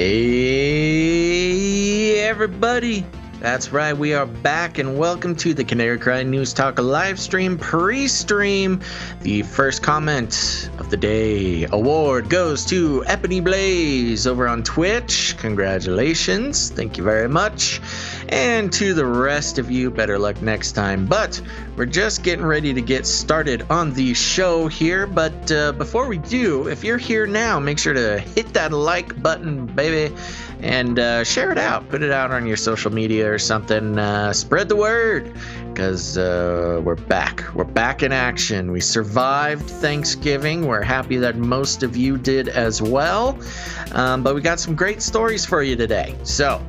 Hey, everybody. That's right, we are back, and welcome to the Canary Cry News Talk live stream pre-stream. The first comment of the day award goes to Ebony Blaze over on Twitch. Congratulations. Thank you very much. And to the rest of you, better luck next time. But we're just getting ready to get started on the show here. But before we do, if you're here now, make sure to hit that like button, baby, and share it out. Put it out on your social media or something. Spread the word, because we're back. We're back in action. We survived Thanksgiving. We're happy that most of you did as well. But we got some great stories for you today. So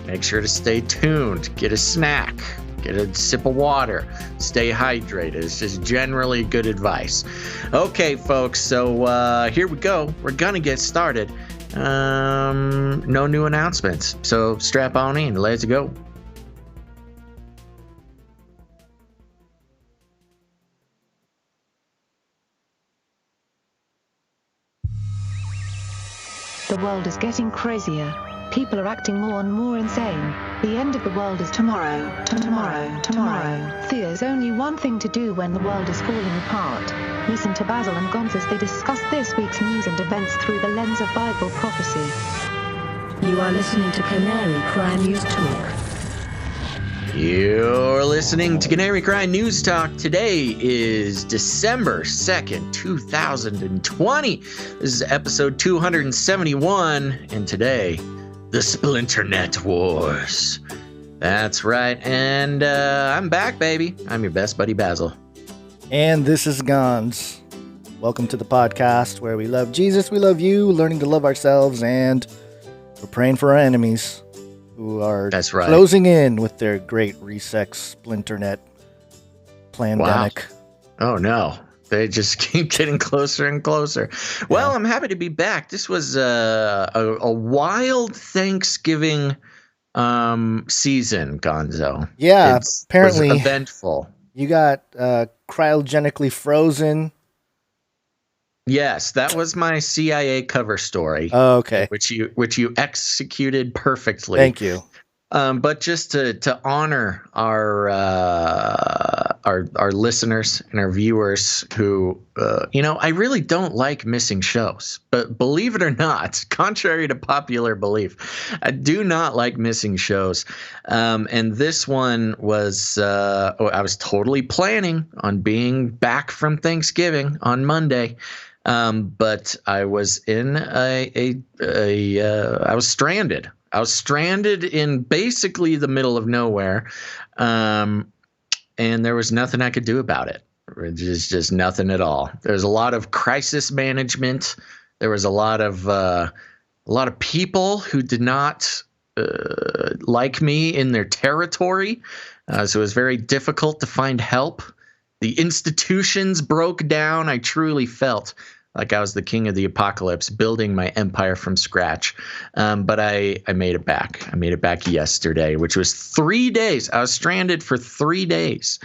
make sure to stay tuned. Get a snack. Get a sip of water. Stay hydrated. It's just generally good advice. Okay, folks. So here we go. We're going to get started. No new announcements. So strap on in. Let's go. The world is getting crazier. People are acting more and more insane. The end of the world is tomorrow. Tomorrow. There's only one thing to do when the world is falling apart. Listen to Basil and Gonz as they discuss this week's news and events through the lens of Bible prophecy. You are listening to Canary Cry News Talk. You're listening to Canary Cry News Talk. Today is December 2nd, 2020. This is episode 271, and today, the Splinternet Wars. That's right, and I'm back, baby. I'm your best buddy, Basil. And this is Gonz. Welcome to the podcast where we love Jesus, we love you, learning to love ourselves, and we're praying for our enemies who are closing in with their great resex Splinternet pandemic. Wow. Oh, no. They just keep getting closer and closer. Well, I'm happy to be back. This was a wild Thanksgiving season, Gonzo. Yeah, apparently it was eventful. You got cryogenically frozen. Yes, that was my CIA cover story. Oh, okay. Which you executed perfectly. Thank you. But just to honor our listeners and our viewers who, I really don't like missing shows. But believe it or not, contrary to popular belief, I do not like missing shows. And this one was, I was totally planning on being back from Thanksgiving on Monday. But I was in I was stranded. I was stranded in basically the middle of nowhere, and there was nothing I could do about it. Just nothing at all. There was a lot of crisis management. There was a lot of people who did not like me in their territory, so it was very difficult to find help. The institutions broke down. I truly felt like I was the king of the apocalypse, building my empire from scratch. But I made it back. I made it back yesterday, which was 3 days. I was stranded for 3 days.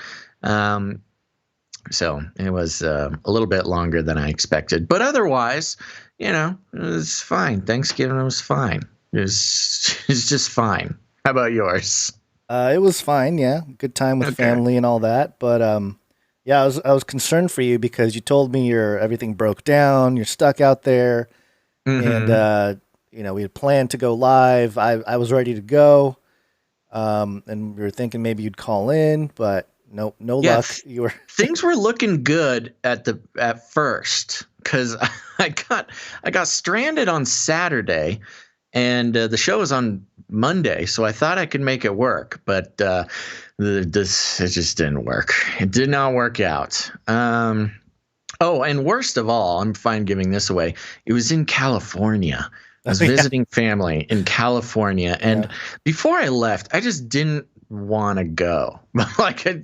So it was a little bit longer than I expected. But otherwise, it was fine. Thanksgiving was fine. It was just fine. How about yours? It was fine, yeah. Good time with family and all that. But yeah, I was concerned for you because you told me everything broke down. You're stuck out there, and we had planned to go live. I was ready to go, and we were thinking maybe you'd call in, but no luck. Things were looking good at first because I got stranded on Saturday, and the show was on Monday, so I thought I could make it work, but it just didn't work. It did not work out. And worst of all, I'm fine giving this away. It was in California. I was visiting family in California, and before I left, I just didn't want to go.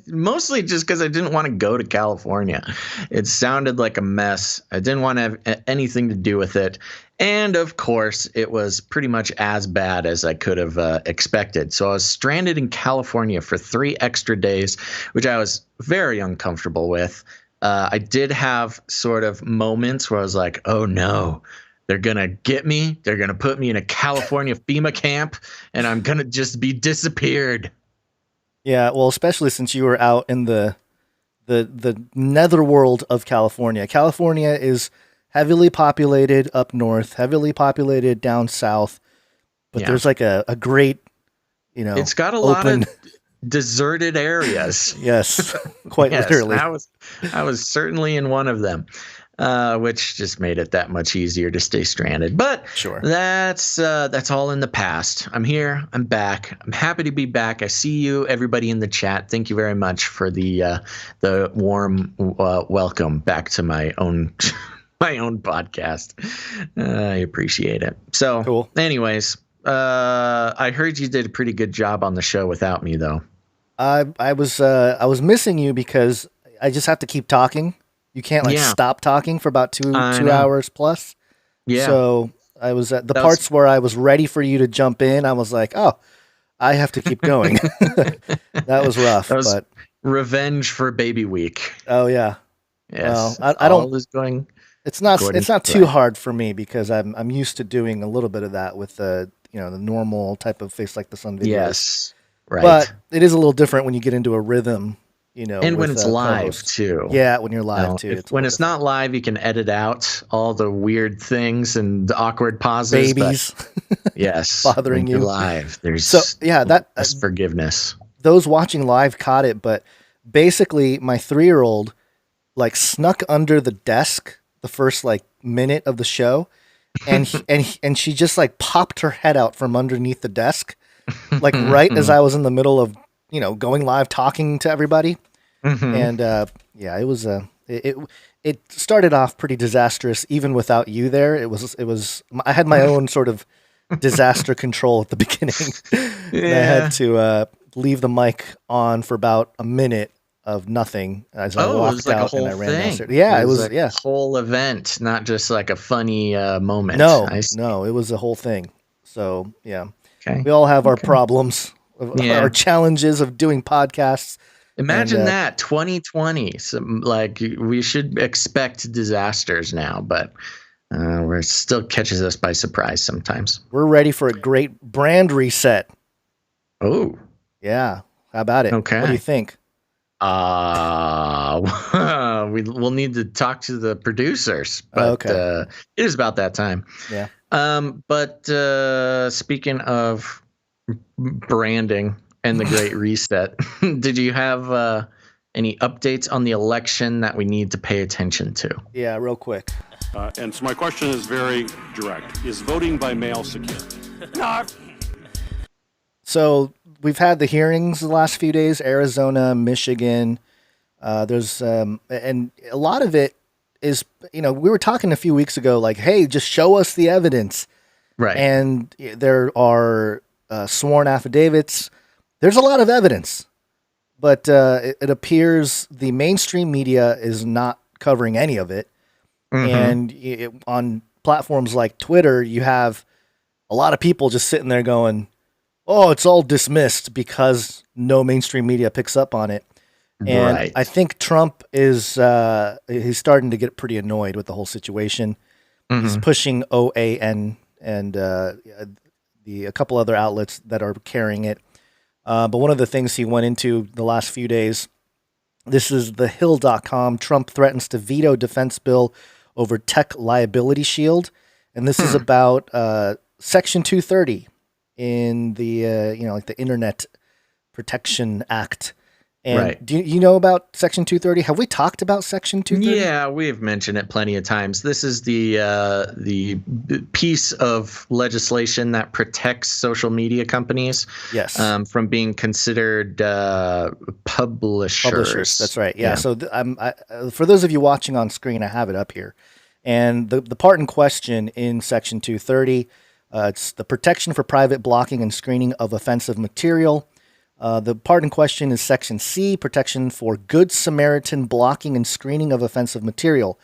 Mostly just because I didn't want to go to California. It sounded like a mess. I didn't want to have anything to do with it. And of course, it was pretty much as bad as I could have expected. So I was stranded in California for 3 extra days, which I was very uncomfortable with. I did have sort of moments where I was like, oh no, They're going to get me. They're going to put me in a California FEMA camp, and I'm going to just be disappeared. Yeah, well, especially since you were out in the netherworld of California. California is heavily populated up north, heavily populated down south, but there's like a great, it's got a lot of deserted areas. Yes, quite literally. I was certainly in one of them, which just made it that much easier to stay stranded. But sure, that's all in the past. I'm here. I'm back. I'm happy to be back. I see you, everybody in the chat. Thank you very much for the warm welcome back to my own my own podcast. I appreciate it. So, cool. Anyways, I heard you did a pretty good job on the show without me, though. I was missing you because I just have to keep talking. You can't stop talking for about two hours plus. Yeah. So I was at the parts where I was ready for you to jump in. I was like, oh, I have to keep going. That was rough. That was but revenge for baby week. Oh yeah. Yes. Well, I don't. All is going. It's not too hard for me because I'm used to doing a little bit of that with the normal type of Face Like the Sun videos. Yes. Right. But it is a little different when you get into a rhythm. And when it's live too. Yeah, when you're live too. When it's not live, you can edit out all the weird things and the awkward pauses. Babies. Yes. Bothering you. Live. There's that's forgiveness. Those watching live caught it, but basically my 3-year-old snuck under the desk the first minute of the show and and she just popped her head out from underneath the desk right as I was in the middle of going live talking to everybody. And it was it started off pretty disastrous even without you there. It was I had my own sort of disaster control at the beginning. I had to leave the mic on for about a minute of nothing as I walked out and I ran downstairs. Yeah, it was a whole event, not just like a funny moment. No, it was a whole thing. So yeah, we all have our problems, our challenges of doing podcasts. Imagine that 2020. We should expect disasters now, but it still catches us by surprise sometimes. We're ready for a great brand reset. Oh, yeah. How about it? Okay. What do you think? We'll need to talk to the producers, but it is about that time. Yeah. But speaking of branding and the Great Reset, did you have any updates on the election that we need to pay attention to? Yeah, real quick. And so my question is very direct. Is voting by mail secure? No. So we've had the hearings the last few days, Arizona, Michigan. There's and a lot of it is, we were talking a few weeks ago, hey, just show us the evidence. Right. And there are sworn affidavits. There's a lot of evidence, but it appears the mainstream media is not covering any of it. And on platforms like Twitter, you have a lot of people just sitting there going, oh, it's all dismissed because no mainstream media picks up on it. And I think Trump is he's starting to get pretty annoyed with the whole situation. He's pushing OAN and a couple other outlets that are carrying it. But one of the things he went into the last few days, this is thehill.com. Trump threatens to veto defense bill over tech liability shield. And this is about Section 230 in the, the Internet Protection Act. And do you know about Section 230? Have we talked about Section 230? Yeah, we've mentioned it plenty of times. This is the piece of legislation that protects social media companies from being considered publishers. Publishers, that's right. Yeah. So for those of you watching on screen, I have it up here. And the part in question in Section 230, it's the protection for private blocking and screening of offensive material. The part in question is Section C, protection for Good Samaritan blocking and screening of offensive material.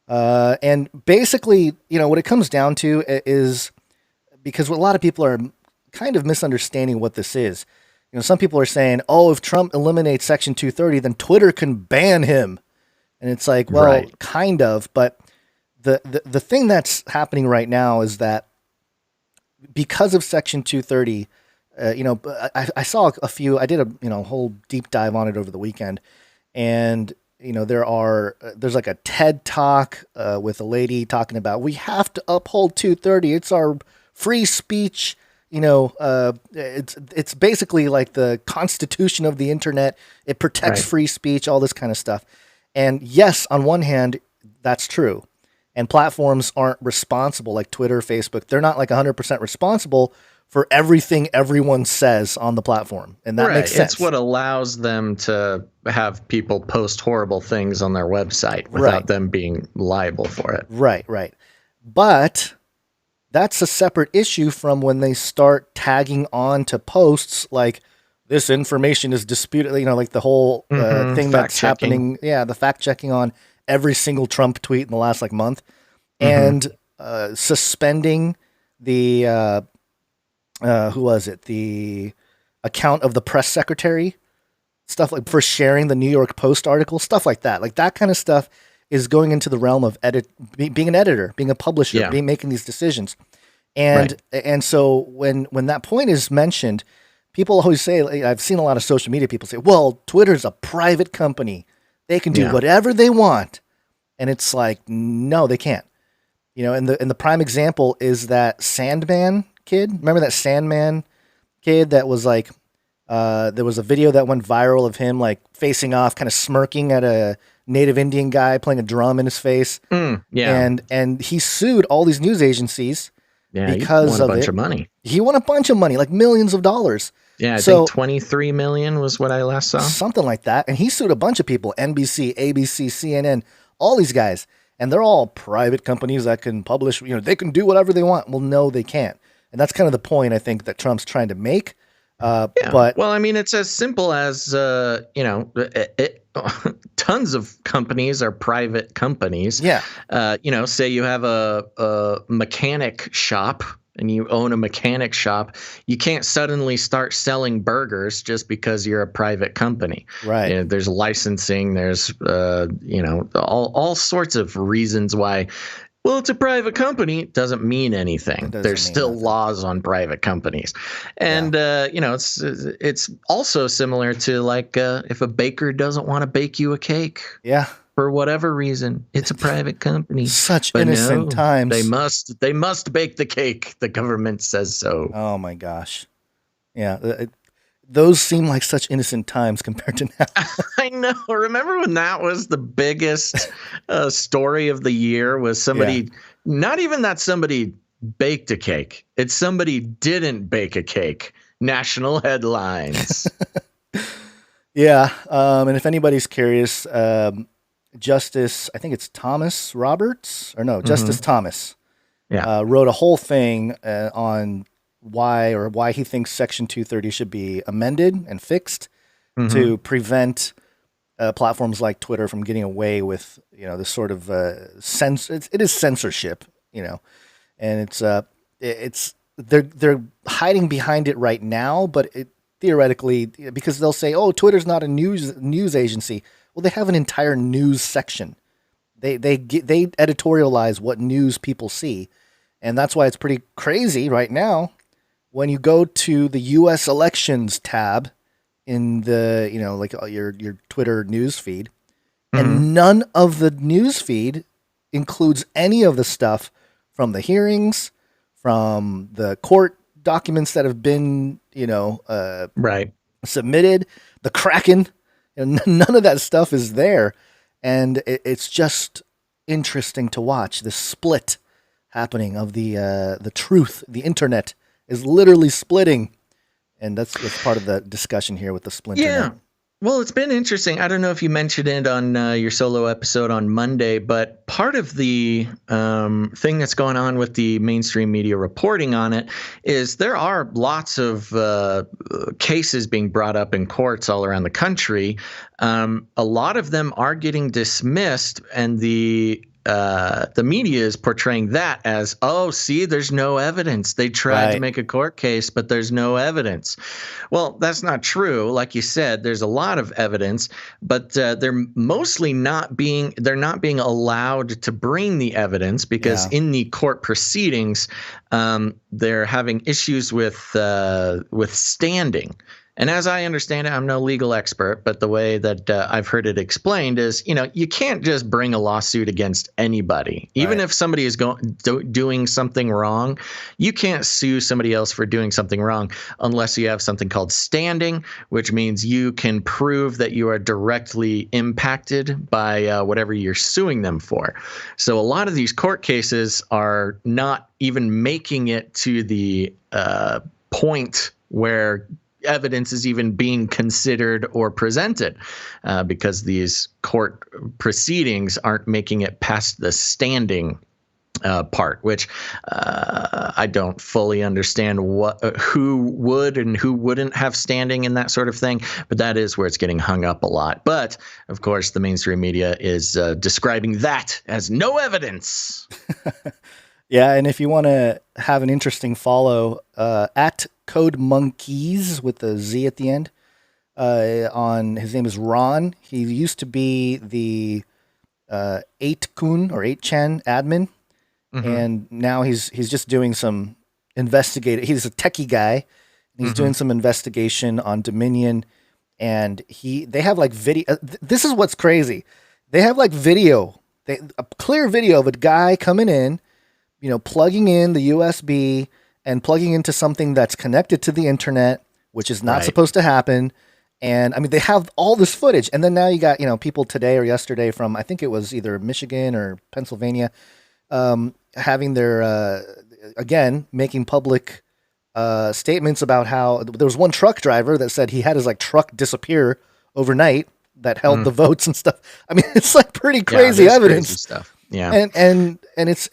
And basically, what it comes down to is, because a lot of people are kind of misunderstanding what this is. Some people are saying, oh, if Trump eliminates Section 230, then Twitter can ban him. And it's like, well, kind of, but the thing that's happening right now is that because of Section 230, I saw a few. I did a whole deep dive on it over the weekend, and there's like a TED talk with a lady talking about we have to uphold 230. It's our free speech. It's basically like the constitution of the internet. It protects free speech, all this kind of stuff. And yes, on one hand, that's true. And platforms aren't responsible, like Twitter, Facebook. They're not like 100% responsible for everything everyone says on the platform. And that makes sense. It's what allows them to have people post horrible things on their website without them being liable for it. Right. But that's a separate issue from when they start tagging on to posts like this information is disputed, like the whole thing that's happening. Yeah, the fact checking on every single Trump tweet in the last month, and suspending the who was it? The account of the press secretary, stuff like for sharing the New York Post article, stuff like that. Like that kind of stuff is going into the realm of being an editor, being a publisher, making these decisions. And so when that point is mentioned, people always say, I've seen a lot of social media people say, well, Twitter's a private company. They can do whatever they want. And it's like, no, they can't. And the prime example is that Sandman kid. Remember that Sandman kid that was like, there was a video that went viral of him facing off, kind of smirking at a Native Indian guy playing a drum in his face. And he sued all these news agencies because he won a bunch of money. He won a bunch of money, like millions of dollars. Yeah, I think 23 million was what I last saw. Something like that. And he sued a bunch of people, NBC, ABC, CNN, all these guys. And they're all private companies that can publish, they can do whatever they want. Well, no, they can't. And that's kind of the point I think that Trump's trying to make. But well, I mean, it's as simple as, tons of companies are private companies. Yeah. Say you have a mechanic shop and you own a mechanic shop, you can't suddenly start selling burgers just because you're a private company. Right. There's licensing. There's, all sorts of reasons why. Well, it's a private company. It doesn't mean anything. There's still laws on private companies. And, it's also similar to if a baker doesn't want to bake you a cake. Yeah. For whatever reason, it's a private company. Such innocent times. They must bake the cake. The government says so. Oh my gosh. Yeah. Those seem like such innocent times compared to now. I know. Remember when that was the biggest story of the year? Was somebody, not even that somebody baked a cake. It's somebody didn't bake a cake. National headlines. Yeah. And if anybody's curious, Justice, I think it's Thomas Roberts, or no, Justice Thomas, wrote a whole thing on why he thinks Section 230 should be amended and fixed to prevent platforms like Twitter from getting away with this sort of it is censorship, and it's they're hiding behind it right now, but theoretically, because they'll say, oh, Twitter's not a news agency. Well, they have an entire news section. They editorialize what news people see, and that's why it's pretty crazy right now when you go to the U.S. elections tab in the your Twitter news feed, and none of the news feed includes any of the stuff from the hearings, from the court documents that have been submitted, the Kraken. None of that stuff is there, and it's just interesting to watch the split happening of the truth. The internet is literally splitting, and that's part of the discussion here with the Splinternet. Yeah, well, it's been interesting. I don't know if you mentioned it on your solo episode on Monday, but part of the thing that's going on with the mainstream media reporting on it is there are lots of cases being brought up in courts all around the country. A lot of them are getting dismissed, and the the media is portraying that as, oh, see, there's no evidence. They tried to make a court case, but there's no evidence. Well, that's not true. Like you said, there's a lot of evidence, but they're not being allowed to bring the evidence because in the court proceedings, they're having issues with standing. And as I understand it, I'm no legal expert, but the way that I've heard it explained is, you can't just bring a lawsuit against anybody. Even if somebody is doing something wrong, you can't sue somebody else for doing something wrong unless you have something called standing, which means you can prove that you are directly impacted by whatever you're suing them for. So a lot of these court cases are not even making it to the point where evidence is even being considered or presented because these court proceedings aren't making it past the standing part, which I don't fully understand who would and who wouldn't have standing in that sort of thing. But that is where it's getting hung up a lot. But of course, the mainstream media is describing that as no evidence. Yeah, and if you want to have an interesting follow, at Code Monkeys with a Z at the end, his name is Ron. He used to be the 8kun or 8chan admin, and now he's just doing some investigating. He's a techie guy. He's doing some investigation on Dominion, and they have like video. This is what's crazy. They have like video, a clear video of a guy coming in, plugging in the USB and plugging into something that's connected to the internet, which is not supposed to happen. And I mean, they have all this footage. And then now you got, people today or yesterday from, I think it was either Michigan or Pennsylvania, having their, again, making public statements about how there was one truck driver that said he had his truck disappear overnight that held the votes and stuff. I mean, it's like pretty crazy evidence. Crazy stuff. Yeah. And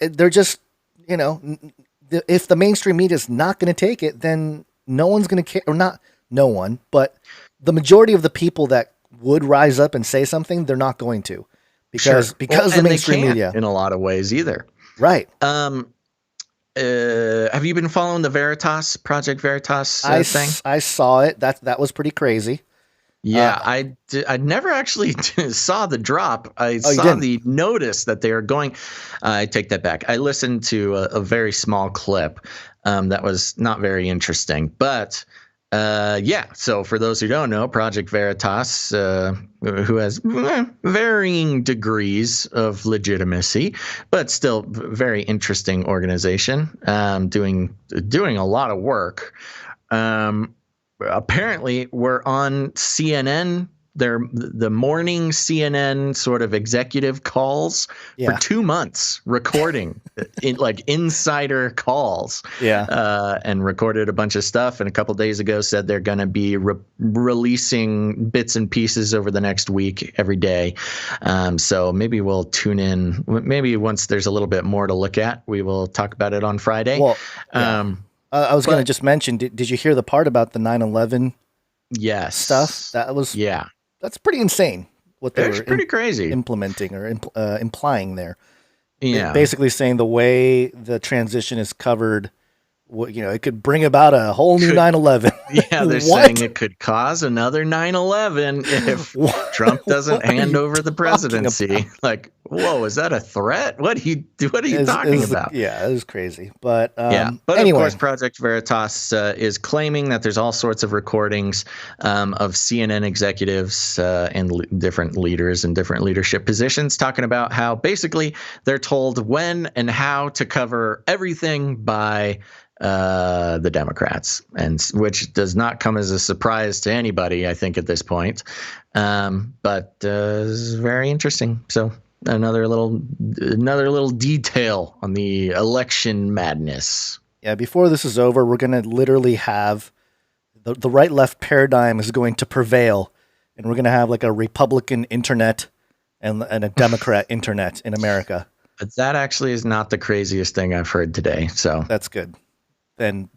they're just, if the mainstream media is not going to take it, then no one's going to care, or not no one, but the majority of the people that would rise up and say something, they're not going to because the mainstream media in a lot of ways either. Right. Have you been following the Project Veritas thing? I saw it. That was pretty crazy. Yeah, I never actually saw the drop. I saw the notice that they are going. I take that back. I listened to a very small clip that was not very interesting. But so for those who don't know, Project Veritas, who has varying degrees of legitimacy, but still very interesting organization, doing a lot of work. Apparently we're on CNN, the morning CNN sort of executive calls for 2 months, recording insider calls, and recorded a bunch of stuff. And a couple days ago said they're going to be releasing bits and pieces over the next week every day. So maybe we'll tune in. Maybe once there's a little bit more to look at, we will talk about it on Friday. Well, I was going to just mention, did you hear the part about the 9/11 stuff? That was that's pretty insane what they were pretty crazy implementing or implying there. Yeah. Basically saying the way the transition is covered, it could bring about a whole new 9/11. Yeah, they're saying it could cause another 9/11 if Trump doesn't hand over the presidency. Like, whoa, is that a threat? What are you talking about? Yeah, it was crazy. But but anyway. Of course, Project Veritas is claiming that there's all sorts of recordings of CNN executives and different leaders in different leadership positions talking about how basically they're told when and how to cover everything by the Democrats, and which does not come as a surprise to anybody, I think, at this point. But it's very interesting. So another little detail on the election madness. Yeah, before this is over, we're going to literally have the right-left paradigm is going to prevail, and we're going to have like a Republican internet and a Democrat internet in America. But that actually is not the craziest thing I've heard today. So that's good.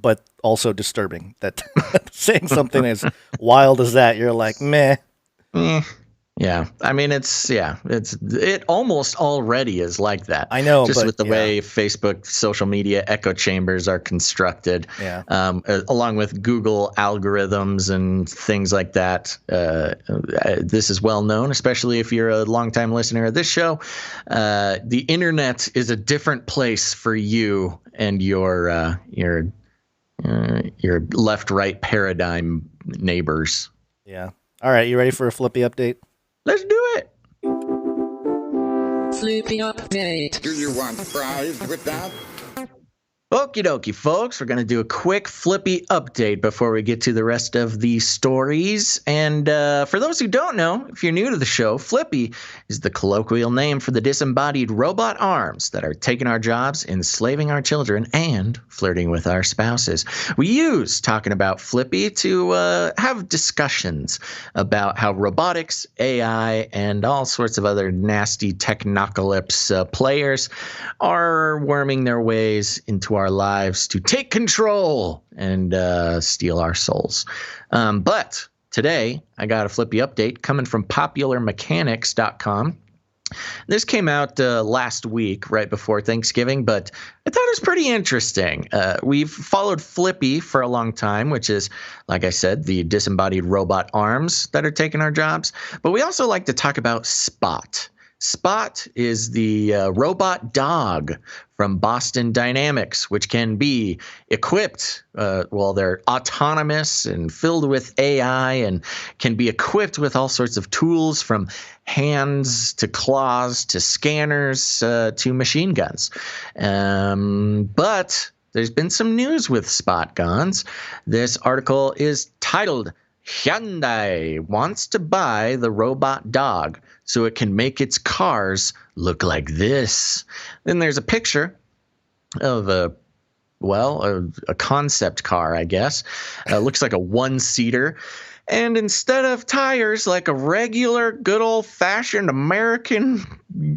But also disturbing that saying something as wild as that, you're like, meh. Yeah, I mean it almost already is like that. I know, just but with the way Facebook social media echo chambers are constructed, Yeah. Along with Google algorithms and things like that. This is well known, especially if you're a longtime listener of this show. The internet is a different place for you and your left-right paradigm neighbors. Yeah. All right, you ready for a Flippy update? Let's do it. Flippy update. Do you want fries with that? Okie dokie, folks. We're going to do a quick Flippy update before we get to the rest of the stories. And for those who don't know, if you're new to the show, Flippy is the colloquial name for the disembodied robot arms that are taking our jobs, enslaving our children, and flirting with our spouses. We use talking about Flippy to have discussions about how robotics, AI, and all sorts of other nasty technocalypse players are worming their ways into our lives to take control and steal our souls. But today, I got a Flippy update coming from popularmechanics.com. This came out last week, right before Thanksgiving, but I thought it was pretty interesting. We've followed Flippy for a long time, which is, like I said, the disembodied robot arms that are taking our jobs. But we also like to talk about Spot. Spot is the robot dog from Boston Dynamics, which can be equipped, they're autonomous and filled with AI and can be equipped with all sorts of tools from hands to claws to scanners to machine guns. But there's been some news with Spot guns. This article is titled, Hyundai wants to buy the robot dog so it can make its cars look like this. Then there's a picture of a concept car, I guess. Looks like a one-seater. And instead of tires like a regular, good old-fashioned American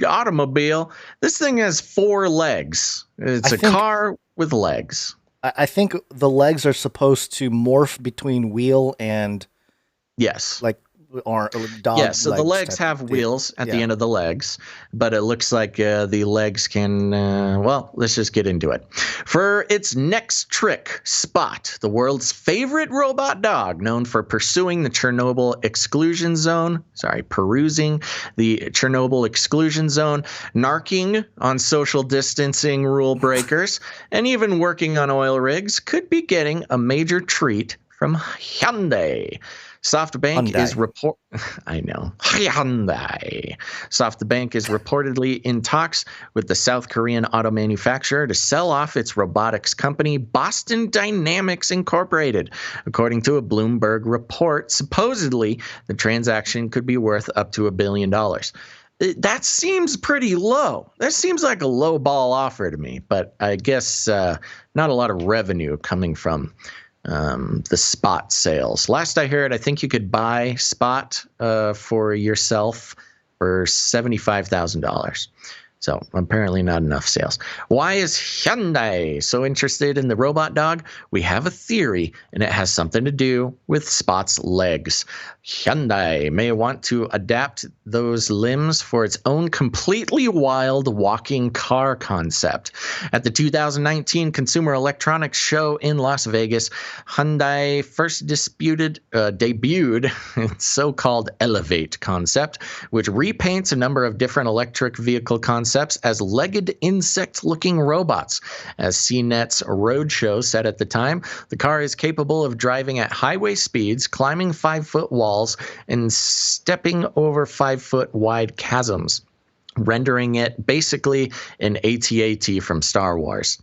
automobile, this thing has 4 legs. It's a car with legs. I think the legs are supposed to morph between wheel and yes, like or dog. Yes, so the legs have wheels at the end of the legs, but it looks like the legs can. Let's just get into it. For its next trick, Spot, the world's favorite robot dog, known for perusing the Chernobyl exclusion zone, narking on social distancing rule breakers, and even working on oil rigs, could be getting a major treat from Hyundai. SoftBank is reportedly in talks with the South Korean auto manufacturer to sell off its robotics company, Boston Dynamics Incorporated. According to a Bloomberg report, supposedly the transaction could be worth up to $1 billion. That seems pretty low. That seems like a low ball offer to me, but I guess not a lot of revenue coming from the Spot sales. Last I heard, I think you could buy Spot for yourself for $75,000. So apparently not enough sales. Why is Hyundai so interested in the robot dog? We have a theory, and it has something to do with Spot's legs. Hyundai may want to adapt those limbs for its own completely wild walking car concept. At the 2019 Consumer Electronics Show in Las Vegas, Hyundai first debuted its so-called Elevate concept, which repaints a number of different electric vehicle concepts as legged insect-looking robots. As CNET's Roadshow said at the time, the car is capable of driving at highway speeds, climbing 5-foot walls, and stepping over 5-foot wide chasms, rendering it basically an AT-AT from Star Wars.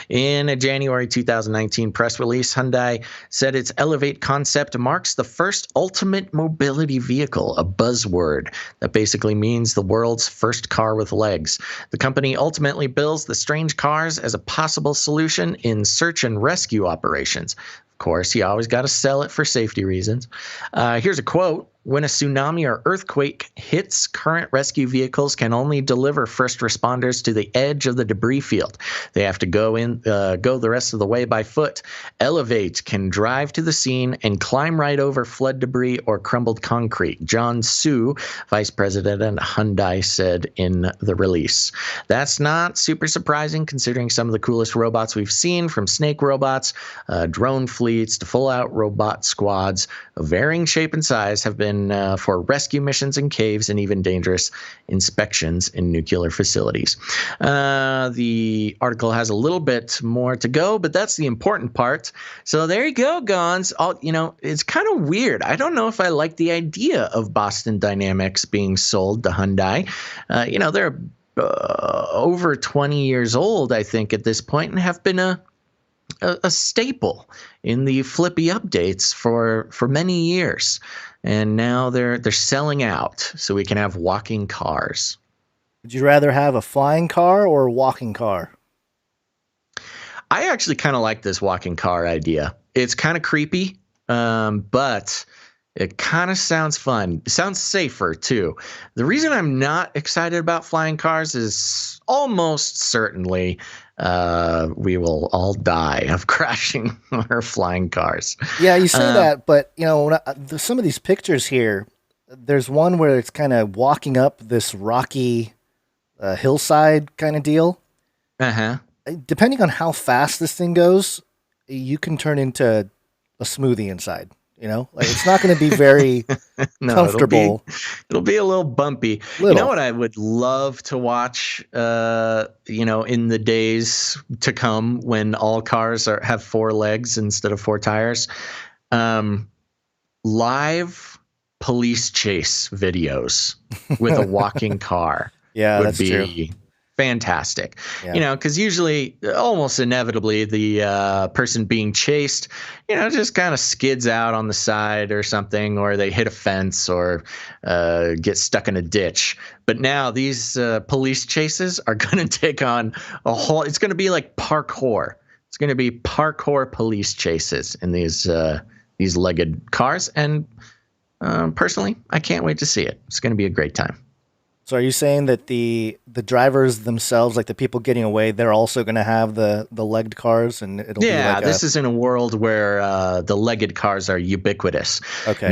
In a January 2019 press release, Hyundai said its Elevate concept marks the first ultimate mobility vehicle, a buzzword that basically means the world's first car with legs. The company ultimately bills the strange cars as a possible solution in search and rescue operations. Of course, you always got to sell it for safety reasons. Here's a quote When a tsunami or earthquake hits, current rescue vehicles can only deliver first responders to the edge of the debris field. They have to go the rest of the way by foot. Elevate can drive to the scene and climb right over flood debris or crumbled concrete. John Su, vice president at Hyundai, said in the release. That's not super surprising considering some of the coolest robots we've seen, from snake robots, drone fleets to full-out robot squads of varying shape and size, have been for rescue missions in caves and even dangerous inspections in nuclear facilities. The article has a little bit more to go, but that's the important part. So there you go, Gons. It's kind of weird. I don't know if I like the idea of Boston Dynamics being sold to Hyundai. They're over 20 years old, I think, at this point, and have been a staple in the Flippy updates for many years. And now they're selling out so we can have walking cars. Would you rather have a flying car or a walking car? I actually kind of like this walking car idea. It's kind of creepy, but it kind of sounds fun. It sounds safer, too. The reason I'm not excited about flying cars is almost certainly we will all die of crashing our flying cars. Yeah, you say that, but some of these pictures here, there's one where it's kind of walking up this rocky hillside kind of deal. Uh-huh. Depending on how fast this thing goes, you can turn into a smoothie inside. It's not going to be very comfortable. It'll be a little bumpy. You know what I would love to watch, in the days to come when all cars have 4 legs instead of 4 tires? Live police chase videos with a walking car. Yeah, that's true. Fantastic. Because usually, almost inevitably, the person being chased, just kind of skids out on the side or something, or they hit a fence or get stuck in a ditch. But now these police chases are going to take on it's going to be like parkour. It's going to be parkour police chases in these legged cars. And personally, I can't wait to see it. It's going to be a great time. So are you saying that the drivers themselves, like the people getting away, they're also going to have the legged cars, and it'll be like this is in a world where the legged cars are ubiquitous. Okay.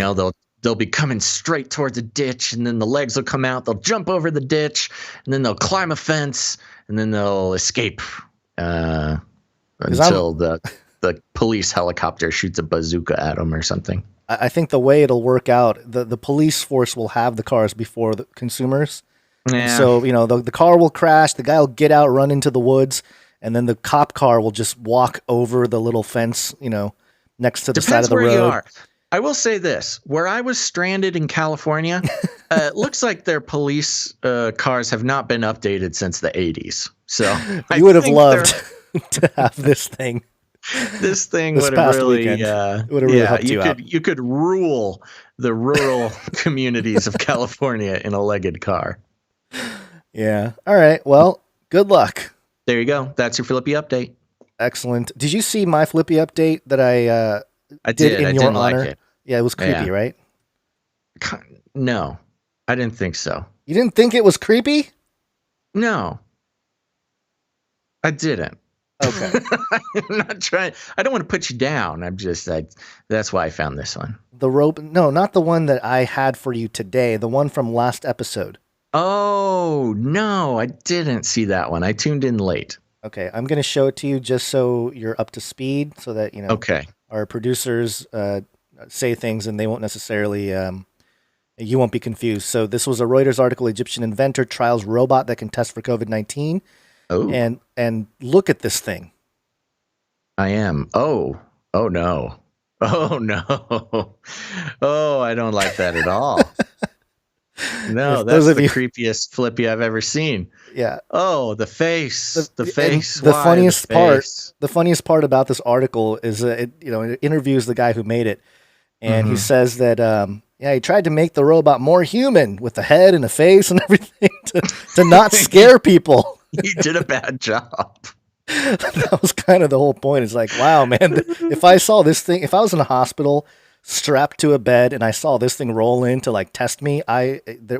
They'll be coming straight towards a ditch, and then the legs will come out. They'll jump over the ditch, and then they'll climb a fence, and then they'll escape until the police helicopter shoots a bazooka at them or something. I think the way it'll work out, the police force will have the cars before the consumers. Yeah. So, the car will crash, the guy will get out, run into the woods, and then the cop car will just walk over the little fence, next to the side of the road. Depends where you are. I will say this. Where I was stranded in California, it looks like their police cars have not been updated since the 80s. So you would have loved to have this thing. This thing would have really, helped you out. You could rule the rural communities of California in a legged car. Yeah. All right. Well, good luck. There you go. That's your Flippy update. Excellent. Did you see my Flippy update that I did in your didn't honor? Like it. Yeah, it was creepy, right? No, I didn't think so. You didn't think it was creepy? No, I didn't. Okay. I'm not trying. I don't want to put you down. That's why I found this one. The rope? No, not the one that I had for you today. The one from last episode. Oh, no, I didn't see that one. I tuned in late. Okay, I'm going to show it to you just so you're up to speed, so that Okay. Our producers say things and they won't necessarily you won't be confused. So this was a Reuters article: Egyptian inventor trials robot that can test for COVID-19. Oh. And look at this thing. I am. Oh no. Oh no. Oh, I don't like that at all. No, that's the creepiest Flippy I've ever seen. Yeah. Oh, the face. The face. The funniest part. The funniest part about this article is it interviews the guy who made it, and he says that he tried to make the robot more human with a head and a face and everything to not scare people. He did a bad job. That was kind of the whole point. It's like, wow, man, if I saw this thing, if I was in a hospital strapped to a bed and I saw this thing roll in to like test me,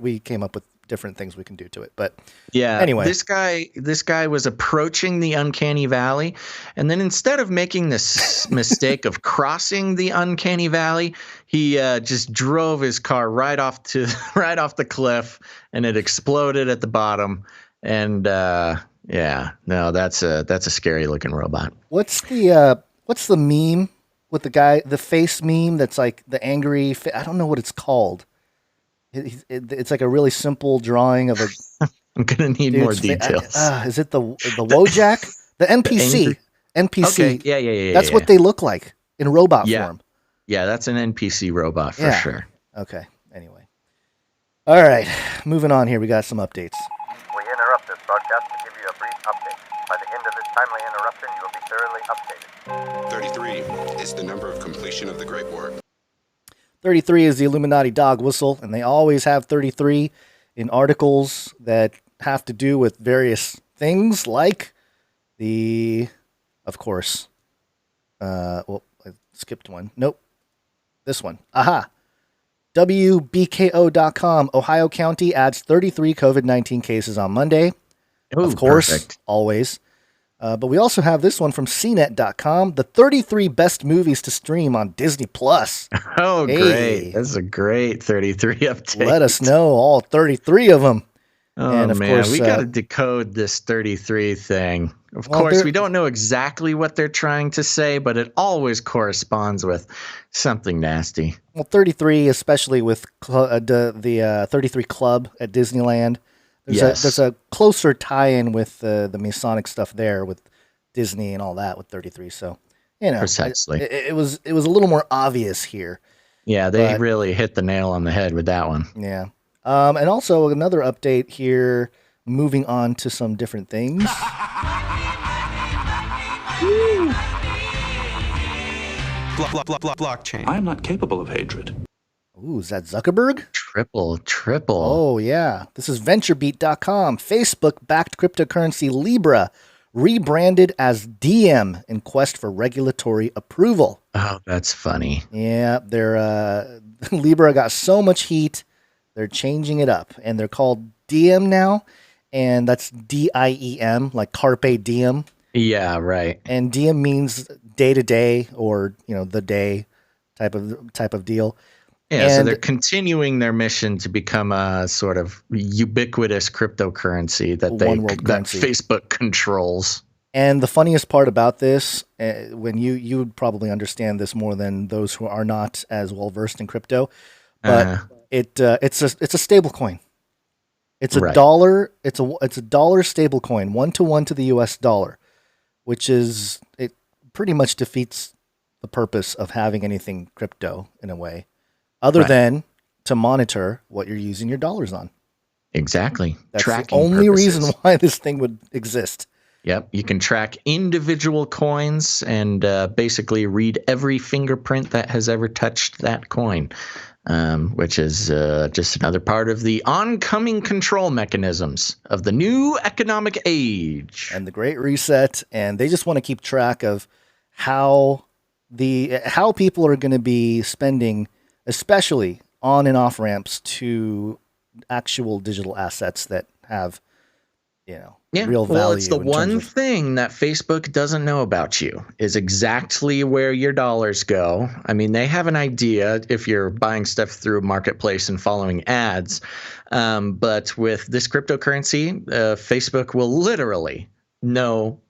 we came up with different things we can do to it. But yeah, anyway, this guy was approaching the uncanny valley, and then instead of making this mistake of crossing the uncanny valley, he just drove his car right off the cliff, and it exploded at the bottom. And yeah, no, that's a scary looking robot. what's the meme with the guy, the face meme that's like the angry? I don't know what it's called. It's like a really simple drawing of a. I'm gonna need more details. Is it the Wojak? The NPC. NPC. Okay. Yeah. That's what they look like in robot form. Yeah, that's an NPC robot for sure. Okay. Anyway. All right. Moving on here. We got some updates. We interrupt this broadcast to give you a brief update. By the end of this timely interruption, you will be thoroughly updated. 33 is the number of completion of the Great War. 33 is the Illuminati dog whistle, and they always have 33 in articles that have to do with various things, like of course, I skipped one. Nope. This one. Aha. WBKO.com. Ohio County adds 33 COVID-19 cases on Monday. Ooh, of course, perfect. Always. But we also have this one from Ccnt.com, the 33 best movies to stream on Disney+. Oh, Hey. great. That's a great 33 update. Let us know all 33 of them. Oh, and of man, course, we got to decode this 33 thing. Of course, we don't know exactly what they're trying to say, but it always corresponds with something nasty. Well, 33, especially with the 33 Club at Disneyland. There's a closer tie-in with the Masonic stuff there with Disney and all that with 33. So, Precisely. It was a little more obvious here. Yeah, they really hit the nail on the head with that one. Yeah. And also another update here, moving on to some different things. Blockchain. I am not capable of hatred. Ooh, is that Zuckerberg? Triple. Oh, yeah. This is VentureBeat.com. Facebook-backed cryptocurrency Libra rebranded as Diem in quest for regulatory approval. Oh, that's funny. Yeah, Libra got so much heat, they're changing it up, and they're called Diem now, and that's DIEM, like Carpe Diem. Yeah, right. And Diem means day to day, or the day type of deal. Yeah, so they're continuing their mission to become a sort of ubiquitous cryptocurrency that Facebook controls. And the funniest part about this, when you would probably understand this more than those who are not as well versed in crypto, but it's a stable coin. It's a dollar. It's a dollar stable coin, 1-to-1 to the US dollar, which is, it pretty much defeats the purpose of having anything crypto in a way, other than to monitor what you're using your dollars on. Exactly. That's Tracking the only purposes. reason why this thing would exist. Yep. You can track individual coins and basically read every fingerprint that has ever touched that coin, which is just another part of the oncoming control mechanisms of the new economic age. And the Great Reset. And they just want to keep track of how people are going to be spending, especially on and off ramps to actual digital assets that have, real value. Well, it's the one thing that Facebook doesn't know about you is exactly where your dollars go. I mean, they have an idea if you're buying stuff through Marketplace and following ads. But with this cryptocurrency, Facebook will literally know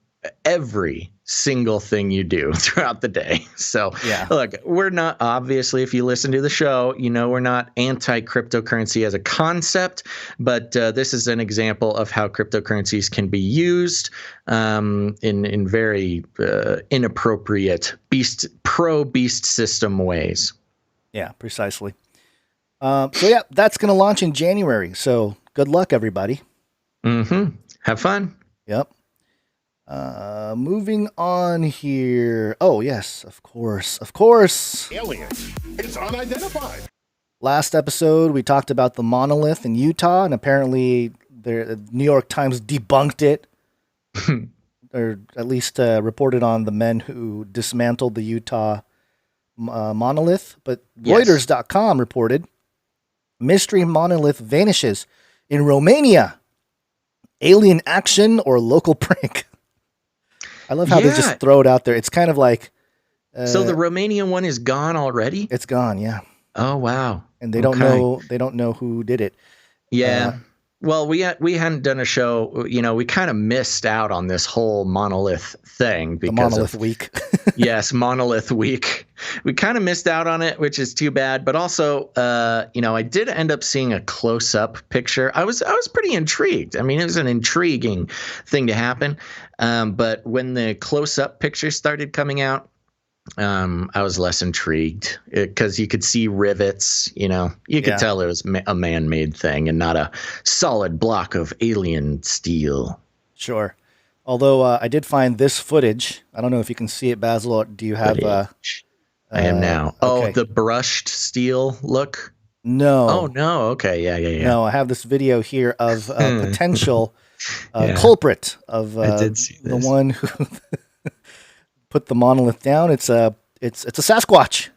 every single thing you do throughout the day. So look, we're not, obviously, if you listen to the show, we're not anti-cryptocurrency as a concept, but this is an example of how cryptocurrencies can be used in very inappropriate pro-beast system ways. Yeah, precisely. So that's going to launch in January. So good luck, everybody. Mm-hmm. Have fun. Yep. Moving on here. Oh, yes, of course. Alien. It's unidentified. Last episode, we talked about the monolith in Utah, and apparently the New York Times debunked it, or at least reported on the men who dismantled the Utah monolith, but Yes. Reuters.com reported mystery monolith vanishes in Romania. Alien action or local prank? I love how they just throw it out there. It's kind of like... so the Romanian one is gone already? It's gone, yeah. Oh, wow. And they don't know who did it. Yeah. Well, we hadn't done a show. We kind of missed out on this whole monolith thing because the monolith week. Yes, monolith week. We kind of missed out on it, which is too bad. But also, I did end up seeing a close-up picture. I was pretty intrigued. I mean, it was an intriguing thing to happen. But when the close-up picture started coming out, I was less intrigued because you could see rivets, you could tell it was a man-made thing and not a solid block of alien steel. Sure. Although I did find this footage. I don't know if you can see it, Basil. Or do you have? I am now. Okay. Oh, the brushed steel look? No. Oh, no. Okay. Yeah. No, I have this video here of a potential culprit of I did see the this. one who put the monolith down. It's a Sasquatch.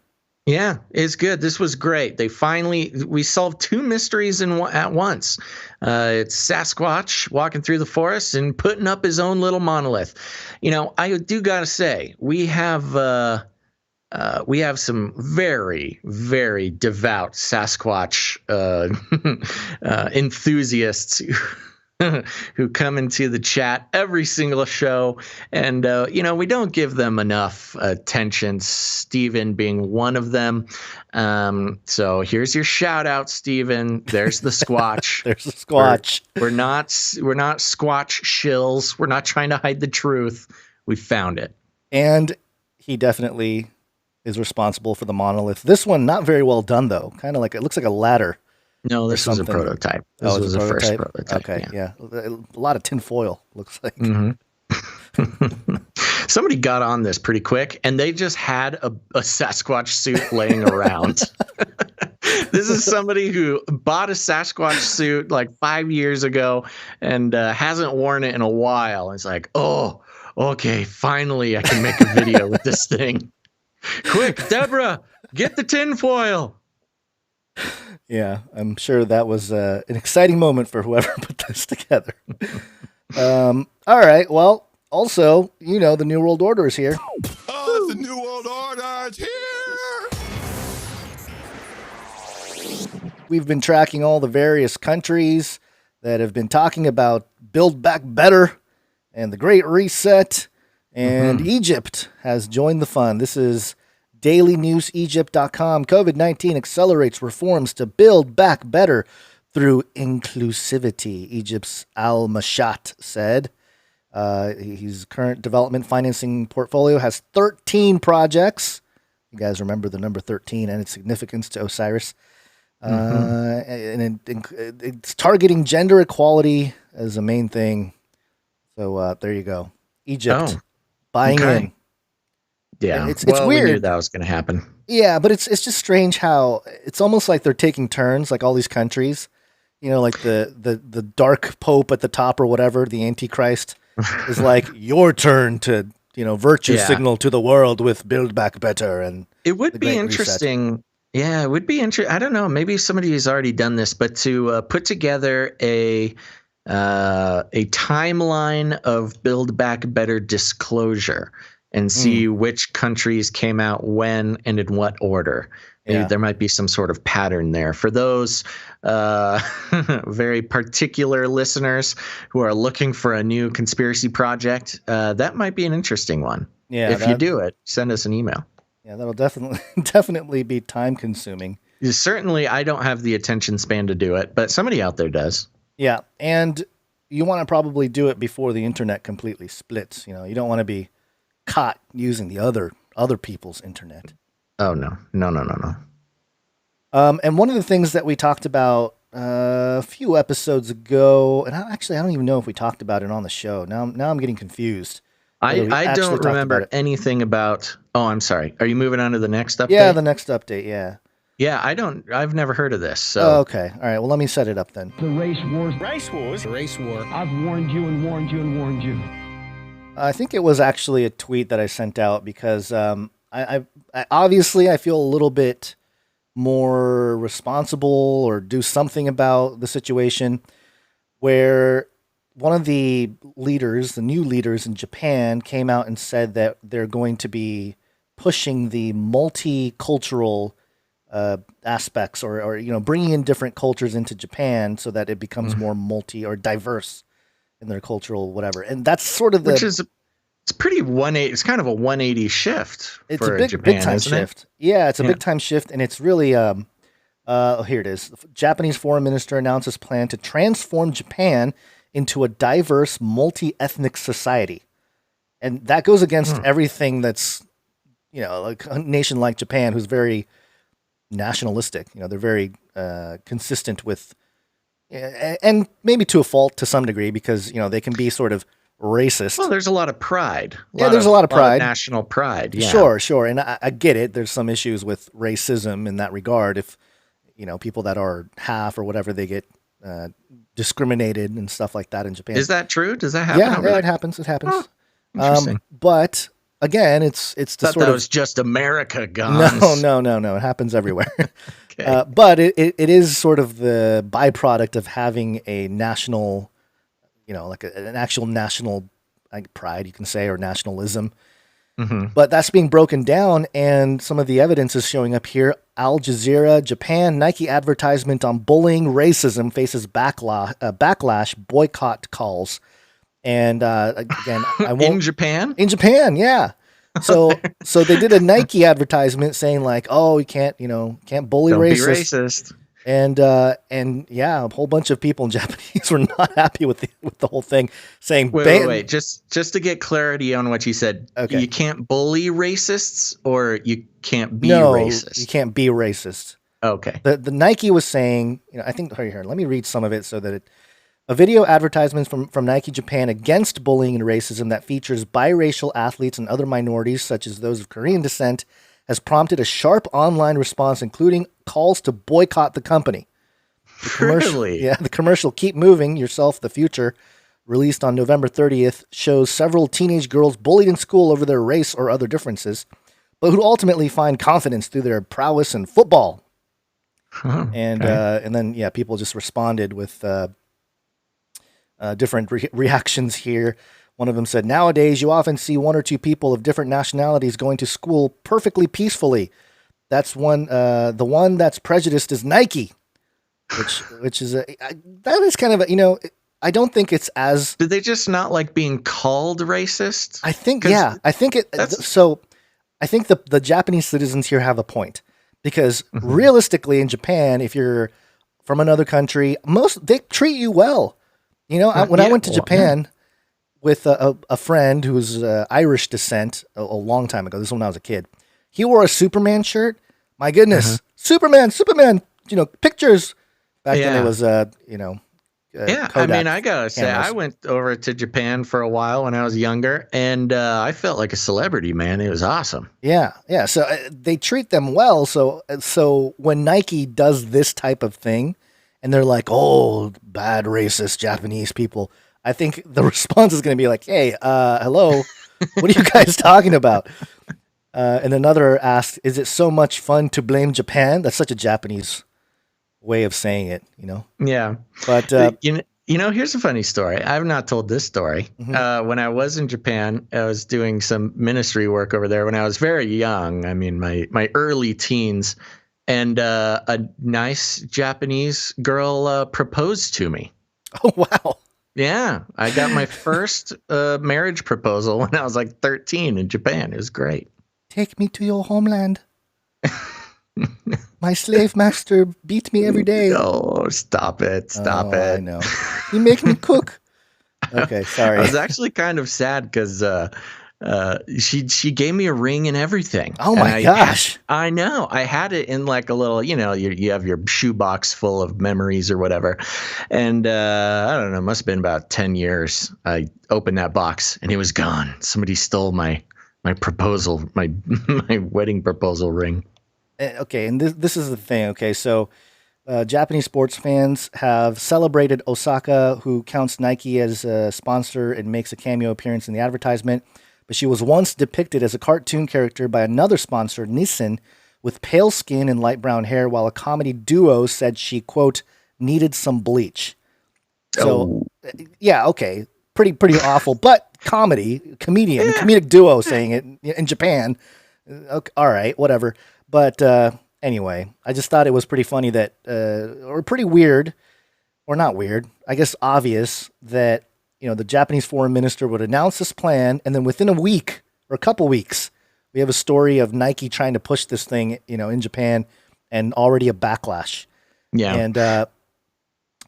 Yeah, it's good. This was great. We solved two mysteries at once. It's Sasquatch walking through the forest and putting up his own little monolith. I do gotta say, we have some very, very devout Sasquatch enthusiasts who come into the chat every single show. And, we don't give them enough attention, Steven being one of them. So here's your shout out, Steven. There's the Squatch. There's the Squatch. We're not Squatch shills. We're not trying to hide the truth. We found it. And he definitely is responsible for the monolith. This one, not very well done, though. Kind of like, it looks like a ladder. No, this was a prototype. This was the first prototype. Okay, yeah. A lot of tinfoil, looks like. Mm-hmm. Somebody got on this pretty quick, and they just had a Sasquatch suit laying around. This is somebody who bought a Sasquatch suit like 5 years ago and hasn't worn it in a while. It's like, oh, okay, finally I can make a video with this thing. Quick, Deborah, get the tinfoil. Yeah, I'm sure that was an exciting moment for whoever put this together. All right, well, also, the New World Order is here. Oh, the New World Order is here! We've been tracking all the various countries that have been talking about Build Back Better and the Great Reset, and Egypt has joined the fun. This is dailynewsegypt.com. COVID-19 accelerates reforms to build back better through inclusivity, Egypt's Al-Mashat said. His current development financing portfolio has 13 projects. You guys remember the number 13 and its significance to Osiris. And it's targeting gender equality as a main thing. So there you go. Egypt buying in. Yeah, it's weird. We knew that was going to happen. Yeah, but it's just strange how it's almost like they're taking turns, like all these countries. Like the dark pope at the top or whatever, the Antichrist, is like your turn to virtue signal to the world with Build Back Better, and it would be interesting. Reset. Yeah, it would be interesting. I don't know. Maybe somebody has already done this, but to put together a timeline of Build Back Better disclosure. And see which countries came out when and in what order. Maybe there might be some sort of pattern there. For those very particular listeners who are looking for a new conspiracy project, that might be an interesting one. Yeah, if you do it, send us an email. Yeah, that'll definitely be time consuming. Certainly, I don't have the attention span to do it, but somebody out there does. Yeah, and you want to probably do it before the internet completely splits. You don't want to be caught using the other people's internet. Oh no. And one of the things that we talked about a few episodes ago, and I don't even know if we talked about it on the show. Now I'm getting confused. I don't remember anything about. Oh, I'm sorry. Are you moving on to the next update? Yeah, the next update. Yeah. Yeah, I've never heard of this. So. Oh, okay. All right. Well, let me set it up then. The race wars. Race wars. Race war. I've warned you and warned you and warned you. I think it was actually a tweet that I sent out because I obviously I feel a little bit more responsible or do something about the situation where one of the leaders, the new leaders in Japan, came out and said that they're going to be pushing the multicultural aspects, or bringing in different cultures into Japan so that it becomes more multi or diverse in their cultural whatever. And that's sort of it's pretty 180. It's kind of a 180 shift it's for a big Japan, time isn't shift. Yeah, it's a big time shift, and it's really here it is. The Japanese foreign minister announces plan to transform Japan into a diverse, multi-ethnic society. And that goes against everything that's, like a nation like Japan, who's very nationalistic. They're very consistent with, and maybe to a fault to some degree, because, they can be sort of racist. Well, there's a lot of pride. There's a lot of pride. National pride. Yeah. Sure. And I get it. There's some issues with racism in that regard. If, people that are half or whatever, they get discriminated and stuff like that in Japan. Is that true? Does that happen? Yeah, it happens. It happens. Oh, interesting. But again, it's the thought sort that of was just America, guns. No. It happens everywhere. Okay. But it is sort of the byproduct of having a national, like an actual national pride, you can say, or nationalism. Mm-hmm. But that's being broken down, and some of the evidence is showing up here. Al Jazeera, Japan, Nike advertisement on bullying, racism faces backlash, boycott calls. And again, I won't. In Japan, yeah. So they did a Nike advertisement saying like, "Oh, you can't bully Don't racists." Be racist. And yeah, a whole bunch of people in Japanese were not happy with the whole thing, saying, "Wait, just to get clarity on what you said, okay. You can't bully racists, or you can't be racist. You can't be racist." Okay. The Nike was saying, I think here, let me read some of it so that a video advertisement from Nike Japan against bullying and racism that features biracial athletes and other minorities, such as those of Korean descent, has prompted a sharp online response, including calls to boycott the company. The commercial, really? Yeah, the commercial "Keep Moving Yourself, the Future," released on November 30th, shows several teenage girls bullied in school over their race or other differences, but who ultimately find confidence through their prowess in football. And then people just responded with different reactions here. One of them said, "Nowadays, you often see one or two people of different nationalities going to school perfectly peacefully. That's one. The one that's prejudiced is Nike," which is that is kind of a, I don't think it's as. Did they just not like being called racist? I think I think it. So I think the Japanese citizens here have a point, because realistically in Japan, if you're from another country, they treat you well. When I went to Japan. With a friend who's Irish descent a long time ago. This is when I was a kid. He wore a Superman shirt. My goodness, Superman! Pictures. Back then it was Kodak, I mean, I gotta say, cameras. I went over to Japan for a while when I was younger, and I felt like a celebrity, man. It was awesome. Yeah. So they treat them well. So when Nike does this type of thing, and they're like, "Oh, bad racist Japanese people," I think the response is going to be like, "Hey, hello, what are you guys talking about?" And another asked, "Is it so much fun to blame Japan?" That's such a Japanese way of saying it, Yeah. But here's a funny story. I've not told this story. When I was in Japan, I was doing some ministry work over there when I was very young. I mean, my early teens, and a nice Japanese girl proposed to me. Oh, wow. Yeah, I got my first marriage proposal when I was like 13 in Japan. It was great. "Take me to your homeland. My slave master beat me every day." Oh, stop it. I know. "You make me cook." Okay, sorry. I was actually kind of sad because she gave me a ring and everything. Oh my gosh. I know. I had it in like a little, you have your shoebox full of memories or whatever. And I don't know, it must have been about 10 years. I opened that box and it was gone. Somebody stole my proposal, my wedding proposal ring. Okay, and this is the thing. Okay, so Japanese sports fans have celebrated Osaka, who counts Nike as a sponsor and makes a cameo appearance in the advertisement. but she was once depicted as a cartoon character by another sponsor, Nissan, with pale skin and light brown hair, while a comedy duo said she, quote, needed some bleach. So, yeah, okay, pretty awful, but comedic duo saying it in Japan. Okay, all right, whatever. But anyway, I just thought it was pretty funny that, or pretty weird, or not weird, I guess obvious that, the Japanese foreign minister would announce this plan, and then within a week or a couple weeks, we have a story of Nike trying to push this thing, in Japan, and already a backlash. Yeah. And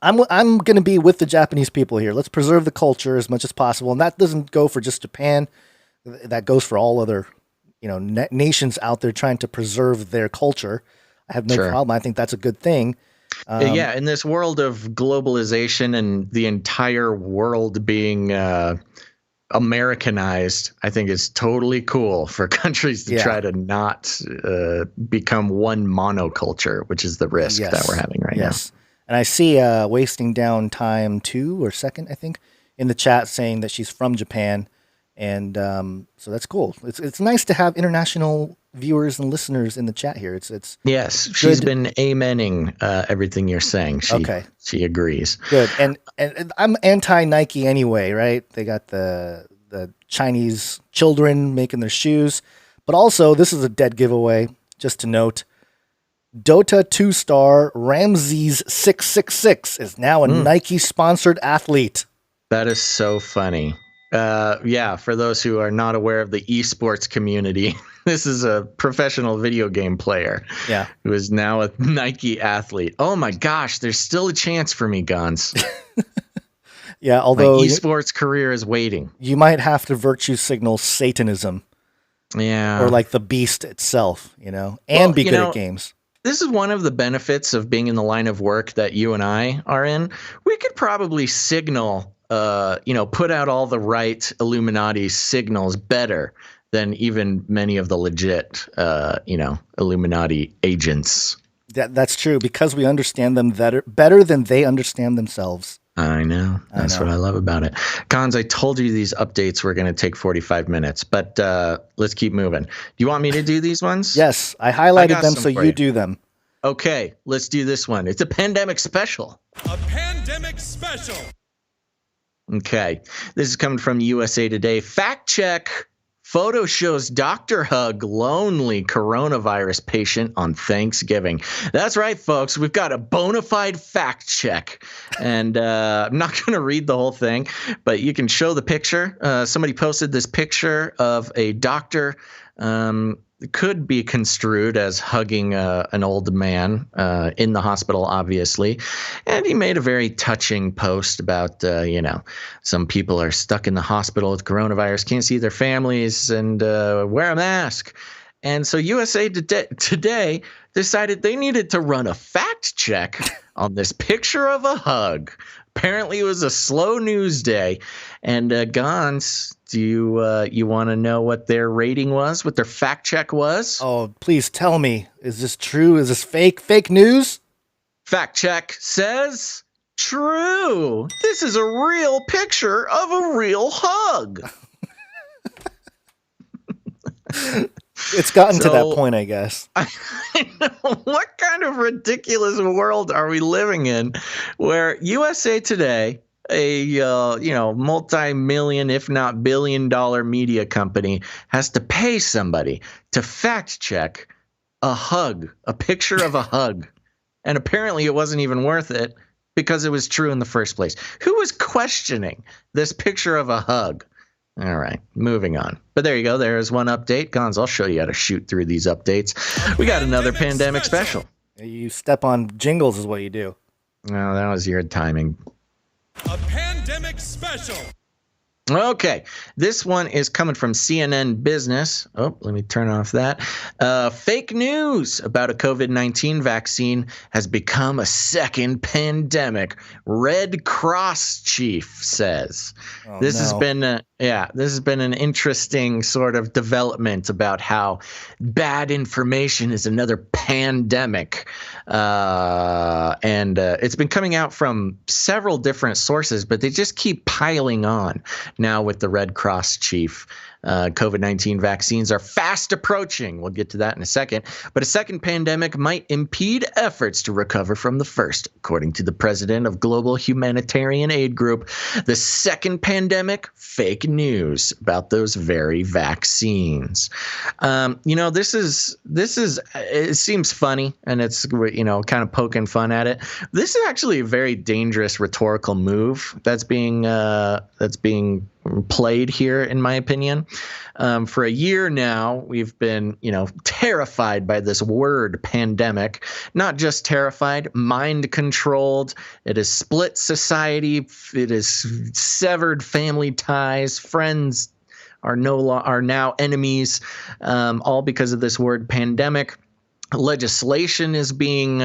I'm going to be with the Japanese people here. Let's preserve the culture as much as possible, and that doesn't go for just Japan. That goes for all other, nations out there trying to preserve their culture. I have no problem. I think that's a good thing. In this world of globalization and the entire world being Americanized, I think it's totally cool for countries to try to not become one monoculture, which is the risk that we're having right now. And I see Wasting Down Time 2 or Second, I think, in the chat saying that she's from Japan. And so that's cool. It's nice to have international viewers and listeners in the chat here. Yes, she's been amening everything you're saying. She agrees. Good. And I'm anti Nike anyway, right? They got the Chinese children making their shoes, but also this is a dead giveaway. Just to note, Dota 2 star Ramses 666 is now a Nike sponsored athlete. That is so funny. For those who are not aware of the esports community, this is a professional video game player who is now a Nike athlete. Oh my gosh, there's still a chance for me, Gons. Although my esports career is waiting. You might have to virtue signal Satanism. Yeah. Or like the beast itself, and be good at games. This is one of the benefits of being in the line of work that you and I are in. We could probably signal put out all the right Illuminati signals better than even many of the legit, Illuminati agents. That's true, because we understand them better than they understand themselves. I know. That's what I love about it. Cons, I told you these updates were going to take 45 minutes, but let's keep moving. Do you want me to do these ones? Yes, I highlighted them, so you do them. Okay, let's do this one. It's a pandemic special. A pandemic special. Okay, this is coming from USA Today. Fact check. Photo shows doctor hug lonely coronavirus patient on Thanksgiving. That's right, folks. We've got a bona fide fact check. And I'm not going to read the whole thing, but you can show the picture. Somebody posted this picture of a doctor. Could be construed as hugging an old man in the hospital, obviously. And he made a very touching post about, some people are stuck in the hospital with coronavirus, can't see their families, and wear a mask. And so USA Today decided they needed to run a fact check on this picture of a hug. Apparently, it was a slow news day. And Gons, do you want to know what their rating was, what their fact check was? Oh, please tell me. Is this true? Is this fake? Fake news? Fact check says true. This is a real picture of a real hug. It's gotten to that point, I guess. I know. What kind of ridiculous world are we living in where USA Today, a multi-million, if not billion-dollar media company, has to pay somebody to fact check a hug, a picture of a hug, and apparently it wasn't even worth it because it was true in the first place. Who was questioning this picture of a hug? All right, moving on. But there you go. There is one update. Gons, I'll show you how to shoot through these updates. We got another pandemic special. You step on jingles is what you do. No, that was your timing. A pandemic special. Okay, this one is coming from CNN Business. Oh, let me turn off that. Fake news about a COVID-19 vaccine has become a second pandemic. Red Cross chief says. This has been an interesting sort of development about how bad information is another pandemic. And it's been coming out from several different sources, but they just keep piling on now with the Red Cross chief COVID-19 vaccines are fast approaching. We'll get to that in a second. But a second pandemic might impede efforts to recover from the first, according to the president of Global Humanitarian Aid Group. The second pandemic, fake news about those very vaccines. This is it seems funny, and it's kind of poking fun at it. This is actually a very dangerous rhetorical move that's being played here, in my opinion. For a year now, we've been, terrified by this word pandemic. Not just terrified, mind controlled. It has split society. It has severed family ties. Friends are now enemies, all because of this word pandemic. Legislation is being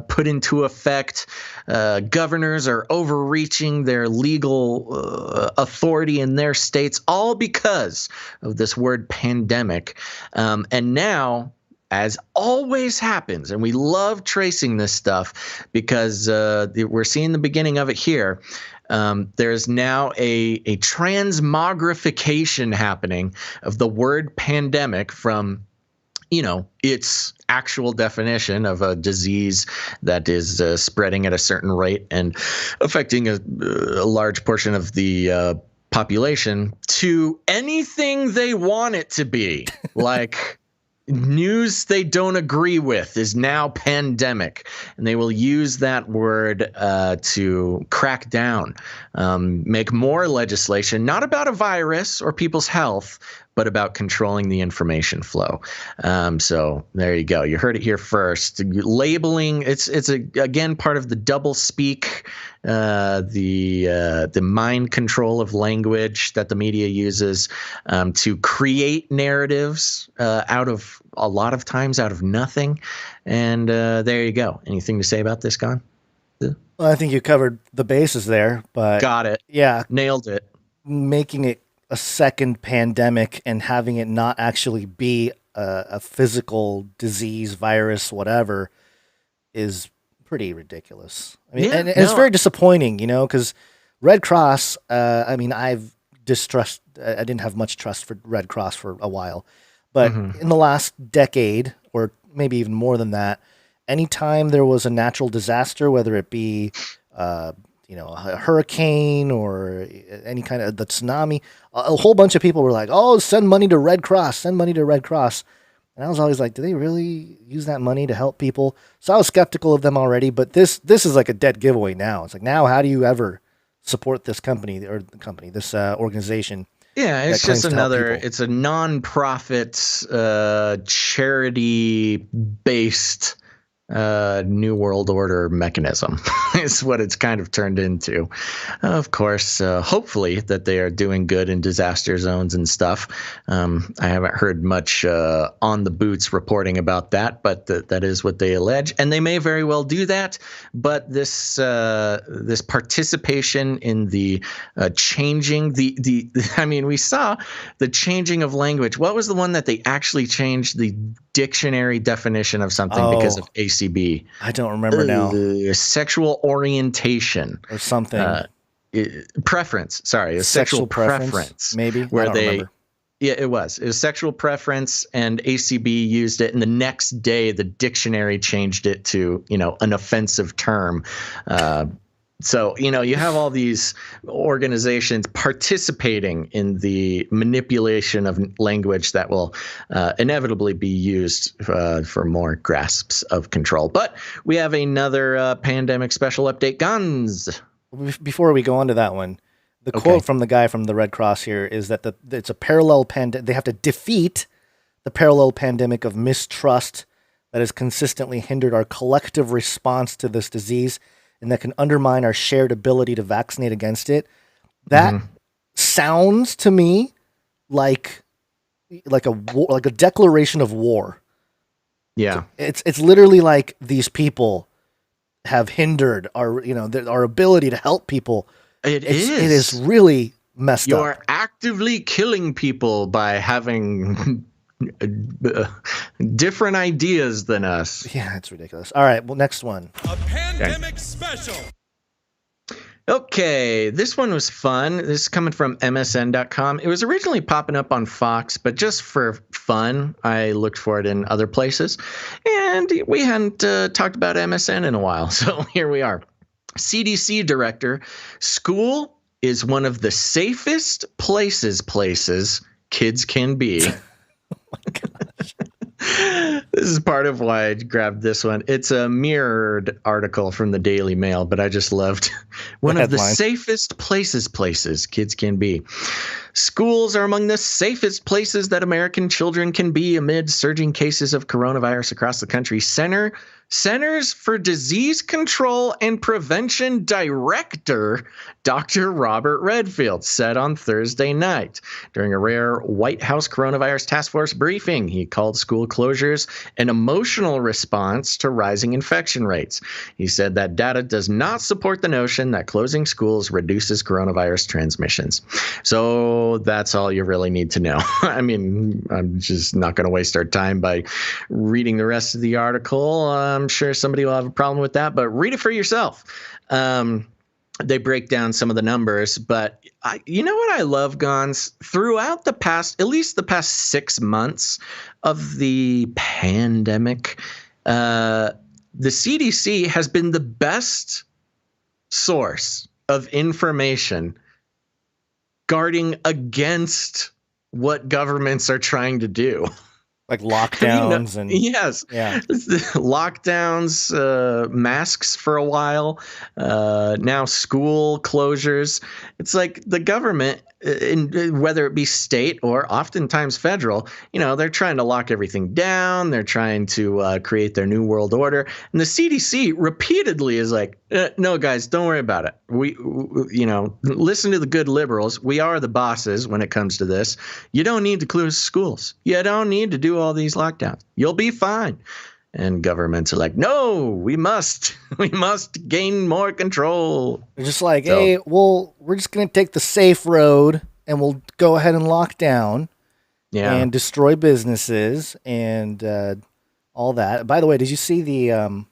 put into effect. Governors are overreaching their legal authority in their states, all because of this word pandemic. And now, as always happens, and we love tracing this stuff because we're seeing the beginning of it here. There's now a transmogrification happening of the word pandemic from its actual definition of a disease that is spreading at a certain rate and affecting a large portion of the population to anything they want it to be. Like news they don't agree with is now pandemic, and they will use that word to crack down, make more legislation, not about a virus or people's health, but about controlling the information flow. So there you go. You heard it here first. Labeling, it's again part of the double speak, the mind control of language that the media uses to create narratives out of nothing. And there you go. Anything to say about this, Gon? Well, I think you covered the bases there, but got it. Yeah, nailed it. Making it a second pandemic and having it not actually be a physical disease, virus, whatever, is pretty ridiculous. I mean, it's very disappointing, because Red Cross, I didn't have much trust for Red Cross for a while, but in the last decade, or maybe even more than that, anytime there was a natural disaster, whether it be a hurricane or any kind of the tsunami, a whole bunch of people were like, oh, send money to Red Cross, send money to Red Cross. And I was always like, do they really use that money to help people? So I was skeptical of them already, but this is like a dead giveaway now. It's like, now how do you ever support this this organization? Yeah, it's just it's a non-profit, charity-based New World Order mechanism is what it's kind of turned into. Of course, hopefully that they are doing good in disaster zones and stuff. I haven't heard much on the boots reporting about that, but that is what they allege, and they may very well do that. But this participation in the changing we saw the changing of language. What was the one that they actually changed the dictionary definition of something because of ACB? I don't remember now. Sexual orientation or something. Preference. Sorry, sexual preference. Maybe. Where I don't remember. Yeah, it was sexual preference, and ACB used it, and the next day the dictionary changed it to an offensive term. So, you have all these organizations participating in the manipulation of language that will inevitably be used for more grasps of control. But we have another pandemic special update. Guns. Before we go on to that one, the quote from the guy from the Red Cross here is that it's a parallel pandemic. They have to defeat the parallel pandemic of mistrust that has consistently hindered our collective response to this disease, and that can undermine our shared ability to vaccinate against it. That sounds to me like a declaration of war. Yeah, it's literally like these people have hindered our our ability to help people. It is really messed up. You are actively killing people by having different ideas than us. Yeah, it's ridiculous. All right, well, next one. A pandemic special. Okay, this one was fun. This is coming from MSN.com. It was originally popping up on Fox, but just for fun, I looked for it in other places. And we hadn't talked about MSN in a while, so here we are. CDC director, school is one of the safest places kids can be. Oh my gosh. This is part of why I grabbed this one. It's a mirrored article from the Daily Mail, but I just loved one of the safest places kids can be. Schools are among the safest places that American children can be amid surging cases of coronavirus across the country. Centers for Disease Control and Prevention Director Dr. Robert Redfield said on Thursday night during a rare White House coronavirus task force briefing. He called school closures an emotional response to rising infection rates. He said that data does not support the notion that closing schools reduces coronavirus transmissions. So that's all you really need to know. I mean, I'm just not going to waste our time by reading the rest of the article. I'm sure somebody will have a problem with that, but read it for yourself. They break down some of the numbers, but you know what I love, Gons? Throughout at least the past 6 months of the pandemic, the CDC has been the best source of information guarding against what governments are trying to do. Like lockdowns and yes, yeah, lockdowns, masks for a while, now school closures. It's like the government, whether it be state or oftentimes federal, they're trying to lock everything down. They're trying to create their new world order, and the CDC repeatedly is like, "No, guys, don't worry about it. We listen to the good liberals. We are the bosses when it comes to this. You don't need to close schools. You don't need to do all these lockdowns. You'll be fine." And governments are like, "No, we must gain more control." They're just like, "Hey, we're just going to take the safe road and we'll go ahead and lock down and destroy businesses and all that." By the way, did you see there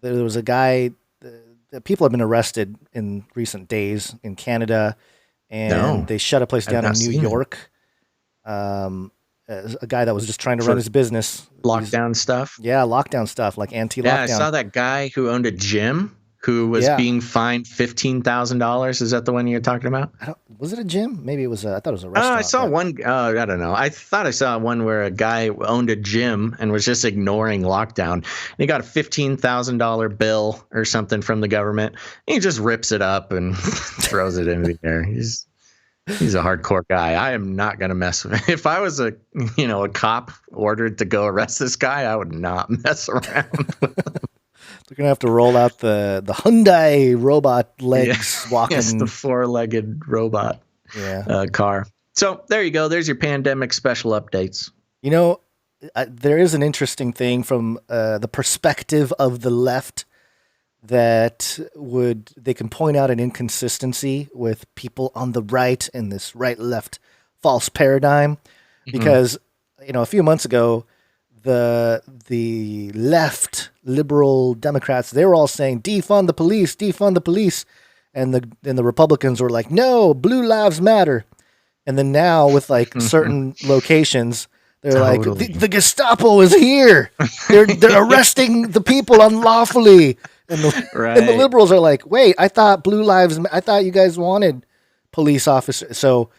was a guy, people have been arrested in recent days in Canada, and they shut a place down in New York. A guy that was just trying to run his business. Lockdown stuff? Yeah, lockdown stuff, like anti-lockdown. Yeah, I saw that guy who owned a gym who was being fined $15,000. Is that the one you're talking about? Was it a gym? Maybe it was I thought it was a restaurant. I saw one. I don't know. I thought I saw one where a guy owned a gym and was just ignoring lockdown. And he got a $15,000 bill or something from the government. And he just rips it up and throws it in the air. He's a hardcore guy. I am not going to mess with him. If I was a cop ordered to go arrest this guy, I would not mess around with him. They're going to have to roll out the Hyundai robot legs walking. Yes, the 4-legged robot car. So there you go. There's your pandemic special updates. There is an interesting thing from the perspective of the left that they can point out an inconsistency with people on the right in this right-left false paradigm. Because, a few months ago, the left liberal Democrats, they were all saying defund the police, and the Republicans were like, no, blue lives matter. And then now with like certain locations, they're like, the Gestapo is here. They're arresting the people unlawfully. And the liberals are like, wait, I thought you guys wanted police officers. So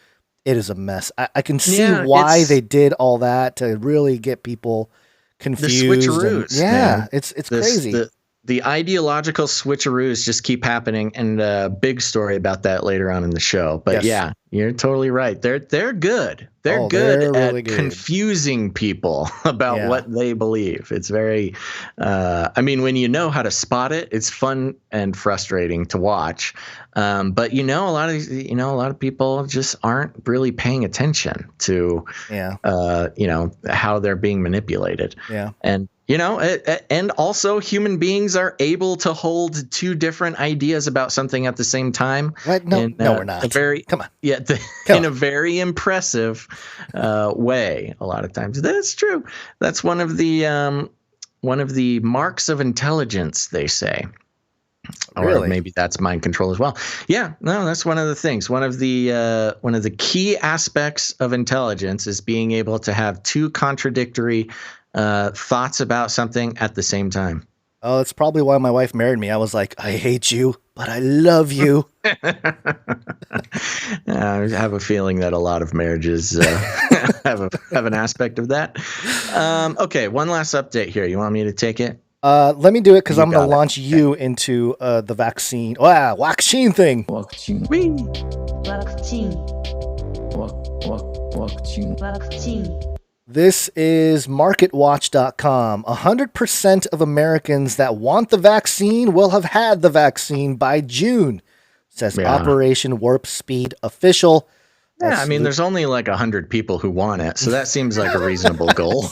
it is a mess. I can see why they did all that to really get people confused. The switcheroos. It's crazy. The ideological switcheroos just keep happening, and a big story about that later on in the show. But yeah, you're totally right. They're good. They're good at really confusing people about what they believe. It's very, when you know how to spot it, it's fun and frustrating to watch. But a lot of people just aren't really paying attention to, how they're being manipulated. Yeah. And also human beings are able to hold two different ideas about something at the same time. What? No, we're not. Come on. Yeah, in a very impressive way. A lot of times, that's true. That's one of the marks of intelligence, they say. Or maybe that's mind control as well. Yeah, no, that's one of the things. One of the key aspects of intelligence is being able to have two contradictory thoughts about something at the same time. Oh, that's probably why my wife married me. I was like, I hate you, but I love you. I have a feeling that a lot of marriages have an aspect of that. Okay, one last update here. You want me to take it? Let me do it because I'm going to launch you into the vaccine. Vaccine thing. Vaccine. This is MarketWatch.com. 100% of Americans that want the vaccine will have had the vaccine by June, says Operation Warp Speed official. Yeah, I mean, there's only like 100 people who want it, so that seems like a reasonable goal.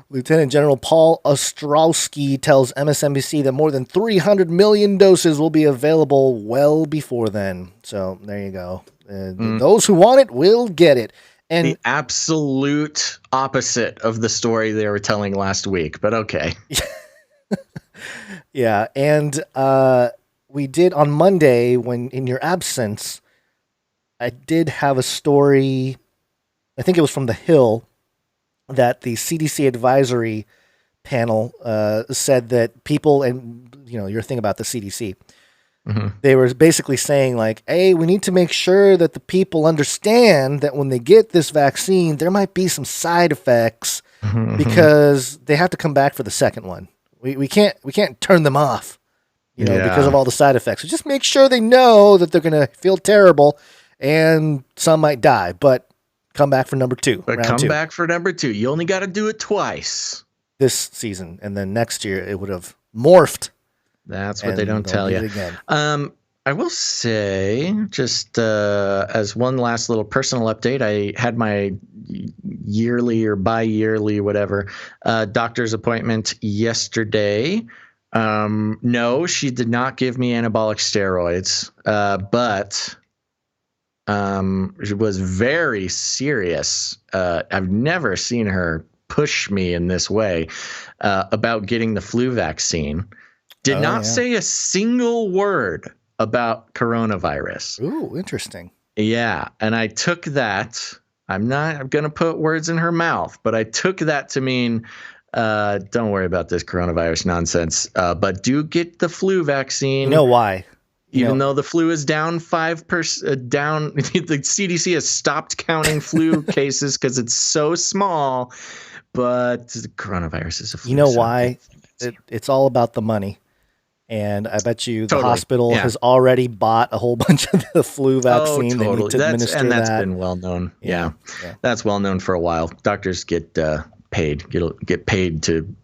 Lieutenant General Paul Ostrowski tells MSNBC that more than 300 million doses will be available well before then. So there you go. Those who want it will get it. And the absolute opposite of the story they were telling last week, but okay. Yeah, and we did on Monday, when in your absence, I did have a story, I think it was from The Hill, that the CDC advisory panel said that people, and your thing about the CDC, they were basically saying like, hey, we need to make sure that the people understand that when they get this vaccine, there might be some side effects because they have to come back for the second one. We can't turn them off, because of all the side effects. So just make sure they know that they're going to feel terrible and some might die, but come back for number two. But come back for number two. You only got to do it twice this season, and then next year it would have morphed. That's what they don't tell you. I will say, just as one last little personal update, I had my yearly or bi-yearly, whatever, doctor's appointment yesterday. No, she did not give me anabolic steroids, but it was very serious. I've never seen her push me in this way about getting the flu vaccine. Did not say a single word about coronavirus. Ooh, interesting. Yeah, and I took that. I'm going to put words in her mouth, but I took that to mean don't worry about this coronavirus nonsense, but do get the flu vaccine. You know why? Even though the flu is down 5%, down, the CDC has stopped counting flu cases because it's so small, but the coronavirus is a flu. You know why? It's all about the money. And I bet you the hospital has already bought a whole bunch of the flu vaccine. Oh, totally. They need to administer and that's that. been well known. Yeah. That's well known for a while. Doctors get paid to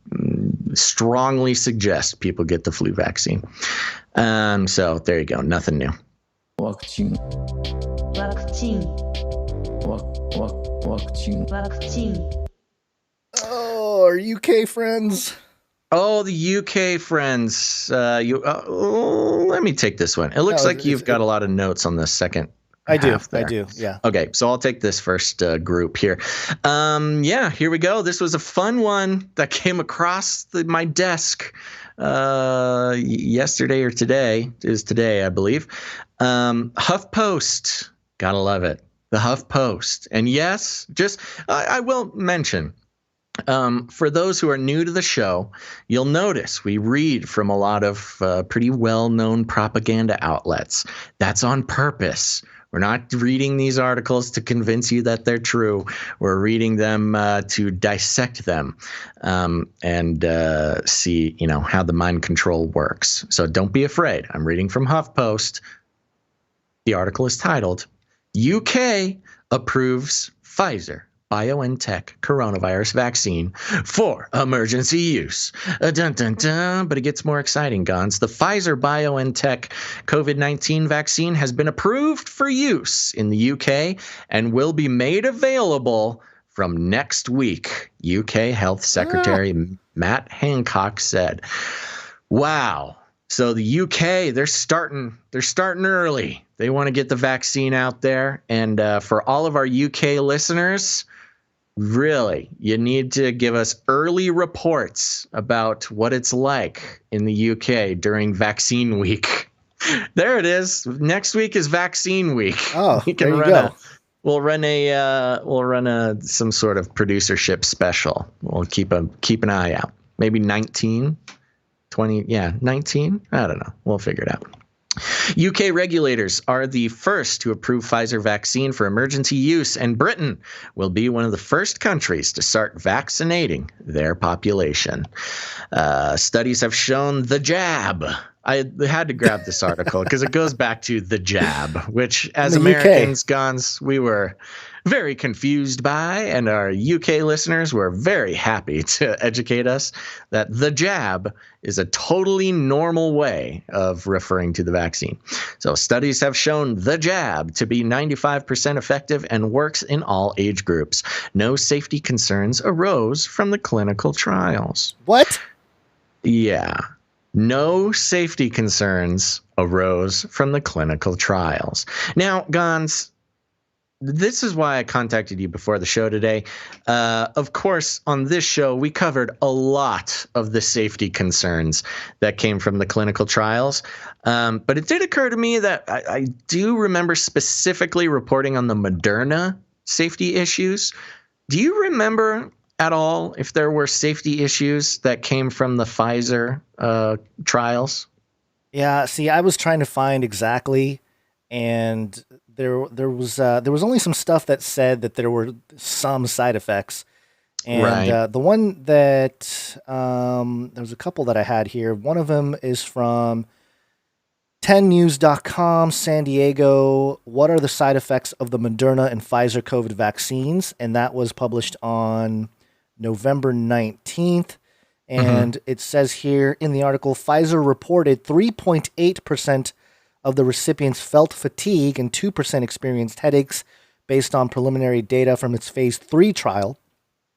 strongly suggest people get the flu vaccine. So there you go. Nothing new. Vaccine. Oh, our UK friends. Oh, the UK friends. Let me take this one. It looks like you've got a lot of notes on the second. I do. Yeah. Okay. So I'll take this first group here. Here we go. This was a fun one that came across my desk yesterday or today. It is today, I believe. HuffPost. Gotta love it. The HuffPost. And yes, I will mention, for those who are new to the show, you'll notice we read from a lot of pretty well-known propaganda outlets. That's on purpose. We're not reading these articles to convince you that they're true. We're reading them to dissect them and see, how the mind control works. So don't be afraid. I'm reading from HuffPost. The article is titled, UK approves Pfizer BioNTech coronavirus vaccine for emergency use. Dun, dun, dun. But it gets more exciting, Gons. The Pfizer BioNTech COVID-19 vaccine has been approved for use in the UK and will be made available from next week, UK Health Secretary Matt Hancock said. Wow. So the UK, they're starting early. They want to get the vaccine out there. And for all of our UK listeners, Really, you need to give us early reports about what it's like in the UK during vaccine week. There it is. Next week is vaccine week. Oh, we can there you run go. We'll run a some sort of producership special. We'll keep an eye out. Maybe 19, 20, 19. I don't know. We'll figure it out. UK regulators are the first to approve Pfizer vaccine for emergency use, and Britain will be one of the first countries to start vaccinating their population. Studies have shown the jab. I had to grab this article because it goes back to the jab, which as Americans, Gons, we were very confused by, and our UK listeners were very happy to educate us that the jab is a totally normal way of referring to the vaccine. So studies have shown the jab to be 95% effective and works in all age groups. No safety concerns arose from the clinical trials. What? Yeah. No safety concerns arose from the clinical trials. Now, Gons, this is why I contacted you before the show today. Of course, on this show, we covered a lot of the safety concerns that came from the clinical trials. But it did occur to me that I do remember specifically reporting on the Moderna safety issues. Do you remember at all if there were safety issues that came from the Pfizer trials? Yeah, see, I was trying to find exactly, and there was only some stuff that said that there were some side effects, and the one that there was a couple that I had here. One of them is from 10news.com, San Diego. What are the side effects of the Moderna and Pfizer COVID vaccines? And that was published on November 19th. And it says here in the article, Pfizer reported 3.8% of the recipients felt fatigue and 2% experienced headaches based on preliminary data from its phase 3 trial.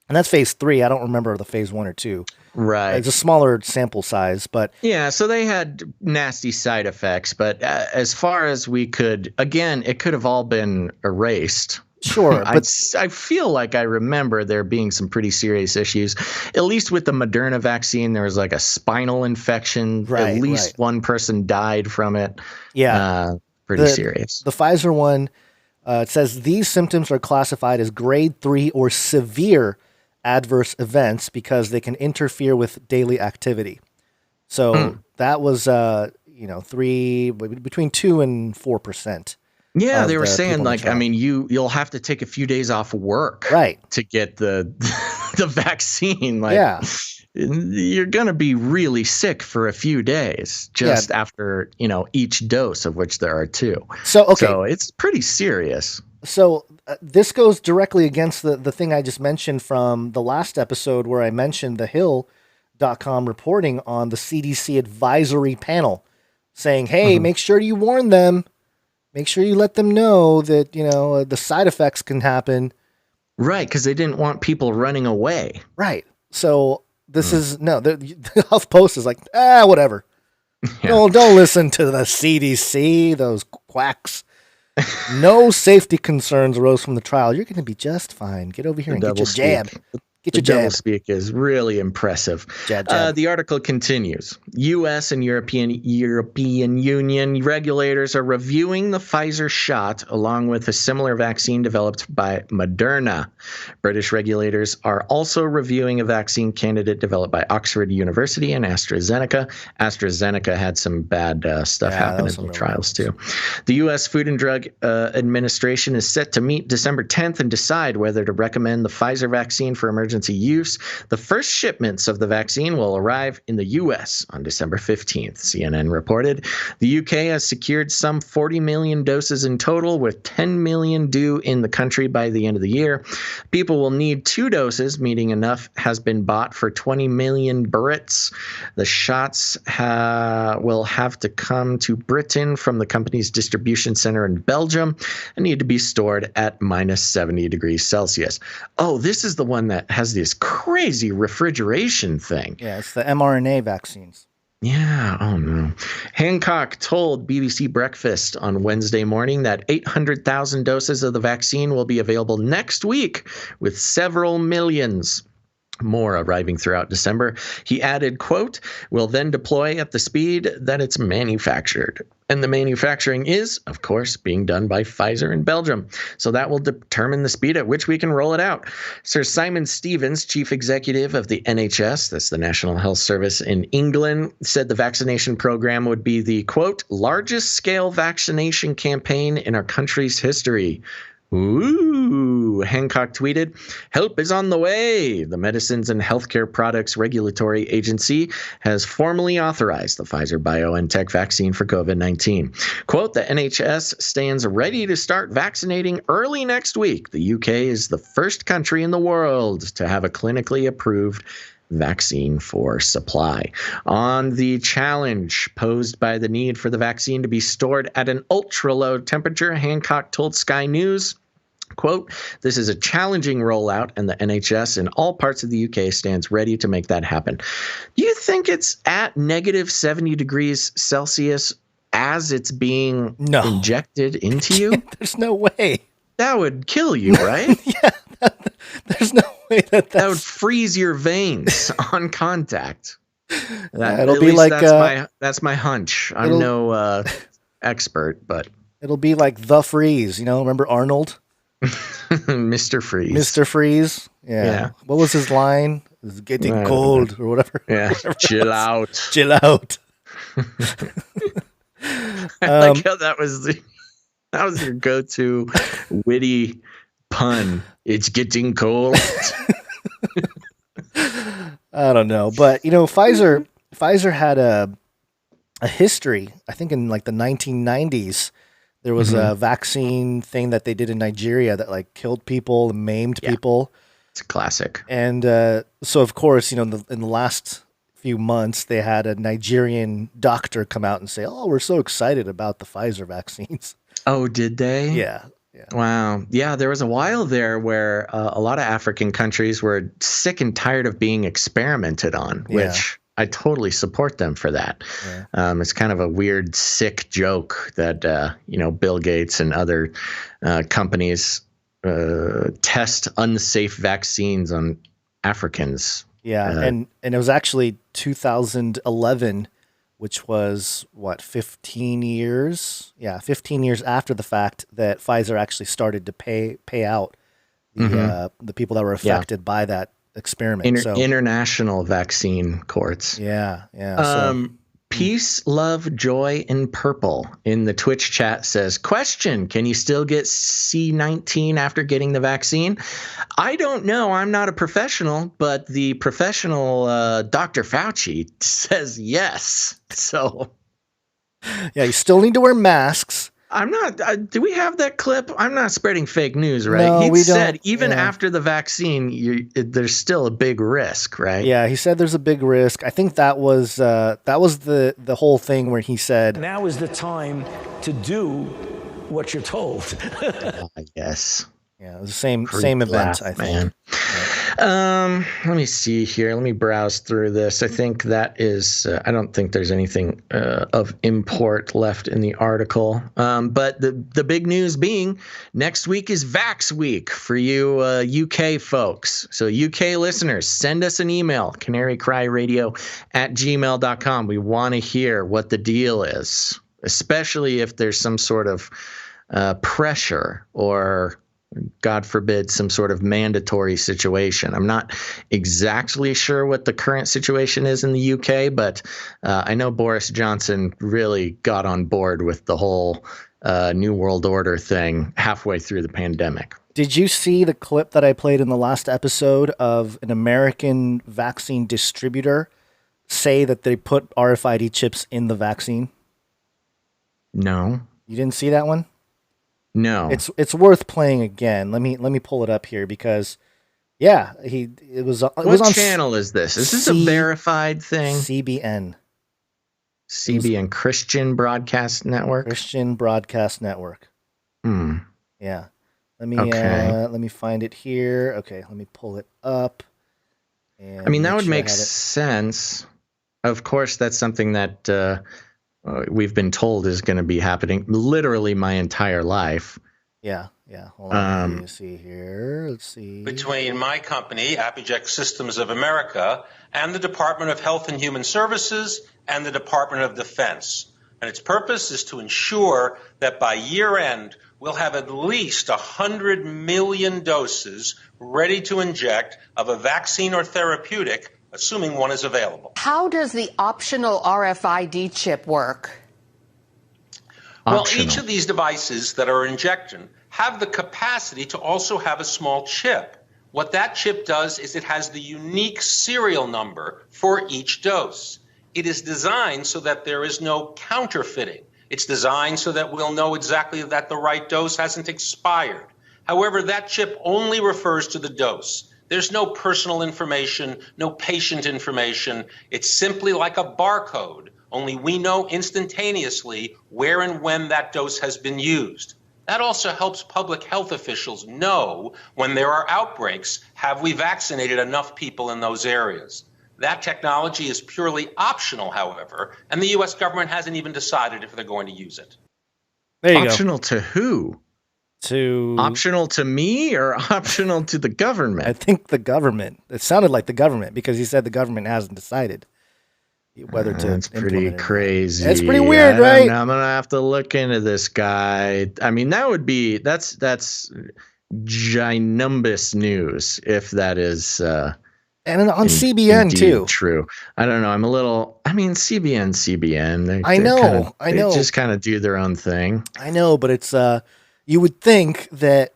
And that's phase 3. I don't remember the phase 1 or 2. Right. It's a smaller sample size, but yeah, so they had nasty side effects, but as far as we could, again, it could have all been erased. Sure, but I feel like I remember there being some pretty serious issues. At least with the Moderna vaccine, there was like a spinal infection. Right, At least one person died from it. Yeah, pretty serious. The Pfizer one, it says these symptoms are classified as grade 3 or severe adverse events because they can interfere with daily activity. So that was, between 2 and 4%. Yeah, they were saying like, I mean, you'll have to take a few days off work, right, to get the the vaccine. Like, yeah, you're gonna be really sick for a few days just after each dose, of which there are 2. So it's pretty serious. So this goes directly against the thing I just mentioned from the last episode where I mentioned the Hill.com reporting on the CDC advisory panel saying, hey, make sure you warn them. Make sure you let them know that, the side effects can happen. Right, because they didn't want people running away. Right. So this is, the HuffPost is like, whatever. Yeah. Don't listen to the CDC, those quacks. No safety concerns arose from the trial. You're going to be just fine. Get over here and get your jab. Get your jab. Double speak is really impressive. Jab. The article continues. U.S. and European Union regulators are reviewing the Pfizer shot along with a similar vaccine developed by Moderna. British regulators are also reviewing a vaccine candidate developed by Oxford University and AstraZeneca. AstraZeneca had some bad stuff happen in the trials too. The U.S. Food and Drug Administration is set to meet December 10th and decide whether to recommend the Pfizer vaccine for emergency use. The first shipments of the vaccine will arrive in the U.S. on December 15th, CNN reported. The UK has secured some 40 million doses in total, with 10 million due in the country by the end of the year. People will need 2 doses, meaning enough has been bought for 20 million Brits. The shots will have to come to Britain from the company's distribution center in Belgium and need to be stored at minus 70 degrees Celsius. Oh, this is the one that has this crazy refrigeration thing. Yeah, it's the mRNA vaccines. Yeah, oh no. Hancock told BBC Breakfast on Wednesday morning that 800,000 doses of the vaccine will be available next week, with several millions more arriving throughout December. He added, quote, "Will then deploy at the speed that it's manufactured." And the manufacturing is, of course, being done by Pfizer in Belgium. So that will determine the speed at which we can roll it out. Sir Simon Stevens, chief executive of the NHS, that's the National Health Service in England, said the vaccination program would be the, quote, "largest scale vaccination campaign in our country's history." Ooh, Hancock tweeted, "Help is on the way. The Medicines and Healthcare Products Regulatory Agency has formally authorized the Pfizer-BioNTech vaccine for COVID-19. Quote, the NHS stands ready to start vaccinating early next week. The UK is the first country in the world to have a clinically approved vaccine for supply." On the challenge posed by the need for the vaccine to be stored at an ultra-low temperature, Hancock told Sky News, quote, "This is a challenging rollout, and the NHS in all parts of the UK stands ready to make that happen." Do you think it's at negative 70 degrees Celsius as it's being injected into you? There's no way. That would kill you, right? Yeah. There's no way that would freeze your veins on contact. It'll be like that's my hunch. I'm no expert, but it'll be like the freeze. You know, remember Arnold? Mr. Freeze. Mr. Freeze. Yeah. What was his line? It's getting cold or whatever. Yeah. Chill out. Chill out. I like how that was your go-to witty pun. It's getting cold. I don't know, but you know, Pfizer had a history. I think in like the 1990s, there was a vaccine thing that they did in Nigeria that like killed people and maimed people. It's a classic. And so, of course, you know, in the last few months, they had a Nigerian doctor come out and say, "Oh, we're so excited about the Pfizer vaccines." Oh, did they? Yeah. Wow. Yeah, there was a while there where a lot of African countries were sick and tired of being experimented on, which I totally support them for that. Yeah. It's kind of a weird, sick joke that, Bill Gates and other companies test unsafe vaccines on Africans. Yeah, and it was actually 2011, which was, 15 years? Yeah, 15 years after the fact that Pfizer actually started to pay out the people that were affected by that experiment. International vaccine courts. Yeah. Peace, Love, Joy, and Purple in the Twitch chat says, question, can you still get C19 after getting the vaccine? I don't know. I'm not a professional, but the professional Dr. Fauci says yes. So, yeah, you still need to wear masks. I'm not. Do we have that clip? I'm not spreading fake news, right? No, he said even after the vaccine, there's still a big risk, right? Yeah, he said there's a big risk. I think that was the whole thing where he said, "Now is the time to do what you're told." Yes. Yeah, it was the same event, I think. Man. Yeah. Let me see here. Let me browse through this. I think that is. I don't think there's anything of import left in the article. But the big news being next week is Vax Week for you UK folks. So UK listeners, send us an email, canarycryradio@gmail.com. We want to hear what the deal is, especially if there's some sort of pressure or, God forbid, some sort of mandatory situation. I'm not exactly sure what the current situation is in the UK, but I know Boris Johnson really got on board with the whole New World Order thing halfway through the pandemic. Did you see the clip that I played in the last episode of an American vaccine distributor say that they put RFID chips in the vaccine? No. You didn't see that one? No, it's worth playing again. Let me pull it up here because, it was on. What channel is this? Is this a verified thing? CBN, Christian Broadcast Network. Christian Broadcast Network. Yeah. Let me find it here. Okay, let me pull it up. And that would make sense. of course, that's something that we've been told is going to be happening literally my entire life. Yeah. Hold on. Let me see here. Let's see. Between my company, Apogec Systems of America, and the Department of Health and Human Services and the Department of Defense. And its purpose is to ensure that by year end, we'll have at least 100 million doses ready to inject of a vaccine or therapeutic, assuming one is available. How does the optional RFID chip work? Well, each of these devices that are injecting have the capacity to also have a small chip. What that chip does is it has the unique serial number for each dose. It is designed so that there is no counterfeiting. It's designed so that we'll know exactly that the right dose hasn't expired. However, that chip only refers to the dose. There's no personal information, no patient information. It's simply like a barcode, only we know instantaneously where and when that dose has been used. That also helps public health officials know when there are outbreaks, have we vaccinated enough people in those areas? That technology is purely optional, however, and the U.S. government hasn't even decided if they're going to use it. There you Optional go. to who? Optional to me or optional to the government? I think the government. It sounded like the government because he said the government hasn't decided whether to. That's pretty crazy. It's pretty weird, right? I'm gonna have to look into this guy. I mean, that's ginormous news if that is. And on CBN too. True. I don't know. CBN. I know. They just kind of do their own thing. I know, but it's you would think that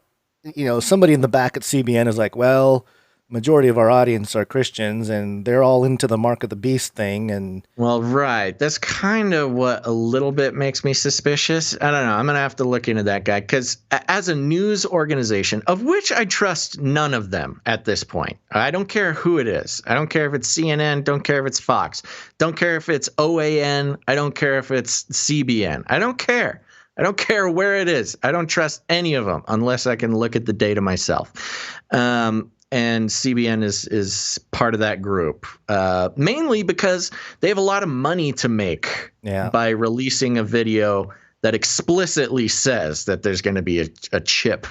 somebody in the back at CBN is like, well, majority of our audience are Christians and they're all into the mark of the beast thing. And well, right. That's kind of what a little bit makes me suspicious. I don't know. I'm going to have to look into that guy because as a news organization, of which I trust none of them at this point, I don't care who it is. I don't care if it's CNN. Don't care if it's Fox. Don't care if it's OAN. I don't care if it's CBN. I don't care. I don't care where it is. I don't trust any of them unless I can look at the data myself. And CBN is part of that group, mainly because they have a lot of money to make by releasing a video that explicitly says that there's going to be a chip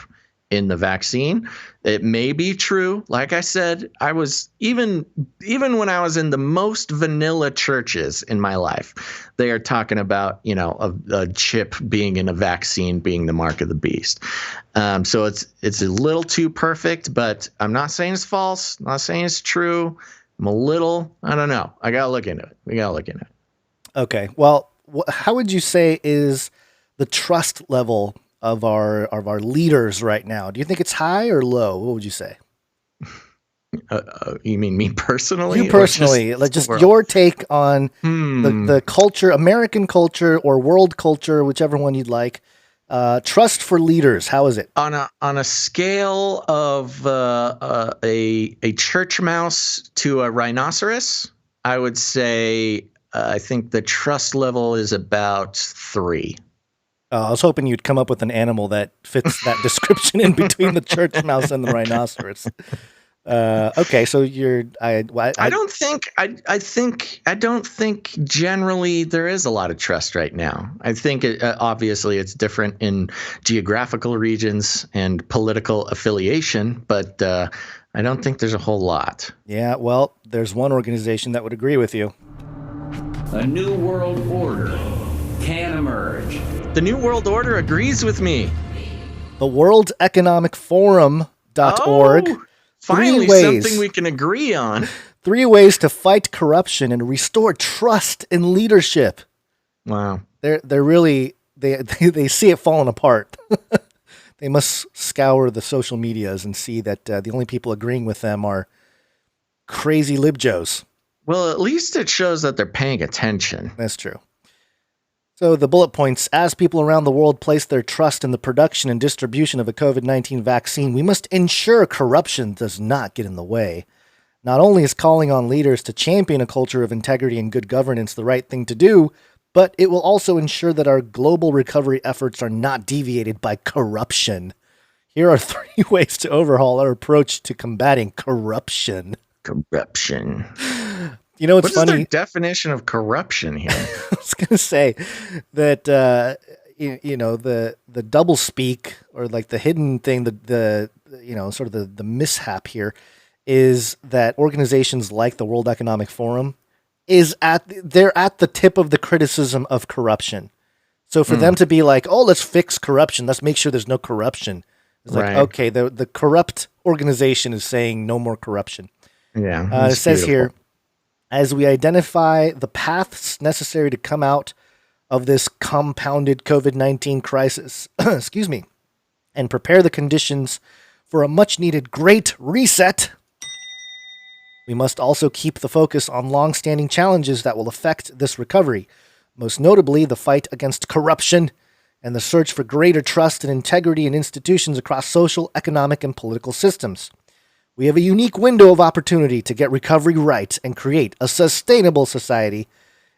in the vaccine. It may be true. Like I said, I was even when I was in the most vanilla churches in my life, they are talking about, a chip being in a vaccine being the mark of the beast. So it's a little too perfect, but I'm not saying it's false. I'm not saying it's true. I don't know. I got to look into it. We got to look into it. Okay. Well, how would you say is the trust level of our leaders right now? Do you think it's high or low? What would you say? You mean me personally? You personally, just your take on the culture, American culture or world culture, whichever one you'd like. Trust for leaders. How is it? On a scale of a church mouse to a rhinoceros, I would say I think the trust level is about 3. I was hoping you'd come up with an animal that fits that description in between the church mouse and the rhinoceros. Okay, so I don't think generally there is a lot of trust right now. I think obviously it's different in geographical regions and political affiliation, but I don't think there's a whole lot. Yeah, well, there's one organization that would agree with you. A new world order can emerge. The New World Order agrees with me. The World Economic Forum.org. Finally, something we can agree on. 3 ways to fight corruption and restore trust in leadership. Wow. They're really they see it falling apart. They must scour the social medias and see that the only people agreeing with them are crazy libjos. Well, at least it shows that they're paying attention. That's true. So the bullet points: as people around the world place their trust in the production and distribution of a COVID-19 vaccine, we must ensure corruption does not get in the way. Not only is calling on leaders to champion a culture of integrity and good governance the right thing to do, but it will also ensure that our global recovery efforts are not deviated by corruption. Here are 3 ways to overhaul our approach to combating corruption. You know, it's what funny. What is their definition of corruption here? I was going to say that, you know, the double speak or like the hidden thing, the you know, sort of the mishap here is that organizations like the World Economic Forum they're at the tip of the criticism of corruption. So for them to be like, oh, let's fix corruption, let's make sure there's no corruption. It's like, okay, the corrupt organization is saying no more corruption. Yeah. It says here, as we identify the paths necessary to come out of this compounded COVID-19 crisis, excuse me, and prepare the conditions for a much-needed great reset, we must also keep the focus on long-standing challenges that will affect this recovery, most notably the fight against corruption and the search for greater trust and integrity in institutions across social, economic, and political systems. We have a unique window of opportunity to get recovery right and create a sustainable society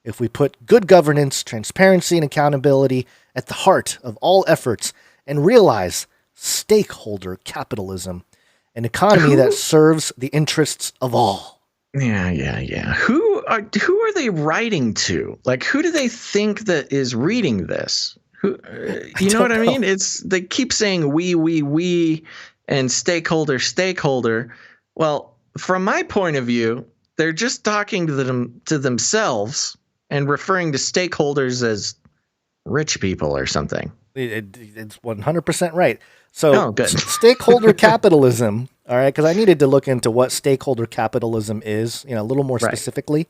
if we put good governance, transparency, and accountability at the heart of all efforts and realize stakeholder capitalism, an economy that serves the interests of all. Yeah. Who are they writing to? Like, who do they think that is reading this? Who, you know what I mean? They keep saying we, and stakeholder. Well, from my point of view, they're just talking to themselves and referring to stakeholders as rich people or something. It's 100% right. So stakeholder capitalism, all right, because I needed to look into what stakeholder capitalism is, you know, a little more specifically.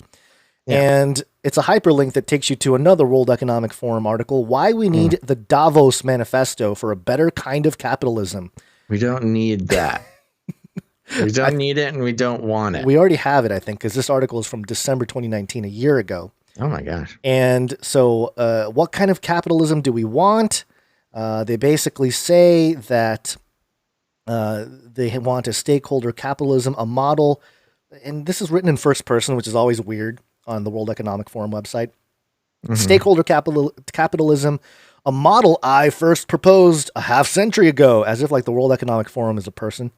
Yeah. And it's a hyperlink that takes you to another World Economic Forum article, Why We Need the Davos Manifesto for a Better Kind of Capitalism. We don't need that. We don't need it, and we don't want it. We already have it, I think, because this article is from December 2019, a year ago. Oh, my gosh. And so what kind of capitalism do we want? They basically say that they want a stakeholder capitalism, a model, and this is written in first person, which is always weird on the World Economic Forum website. Stakeholder capitalism, a model I first proposed a half century ago, as if like the World Economic Forum is a person.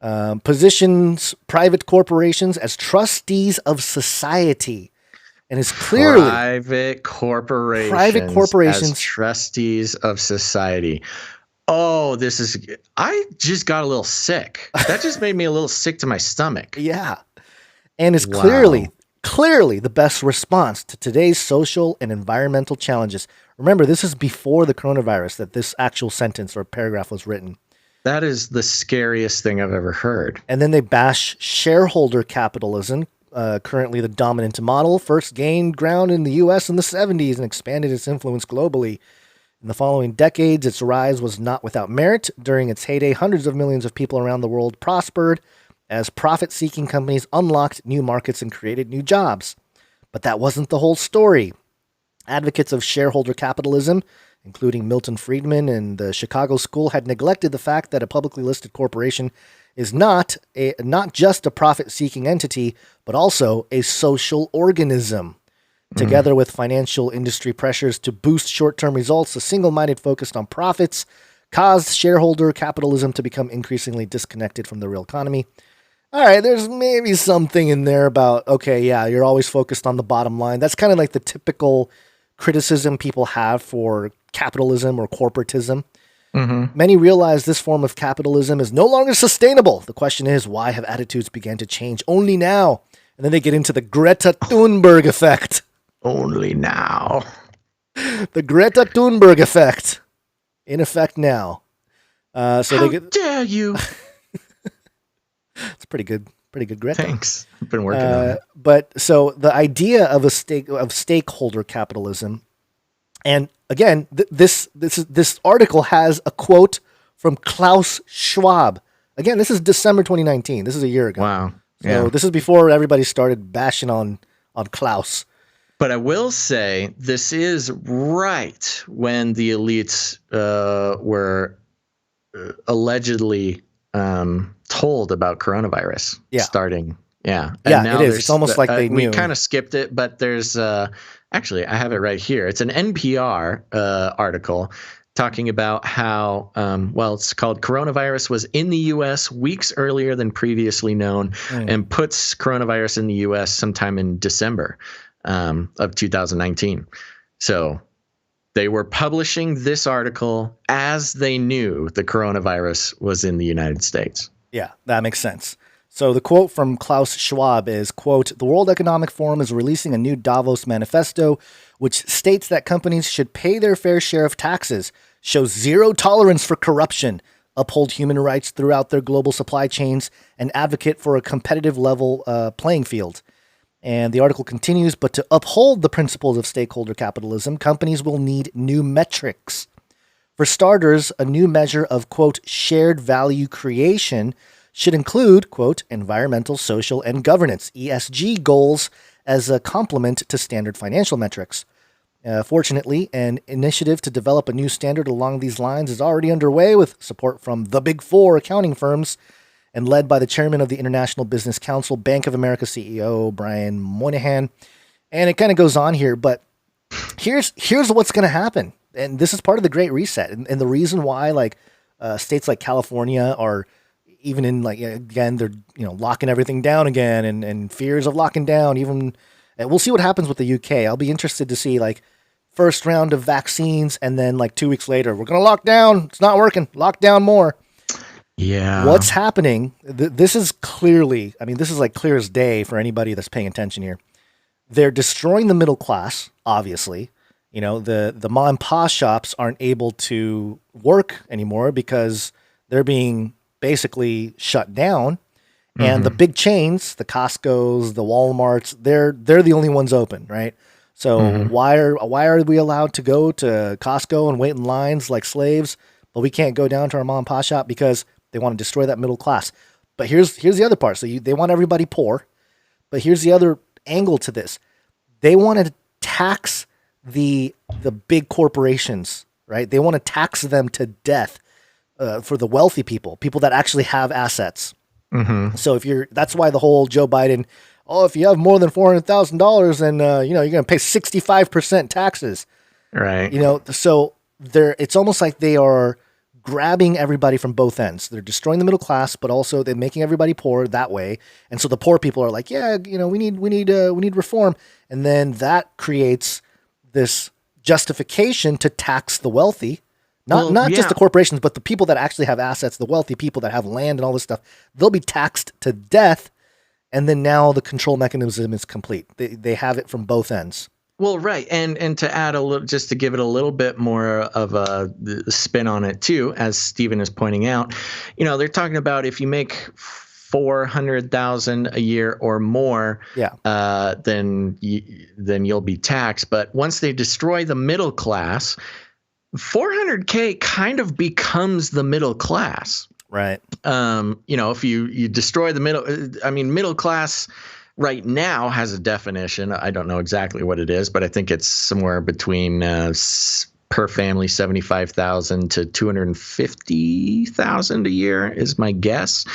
Positions private corporations as trustees of society. And is clearly private corporations as trustees of society. Oh, I just got a little sick. That just made me a little sick to my stomach. Yeah. And is clearly the best response to today's social and environmental challenges. Remember, this is before the coronavirus that this actual sentence or paragraph was written. That is the scariest thing I've ever heard. And then they bash shareholder capitalism, currently the dominant model, first gained ground in the U.S. in the 70s and expanded its influence globally. In the following decades, its rise was not without merit. During its heyday, hundreds of millions of people around the world prospered as profit-seeking companies unlocked new markets and created new jobs. But that wasn't the whole story. Advocates of shareholder capitalism, including Milton Friedman and the Chicago School, had neglected the fact that a publicly listed corporation is not just a profit-seeking entity, but also a social organism. Together with financial industry pressures to boost short-term results, a single-minded focus on profits caused shareholder capitalism to become increasingly disconnected from the real economy. All right, there's maybe something in there about, okay, yeah, you're always focused on the bottom line. That's kind of like the typical criticism people have for capitalism or corporatism. Many realize this form of capitalism is no longer sustainable. The question is, why have attitudes begun to change only now? And then they get into the Greta Thunberg effect. Only now. The Greta Thunberg effect. In effect now. How dare you? It's pretty good. Pretty good, Greta. Thanks. I've been working on it. But so the idea of stakeholder capitalism, and again, this article has a quote from Klaus Schwab. Again, this is December 2019. This is a year ago. Wow. So this is before everybody started bashing on Klaus. But I will say this is right when the elites were allegedly told about coronavirus starting. Yeah. And now it is. It's almost like they knew. We kind of skipped it, but there's actually, I have it right here. It's an NPR article talking about how, it's called Coronavirus was in the U.S. weeks earlier than previously known, and puts coronavirus in the U.S. sometime in December of 2019. So they were publishing this article as they knew the coronavirus was in the United States. Yeah, that makes sense. So the quote from Klaus Schwab is, quote, "The World Economic Forum is releasing a new Davos manifesto, which states that companies should pay their fair share of taxes, show zero tolerance for corruption, uphold human rights throughout their global supply chains, and advocate for a competitive level playing field." And the article continues, but to uphold the principles of stakeholder capitalism, companies will need new metrics. For starters, a new measure of, quote, shared value creation should include, quote, environmental, social, and governance, ESG goals as a complement to standard financial metrics. Fortunately, an initiative to develop a new standard along these lines is already underway with support from the Big Four accounting firms and led by the chairman of the International Business Council, Bank of America CEO, Brian Moynihan. And it kind of goes on here, but here's what's going to happen. And this is part of the Great Reset. And the reason why states like California are even in again, they're, locking everything down again and fears of locking down even. And we'll see what happens with the UK. I'll be interested to see first round of vaccines. And then 2 weeks later, we're going to lock down. It's not working. Lock down more. Yeah. What's happening? This is clearly, this is clear as day for anybody that's paying attention here. They're destroying the middle class, obviously. The mom and pop shops aren't able to work anymore because they're being basically shut down. And the big chains, the Costco's, the Walmarts, they're the only ones open, right? So why are we allowed to go to Costco and wait in lines like slaves, but we can't go down to our mom and pop shop because they want to destroy that middle class? But here's the other part. So they want everybody poor, but here's the other angle to this. They want to tax the big corporations, right? They want to tax them to death for the wealthy people that actually have assets. So that's why the whole Joe Biden, if you have more than $400,000, then you're going to pay 65% taxes, right? So it's almost like they are grabbing everybody from both ends. They're destroying the middle class, but also they're making everybody poor that way. And so the poor people are like, yeah, we need reform, and then that creates this justification to tax the wealthy. Not just the corporations, but the people that actually have assets, the wealthy people that have land and all this stuff. They'll be taxed to death, and then now the control mechanism is complete. They have it from both ends. Well, right, and to add a little, just to give it a little bit more of a spin on it too, as Stephen is pointing out, they're talking about if you make $400,000 a year or more, then you'll be taxed. But once they destroy the middle class, $400K kind of becomes the middle class. Right. If you destroy the middle class right now has a definition. I don't know exactly what it is, but I think it's somewhere between per family 75,000 to 250,000 a year is my guess.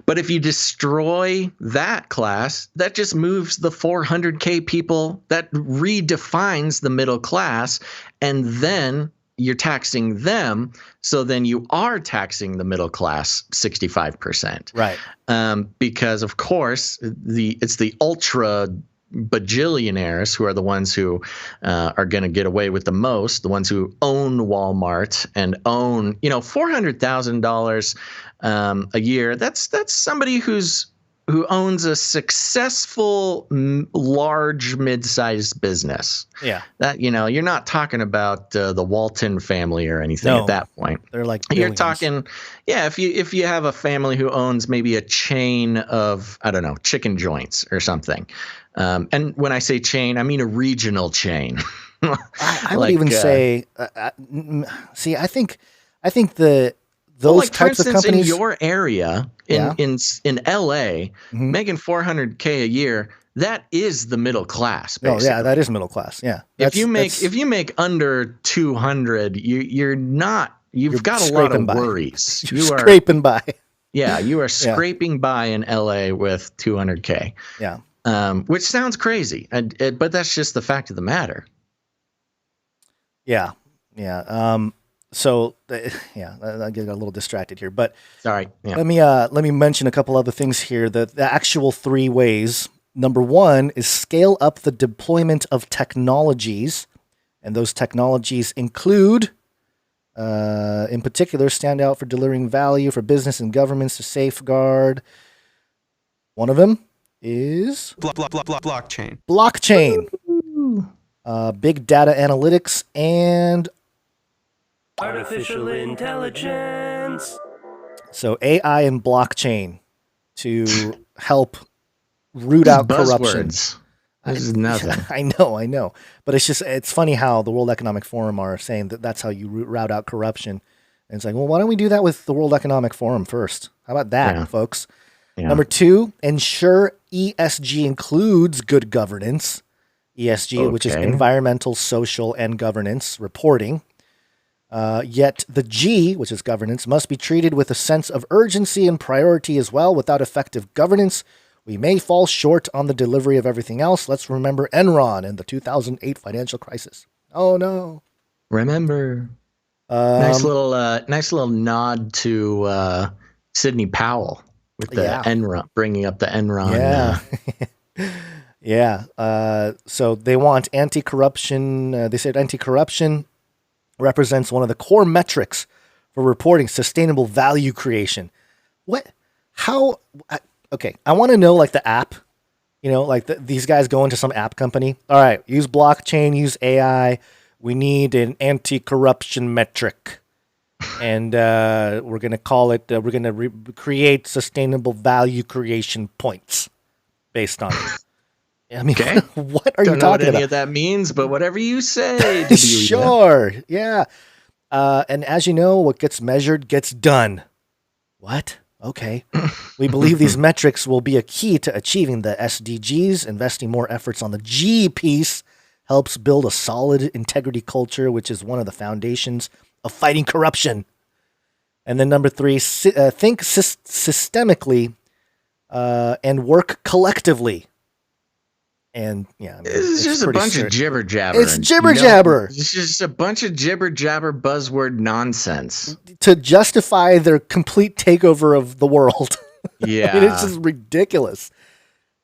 But if you destroy that class, that just moves the 400K people, that redefines the middle class, and then you're taxing them, so then you are taxing the middle class 65%. Right. Because of course it's the ultra bajillionaires who are the ones who are going to get away with the most, the ones who own Walmart and own, $400,000 a year. That's somebody who owns a successful large mid-sized business. Yeah. That, you're not talking about the Walton family or anything at that point. They're like billions. You're talking, if you have a family who owns maybe a chain of, I don't know, chicken joints or something. And when I say chain, I mean a regional chain. I would even say, see, I think those types of companies in your area, in LA, making $400K a year, that is the middle class. Basically. Oh yeah, that is middle class. Yeah. If you make under 200, you're got a lot of worries. You're scraping by. Yeah, you are scraping by in LA with 200K. Yeah. Which sounds crazy, but that's just the fact of the matter. Yeah. Yeah. I get a little distracted here, but sorry. Yeah. Let me mention a couple other things here. The actual 3 ways. Number 1 is scale up the deployment of technologies, and those technologies include, in particular, stand out for delivering value for business and governments to safeguard. One of them is blockchain. Blockchain. Big data analytics and artificial intelligence. So AI and blockchain to help root out corruption. This is nothing. I know. But it's funny how the World Economic Forum are saying that that's how you root out corruption. And it's like, well, why don't we do that with the World Economic Forum first? How about that, folks? Yeah. Number 2, ensure ESG includes good governance. ESG, which is environmental, social, and governance reporting. Yet the G, which is governance, must be treated with a sense of urgency and priority as well. Without effective governance, we may fall short on the delivery of everything else. Let's remember Enron and the 2008 financial crisis. Oh no! Remember. Nice little nod to Sidney Powell with the Enron, bringing up the Enron. Yeah. Yeah. So they want anti-corruption. They said anti-corruption represents one of the core metrics for reporting sustainable value creation. What? How? Okay. I want to know, like, the app, these guys go into some app company. All right. Use blockchain, use AI. We need an anti-corruption metric. And we're going to call it, we're going to create sustainable value creation points based on it. I mean, what are you talking about? Don't know what any of that means, but whatever you say. Sure. Yeah. And as you know, what gets measured gets done. What? Okay. We believe these metrics will be a key to achieving the SDGs. Investing more efforts on the G piece helps build a solid integrity culture, which is one of the foundations of fighting corruption. And then number 3, think systemically and work collectively. And it's just a bunch of jibber jabber. It's jibber jabber. It's just a bunch of jibber jabber buzzword nonsense to justify their complete takeover of the world. Yeah, I mean, it's just ridiculous.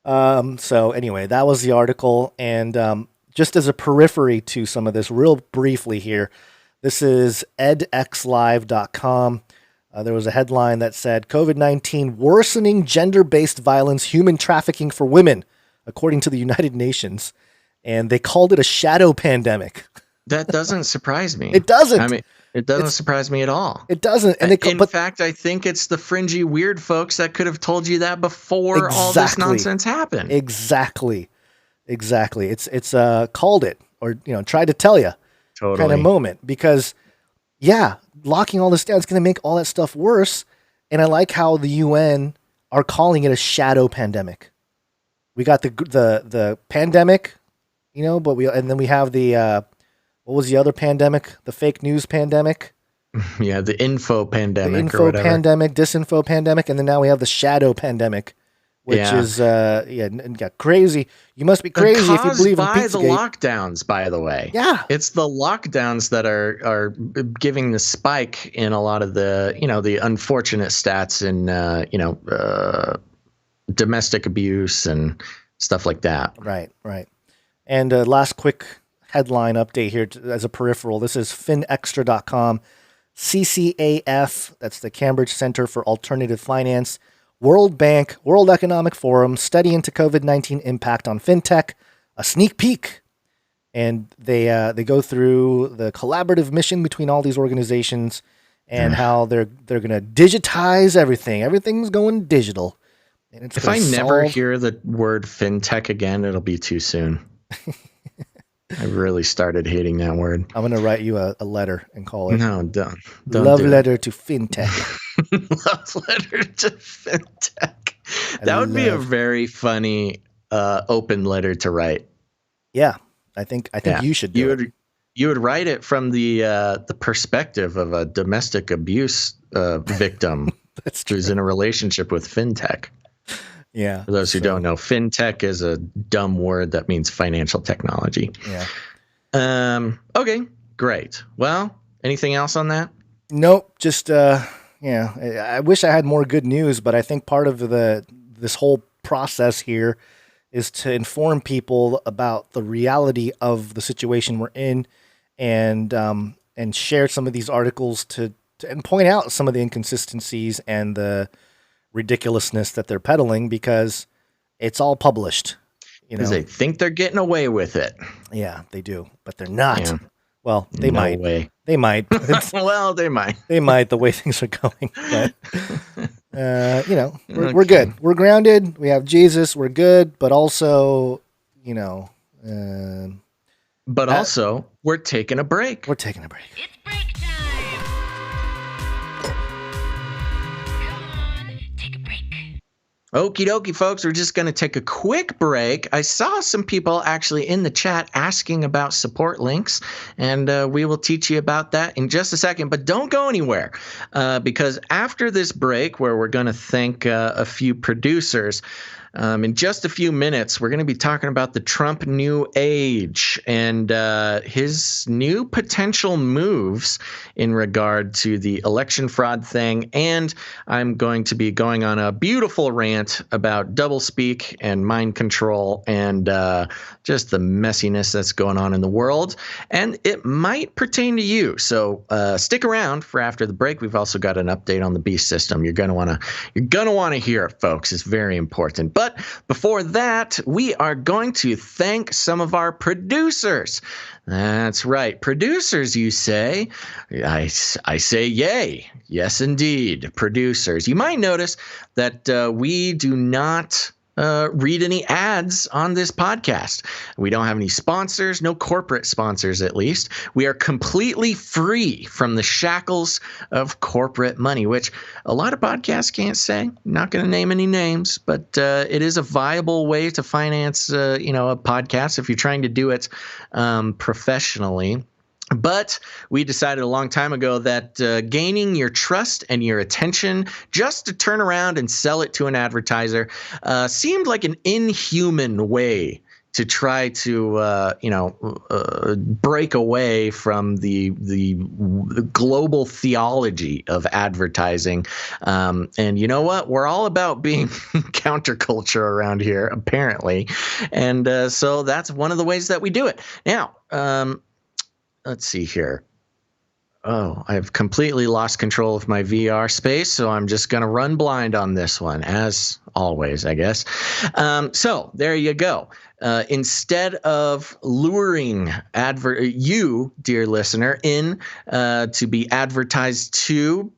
So anyway, that was the article, and just as a periphery to some of this, real briefly here, this is edxlive.com. There was a headline that said COVID-19 worsening gender-based violence, human trafficking for women, according to the United Nations, and they called it a shadow pandemic. That doesn't surprise me. It doesn't. I mean, it doesn't surprise me at all. It doesn't. And in fact, I think it's the fringy weird folks that could have told you that before all this nonsense happened. Exactly. It's called it, or tried to tell you kind of moment, because locking all this down is going to make all that stuff worse. And I like how the UN are calling it a shadow pandemic. We got the pandemic, but then we have the what was the other pandemic? The fake news pandemic. Yeah, the info pandemic. The info pandemic, disinfo pandemic, and then now we have the shadow pandemic, which is crazy. You must be crazy if you believe in Pizzagate. By the lockdowns, by the way. Yeah, it's the lockdowns that are giving the spike in a lot of the the unfortunate stats in domestic abuse and stuff like that. Right. And last quick headline update here as a peripheral. This is finextra.com. CCAF, that's the Cambridge Center for Alternative Finance, World Bank, World Economic Forum, study into COVID-19 impact on fintech, a sneak peek. And they go through the collaborative mission between all these organizations and how they're going to digitize everything. Everything's going digital. If I never hear the word fintech again, it'll be too soon. I really started hating that word. I'm going to write you a letter and call it. No, don't Love letter to fintech. Love letter to fintech. That would be a very funny open letter to write. Yeah, I think you should do it. You would write it from the perspective of a domestic abuse victim who's in a relationship with fintech. Yeah. For those who don't know, fintech is a dumb word that means financial technology. Yeah. Okay, great. Well, Anything else on that? Nope. Just I wish I had more good news, but I think part of this whole process here is to inform people about the reality of the situation we're in, and share some of these articles and point out some of the inconsistencies and the ridiculousness that they're peddling, because it's all published. Because they think they're getting away with it. Yeah, they do, but they're not. Yeah. Well, they might. Way. They might. Well, they might. They might, the way things are going. But, we're good. We're grounded. We have Jesus. We're good. But also, but also, we're taking a break. We're taking a break. It's break time. Come on, take a break. Okie dokie, folks. We're just going to take a quick break. I saw some people actually in the chat asking about support links, and we will teach you about that in just a second. But don't go anywhere, because after this break, where we're going to thank a few producers, in just a few minutes, we're going to be talking about the Trump New Age and his new potential moves in regard to the election fraud thing. And I'm going to be going on a beautiful rant about doublespeak and mind control and just the messiness that's going on in the world. And it might pertain to you. So stick around for after the break. We've also got an update on the beast system. You're going to want to hear it, folks. It's very important. But before that, we are going to thank some of our producers. That's right. Producers, you say? I say yay. Yes, indeed. Producers. You might notice that we do not read any ads on this podcast. We don't have any sponsors, no corporate sponsors at least. We are completely free from the shackles of corporate money, which a lot of podcasts can't say. I'm not going to name any names, but it is a viable way to finance, a podcast if you're trying to do it professionally. But we decided a long time ago that gaining your trust and your attention just to turn around and sell it to an advertiser seemed like an inhuman way to try to, break away from the global theology of advertising. And you know what? We're all about being counterculture around here, apparently. And so that's one of the ways that we do it. Now, let's see here. Oh, I've completely lost control of my VR space, so I'm just going to run blind on this one, as always, I guess. So there you go. Instead of luring you, dear listener, in to be advertised to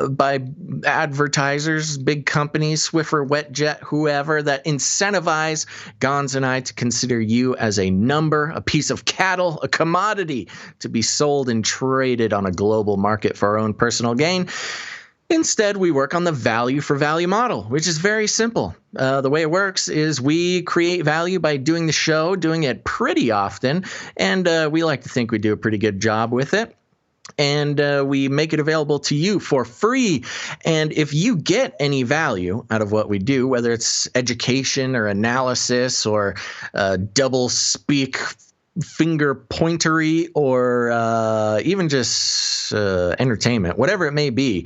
by advertisers, big companies, Swiffer, WetJet, whoever, that incentivize Gons and I to consider you as a number, a piece of cattle, a commodity to be sold and traded on a global market for our own personal gain. Instead, we work on the value for value model, which is very simple. The way it works is we create value by doing the show, doing it pretty often, and we like to think we do a pretty good job with it. And we make it available to you for free. And if you get any value out of what we do, whether it's education or analysis or double speak finger pointery or even just entertainment, whatever it may be,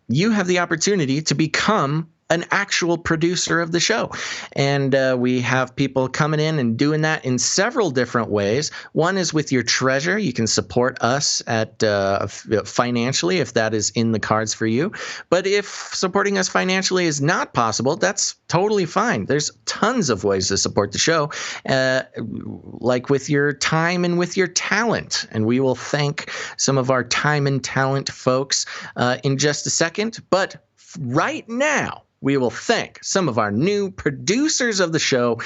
you have the opportunity to become an actual producer of the show. And we have people coming in and doing that in several different ways. One is with your treasure. You can support us at financially if that is in the cards for you. But if supporting us financially is not possible, that's totally fine. There's tons of ways to support the show, like with your time and with your talent. And we will thank some of our time and talent folks in just a second. But right now, we will thank some of our new producers of the show.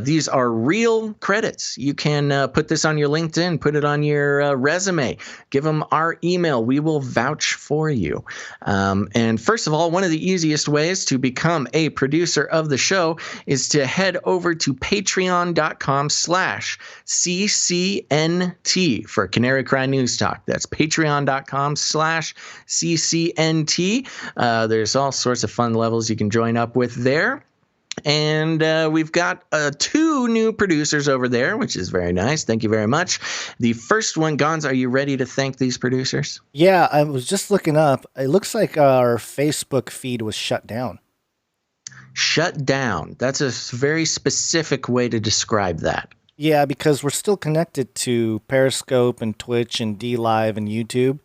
These are real credits. You can put this on your LinkedIn, put it on your resume, give them our email. We will vouch for you. And first of all, one of the easiest ways to become a producer of the show is to head over to patreon.com/CCNT for Canary Cry News Talk. That's patreon.com/CCNT. There's all sorts of fun levels you can join up with there. And we've got 2 new producers over there, which is very nice. Thank you very much. The first one, Gons, are you ready to thank these producers? Yeah, I was just looking up. It looks like our Facebook feed was shut down. Shut down. That's a very specific way to describe that. Yeah, because we're still connected to Periscope and Twitch and DLive and YouTube,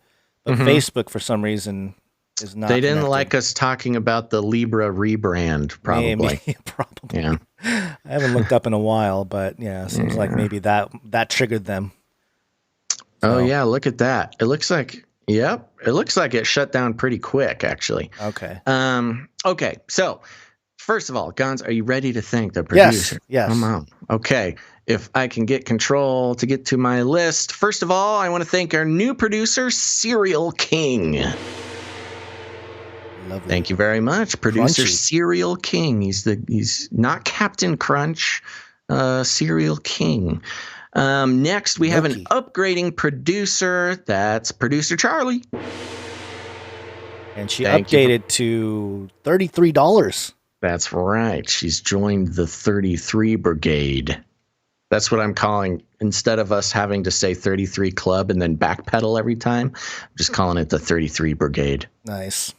but Facebook, for some reason, is not. They didn't connected. like us talking about the Libra rebrand, probably. Maybe, probably. Yeah. I haven't looked up in a while, but yeah, seems like maybe that triggered them. So. Oh, yeah, look at that. It looks like, it looks like it shut down pretty quick, actually. Okay. Okay, so first of all, Gons, are you ready to thank the producer? Yes. Come on. Okay. If I can get control to get to my list. First of all, I want to thank our new producer, Serial King. Lovely. Thank you very much, producer Crunchy. Serial King. He's not Captain Crunch, Serial King. Next, we have an upgrading producer. That's producer Charlie. And she updated to $33. That's right. She's joined the 33 Brigade. That's what I'm calling, instead of us having to say 33 Club and then backpedal every time, I'm just calling it the 33 Brigade. Nice.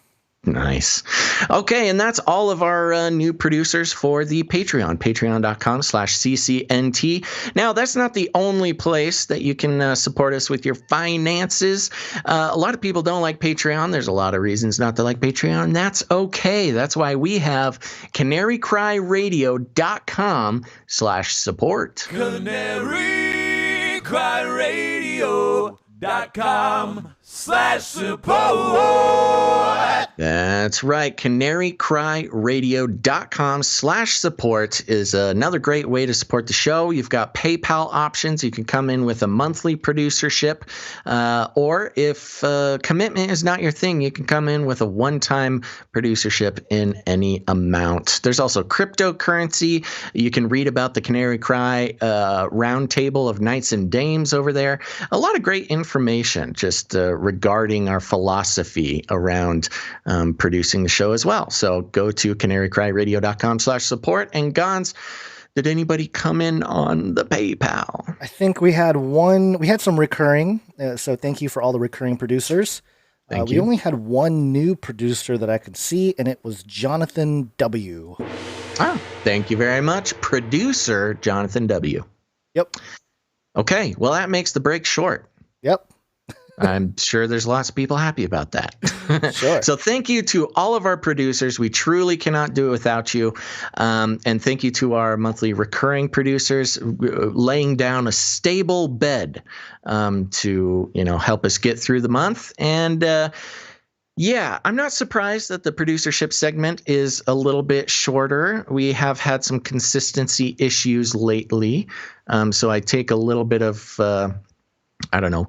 Nice. Okay, and that's all of our new producers for the Patreon, patreon.com/CCNT. Now, that's not the only place that you can support us with your finances. A lot of people don't like Patreon. There's a lot of reasons not to like Patreon. That's okay. That's why we have canarycryradio.com/support. canarycryradio.com/support. That's right. canarycryradio.com/support is another great way to support the show. You've got PayPal options. You can come in with a monthly producership, or if commitment is not your thing, you can come in with a one-time producership in any amount. There's also cryptocurrency. You can read about the Canary Cry roundtable of knights and dames over there. A lot of great information just regarding our philosophy around producing the show as well. So go to canarycryradio.com/support. And Gons, did anybody come in on the PayPal? I think we had one. We had some recurring. So thank you for all the recurring producers. Thank you. We only had one new producer that I could see, and it was Jonathan W. Ah, thank you very much, producer Jonathan W. Yep. Okay, well, that makes the break short. Yep. I'm sure there's lots of people happy about that. Sure. So thank you to all of our producers. We truly cannot do it without you. And thank you to our monthly recurring producers laying down a stable bed to, help us get through the month. And yeah, I'm not surprised that the producership segment is a little bit shorter. We have had some consistency issues lately. So I take a little bit of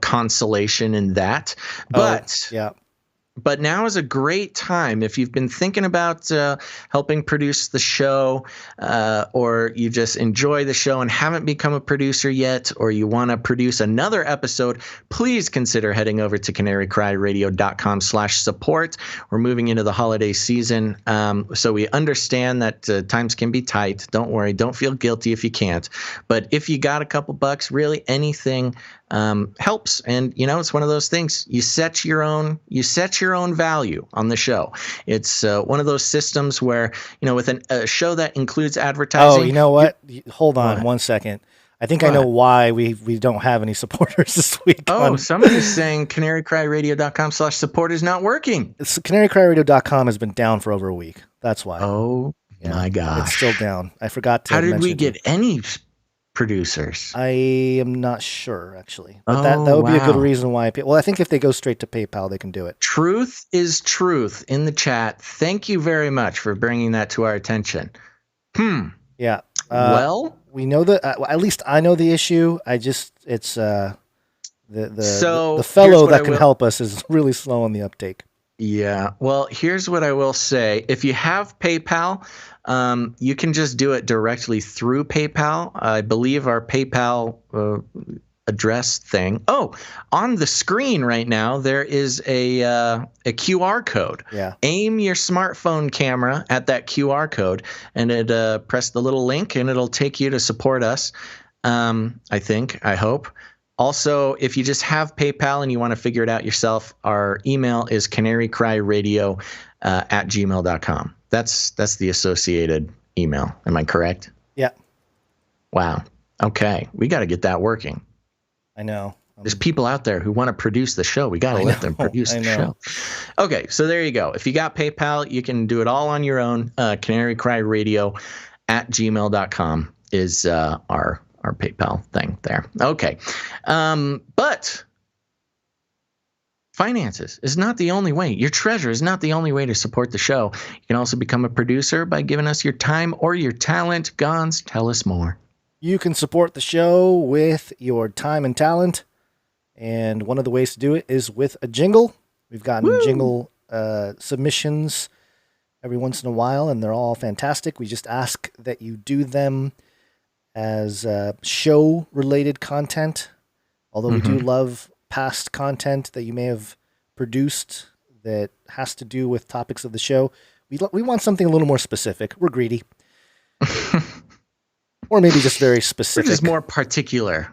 consolation in that. But yeah. But now is a great time if you've been thinking about helping produce the show, or you just enjoy the show and haven't become a producer yet, or you want to produce another episode, please consider heading over to canarycryradio.com/support. We're moving into the holiday season, so we understand that times can be tight. Don't worry. Don't feel guilty if you can't. But if you got a couple bucks, really anything helps. And it's one of those things. You set your own value on the show. It's one of those systems where with a show that includes advertising. Oh, you know what? Hold on 1 second. I think I know why we don't have any supporters this week. Oh, somebody's saying canarycryradio.com/support is not working. Canarycryradio.com has been down for over a week. That's why. Oh my gosh. It's still down. I forgot to How did we mention get any producers? I am not sure, actually. But that would be a good reason why. Well, I think if they go straight to PayPal, they can do it. Truth is truth in the chat. Thank you very much for bringing that to our attention. Yeah. Well, we know that. At least I know the issue. It's the fellow that can help us is really slow on the uptake. Yeah. Well, here's what I will say. If you have PayPal, you can just do it directly through PayPal. I believe our PayPal address thing. Oh, on the screen right now, there is a QR code. Yeah. Aim your smartphone camera at that QR code, and press the little link, and it'll take you to support us. I hope. Also, if you just have PayPal and you want to figure it out yourself, our email is canarycryradio@gmail.com. That's the associated email. Am I correct? Yeah. Wow. Okay. We got to get that working. I know. There's people out there who want to produce the show. We got to let them produce the show. Okay. So there you go. If you got PayPal, you can do it all on your own. canarycryradio@gmail.com is our PayPal thing there. Okay. But finances is not the only way. Your treasure is not the only way to support the show. You can also become a producer by giving us your time or your talent. Gons, tell us more. You can support the show with your time and talent. And one of the ways to do it is with a jingle. We've gotten jingle submissions every once in a while, and they're all fantastic. We just ask that you do them as show-related content, although we do love past content that you may have produced that has to do with topics of the show. We want something a little more specific. We're greedy. Or maybe just very specific. Or just more particular.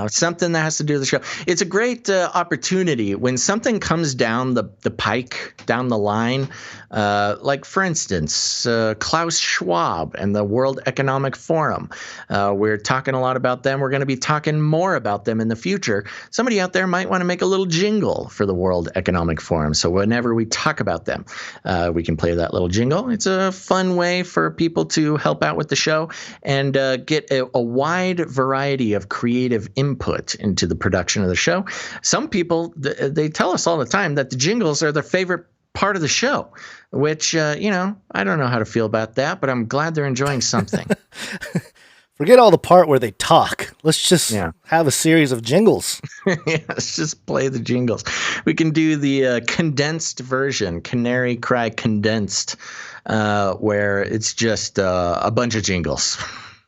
Something that has to do with the show. It's a great opportunity when something comes down the pike, down the line. Like, for instance, Klaus Schwab and the World Economic Forum. We're talking a lot about them. We're going to be talking more about them in the future. Somebody out there might want to make a little jingle for the World Economic Forum. So whenever we talk about them, we can play that little jingle. It's a fun way for people to help out with the show and get a wide variety of creative input into the production of the show. Some people, they tell us all the time that the jingles are their favorite part of the show, which, I don't know how to feel about that, but I'm glad they're enjoying something. Forget all the part where they talk. Let's just have a series of jingles. Let's just play the jingles. We can do the condensed version, Canary Cry Condensed, where it's just a bunch of jingles.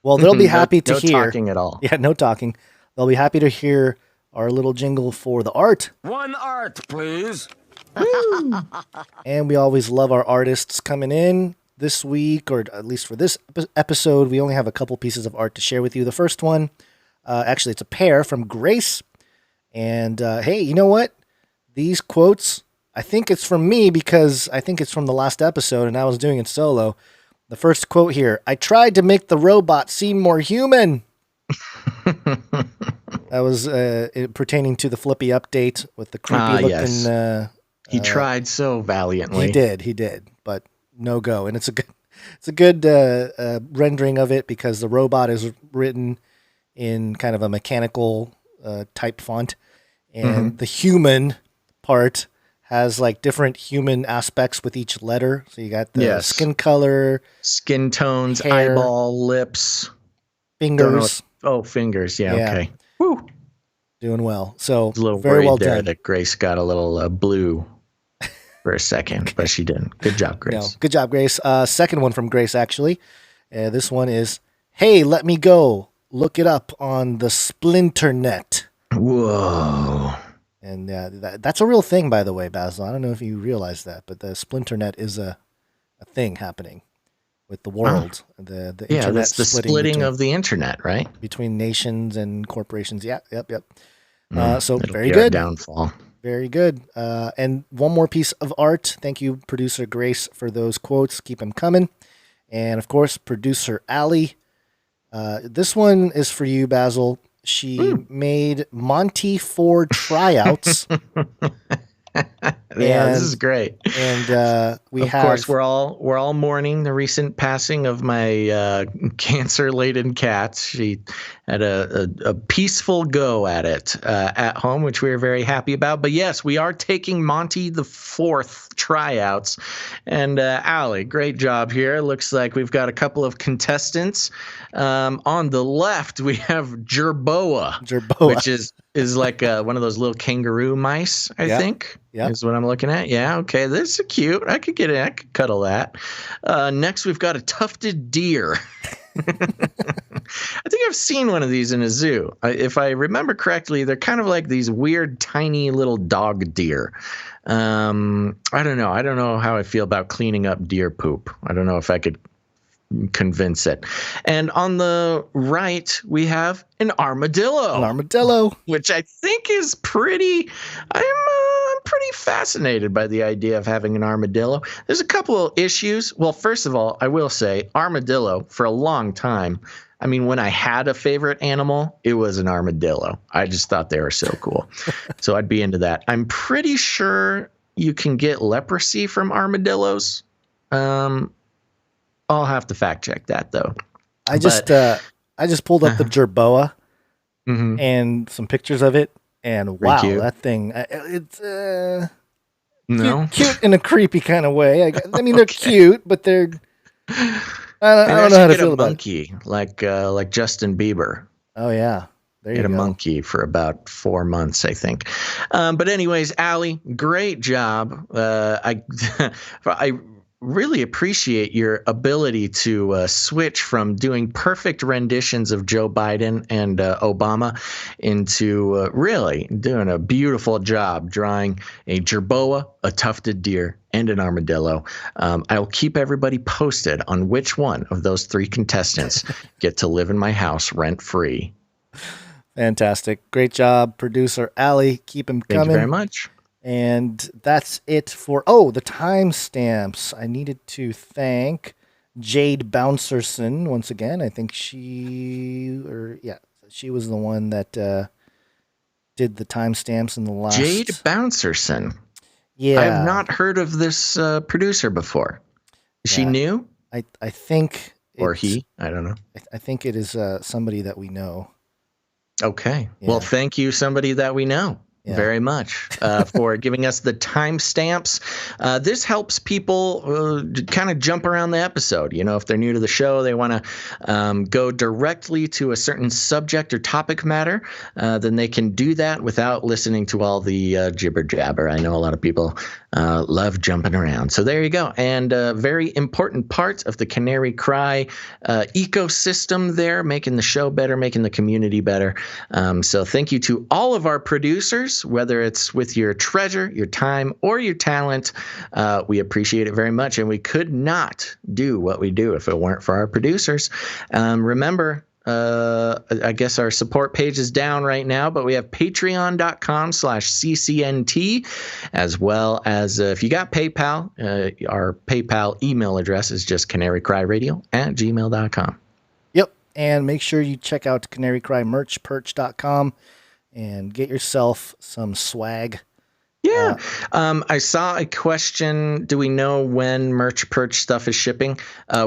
Well, they'll be happy to hear. No talking at all. Yeah, no talking. They'll be happy to hear our little jingle for the art. One art, please. And we always love our artists coming in. This week, or at least for this episode, we only have a couple pieces of art to share with you. The first one, actually, it's a pair from Grace. And hey, you know what? These quotes, I think it's from me because I think it's from the last episode and I was doing it solo. The first quote here, I tried to make the robot seem more human. That was pertaining to the Flippy update with the creepy looking... Yes. He tried so valiantly. He did, but no go. And it's a good rendering of it because the robot is written in kind of a mechanical type font. And the human part has like different human aspects with each letter. So you got the skin color, skin tones, hair, eyeball, lips, fingers. Fingers. Yeah. Okay. Woo. Doing well. So a little very well there done. That Grace got a little blue for a second, but she didn't. Good job, Grace. No, good job, Grace. Second one from Grace, actually. This one is, hey, let me go. Look it up on the Splinternet. Whoa. And that's a real thing, by the way, Basil. I don't know if you realize that, but the Splinternet is a thing happening with the world. The internet that's the splitting of the internet, right? Between nations and corporations. Yep. So very good. Good. Downfall. Very good. And one more piece of art. Thank you, producer Grace, for those quotes. Keep them coming. And of course, producer Allie. This one is for you, Basil. She made Monty Ford tryouts. This is great. And of course, we're all mourning the recent passing of my cancer-laden cat. She had a peaceful go at it at home, which we were very happy about. But yes, we are taking Monty the Fourth tryouts. And Allie, great job here. Looks like we've got a couple of contestants. On the left, we have Jerboa, which is like one of those little kangaroo mice, I think. Yeah, is what I'm looking at. Yeah, okay, this is cute. I could get it. I could cuddle that. Next, we've got a tufted deer. I think I've seen one of these in a zoo. If I remember correctly, they're kind of like these weird, tiny little dog deer. I don't know. I don't know how I feel about cleaning up deer poop. I don't know if I could convince it. And on the right, we have an armadillo. An armadillo, which I think is pretty. I'm pretty fascinated by the idea of having an armadillo. There's a couple of issues. Well, first of all, I will say armadillo for a long time. I mean, when I had a favorite animal, it was an armadillo. I just thought they were so cool. So I'd be into that. I'm pretty sure you can get leprosy from armadillos. I'll have to fact check that though. I just pulled up the jerboa and some pictures of it, and wow, that thing, it's cute in a creepy kind of way. I mean, they're cute, but they're I don't know how to feel about monkey like Justin Bieber. Oh yeah. There you go. A monkey for about 4 months, I think. But anyways, Allie, great job. I really appreciate your ability to switch from doing perfect renditions of Joe Biden and Obama into really doing a beautiful job drawing a jerboa, a tufted deer, and an armadillo. I'll keep everybody posted on which one of those 3 contestants get to live in my house rent-free. Fantastic. Great job, producer Allie. Keep him coming. Thank you very much. And that's it for, the timestamps. I needed to thank Jade Bouncerson once again. I think she was the one that did the timestamps in the last. Jade Bouncerson. Yeah. I have not heard of this producer before. Is she new? I think. Or he? I don't know. I think it is somebody that we know. Okay. Yeah. Well, thank you, somebody that we know. Yeah. Very much for giving us the timestamps. This helps people kind of jump around the episode. You know, if they're new to the show, they want to go directly to a certain subject or topic matter, then they can do that without listening to all the jibber jabber. I know a lot of people love jumping around. So there you go. And a very important part of the Canary Cry ecosystem there, making the show better, making the community better. So thank you to all of our producers, whether it's with your treasure, your time, or your talent. We appreciate it very much. And we could not do what we do if it weren't for our producers. Remember, I guess our support page is down right now, but we have patreon.com/CCNT, as well as if you got PayPal, our PayPal email address is just canarycryradio@gmail.com. Yep. And make sure you check out canarycrymerchperch.com and get yourself some swag. Yeah. I saw a question. Do we know when Merch Perch stuff is shipping?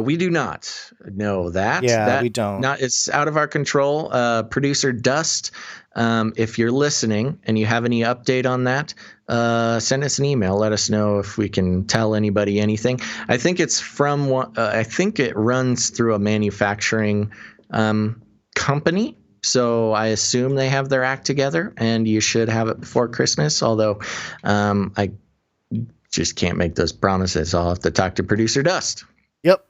We do not know that. Yeah, we don't. It's out of our control. Producer Dust, if you're listening and you have any update on that, send us an email. Let us know if we can tell anybody anything. I think it's from I think it runs through a manufacturing company. So I assume they have their act together, and you should have it before Christmas, although I just can't make those promises. I'll have to talk to producer Dust. Yep.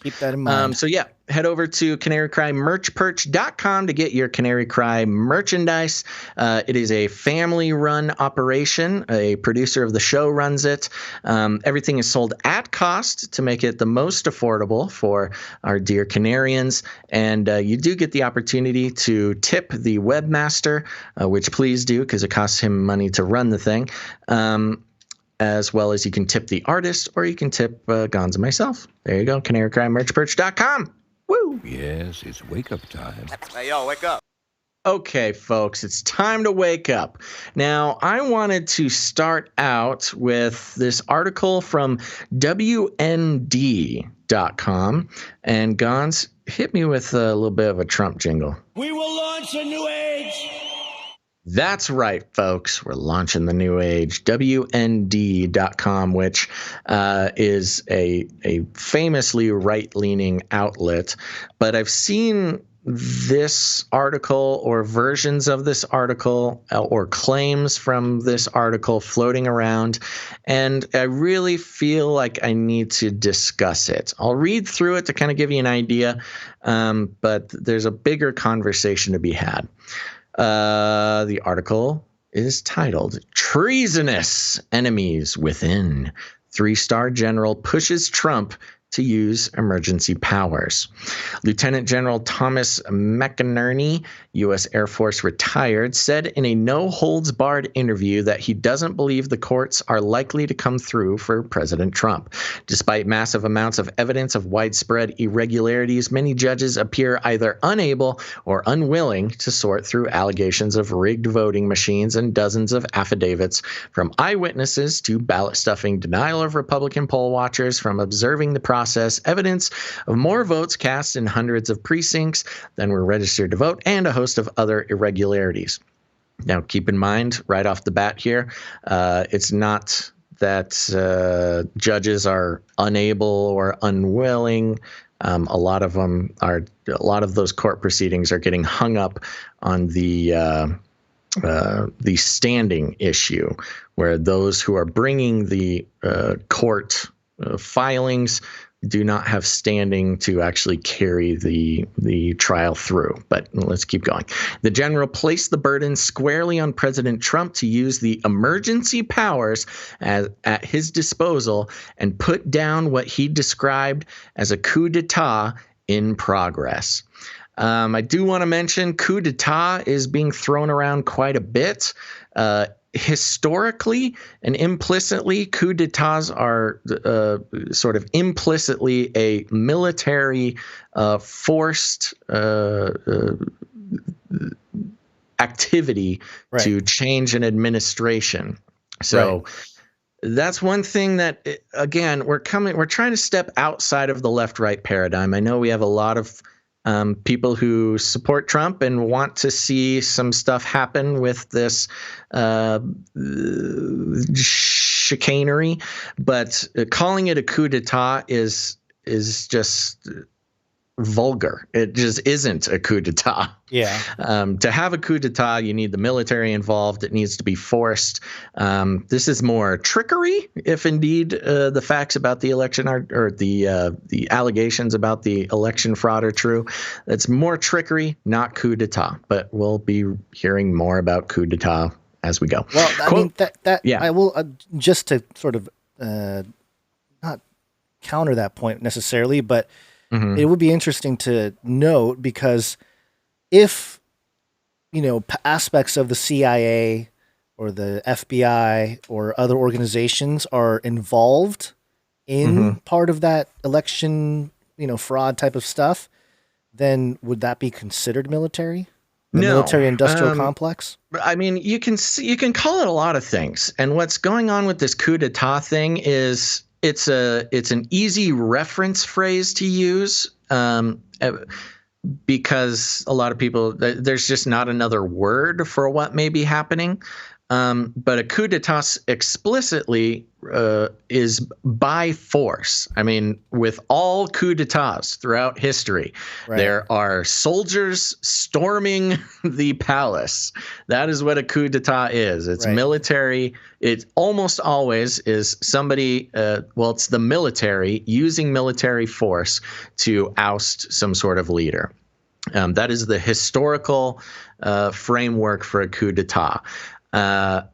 Keep that in mind. So yeah, head over to canarycrymerchperch.com to get your Canary Cry merchandise. It is a family-run operation. A producer of the show runs it. Everything is sold at cost to make it the most affordable for our dear Canarians. And you do get the opportunity to tip the webmaster, which please do because it costs him money to run the thing. As well as you can tip the artist, or you can tip Gonz and myself. There you go, canarycrymerchperch.com. Woo! Yes, it's wake-up time. Hey, yo, wake up. Okay, folks, it's time to wake up. Now, I wanted to start out with this article from WND.com. And Gonz, hit me with a little bit of a Trump jingle. We will launch a new age. That's right, folks. We're launching the new age. WND.com, which is a famously right-leaning outlet. But I've seen this article or versions of this article or claims from this article floating around, and I really feel like I need to discuss it. I'll read through it to kind of give you an idea, but there's a bigger conversation to be had. The article is titled "Treasonous Enemies Within. 3-star General Pushes Trump to use emergency powers." Lieutenant General Thomas McInerney, U.S. Air Force retired, said in a no-holds-barred interview that he doesn't believe the courts are likely to come through for President Trump. Despite massive amounts of evidence of widespread irregularities, many judges appear either unable or unwilling to sort through allegations of rigged voting machines and dozens of affidavits from eyewitnesses to ballot stuffing, denial of Republican poll watchers from observing the process, evidence of more votes cast in hundreds of precincts than were registered to vote, and a host of other irregularities. Now, keep in mind, right off the bat here, it's not that judges are unable or unwilling. A lot of those court proceedings are getting hung up on the standing issue, where those who are bringing the court filings do not have standing to actually carry the trial through. But let's keep going. The general placed the burden squarely on President Trump to use the emergency powers at his disposal and put down what he described as a coup d'etat in progress. I do want to mention coup d'etat is being thrown around quite a bit. Historically and implicitly, coup d'etats are sort of implicitly a military forced activity to change an administration. So that's one thing that, again, we're trying to step outside of the left-right paradigm. I know we have a lot of people who support Trump and want to see some stuff happen with this chicanery, but calling it a coup d'etat is just vulgar. It just isn't a coup d'etat. Yeah. To have a coup d'etat, you need the military involved. It needs to be forced. This is more trickery, if indeed the facts about the election or the allegations about the election fraud are true. It's more trickery, not coup d'etat. But we'll be hearing more about coup d'etat as we go. Well, I mean, I will just to sort of not counter that point necessarily, but it would be interesting to note, because if, aspects of the CIA or the FBI or other organizations are involved in part of that election, fraud type of stuff, then would that be considered military? The military-industrial complex? I mean, you can call it a lot of things. And what's going on with this coup d'etat thing is it's an easy reference phrase to use because a lot of people, there's just not another word for what may be happening. But a coup d'etat explicitly is by force. I mean, with all coup d'etats throughout history, there are soldiers storming the palace. That is what a coup d'etat is. It's military. It almost always is somebody, it's the military using military force to oust some sort of leader. That is the historical framework for a coup d'etat. I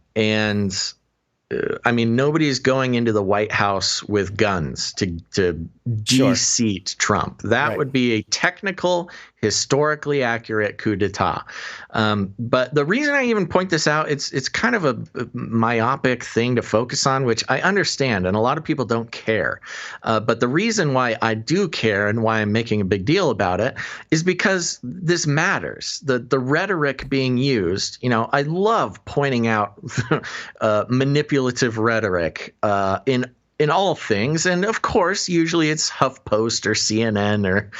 mean, nobody's going into the White House with guns to de-seat Trump. That would be a technical, historically accurate coup d'etat. But the reason I even point this out, it's kind of a myopic thing to focus on, which I understand, and a lot of people don't care. But the reason why I do care and why I'm making a big deal about it is because this matters. The rhetoric being used, I love pointing out manipulative rhetoric in all things. And of course, usually it's HuffPost or CNN or,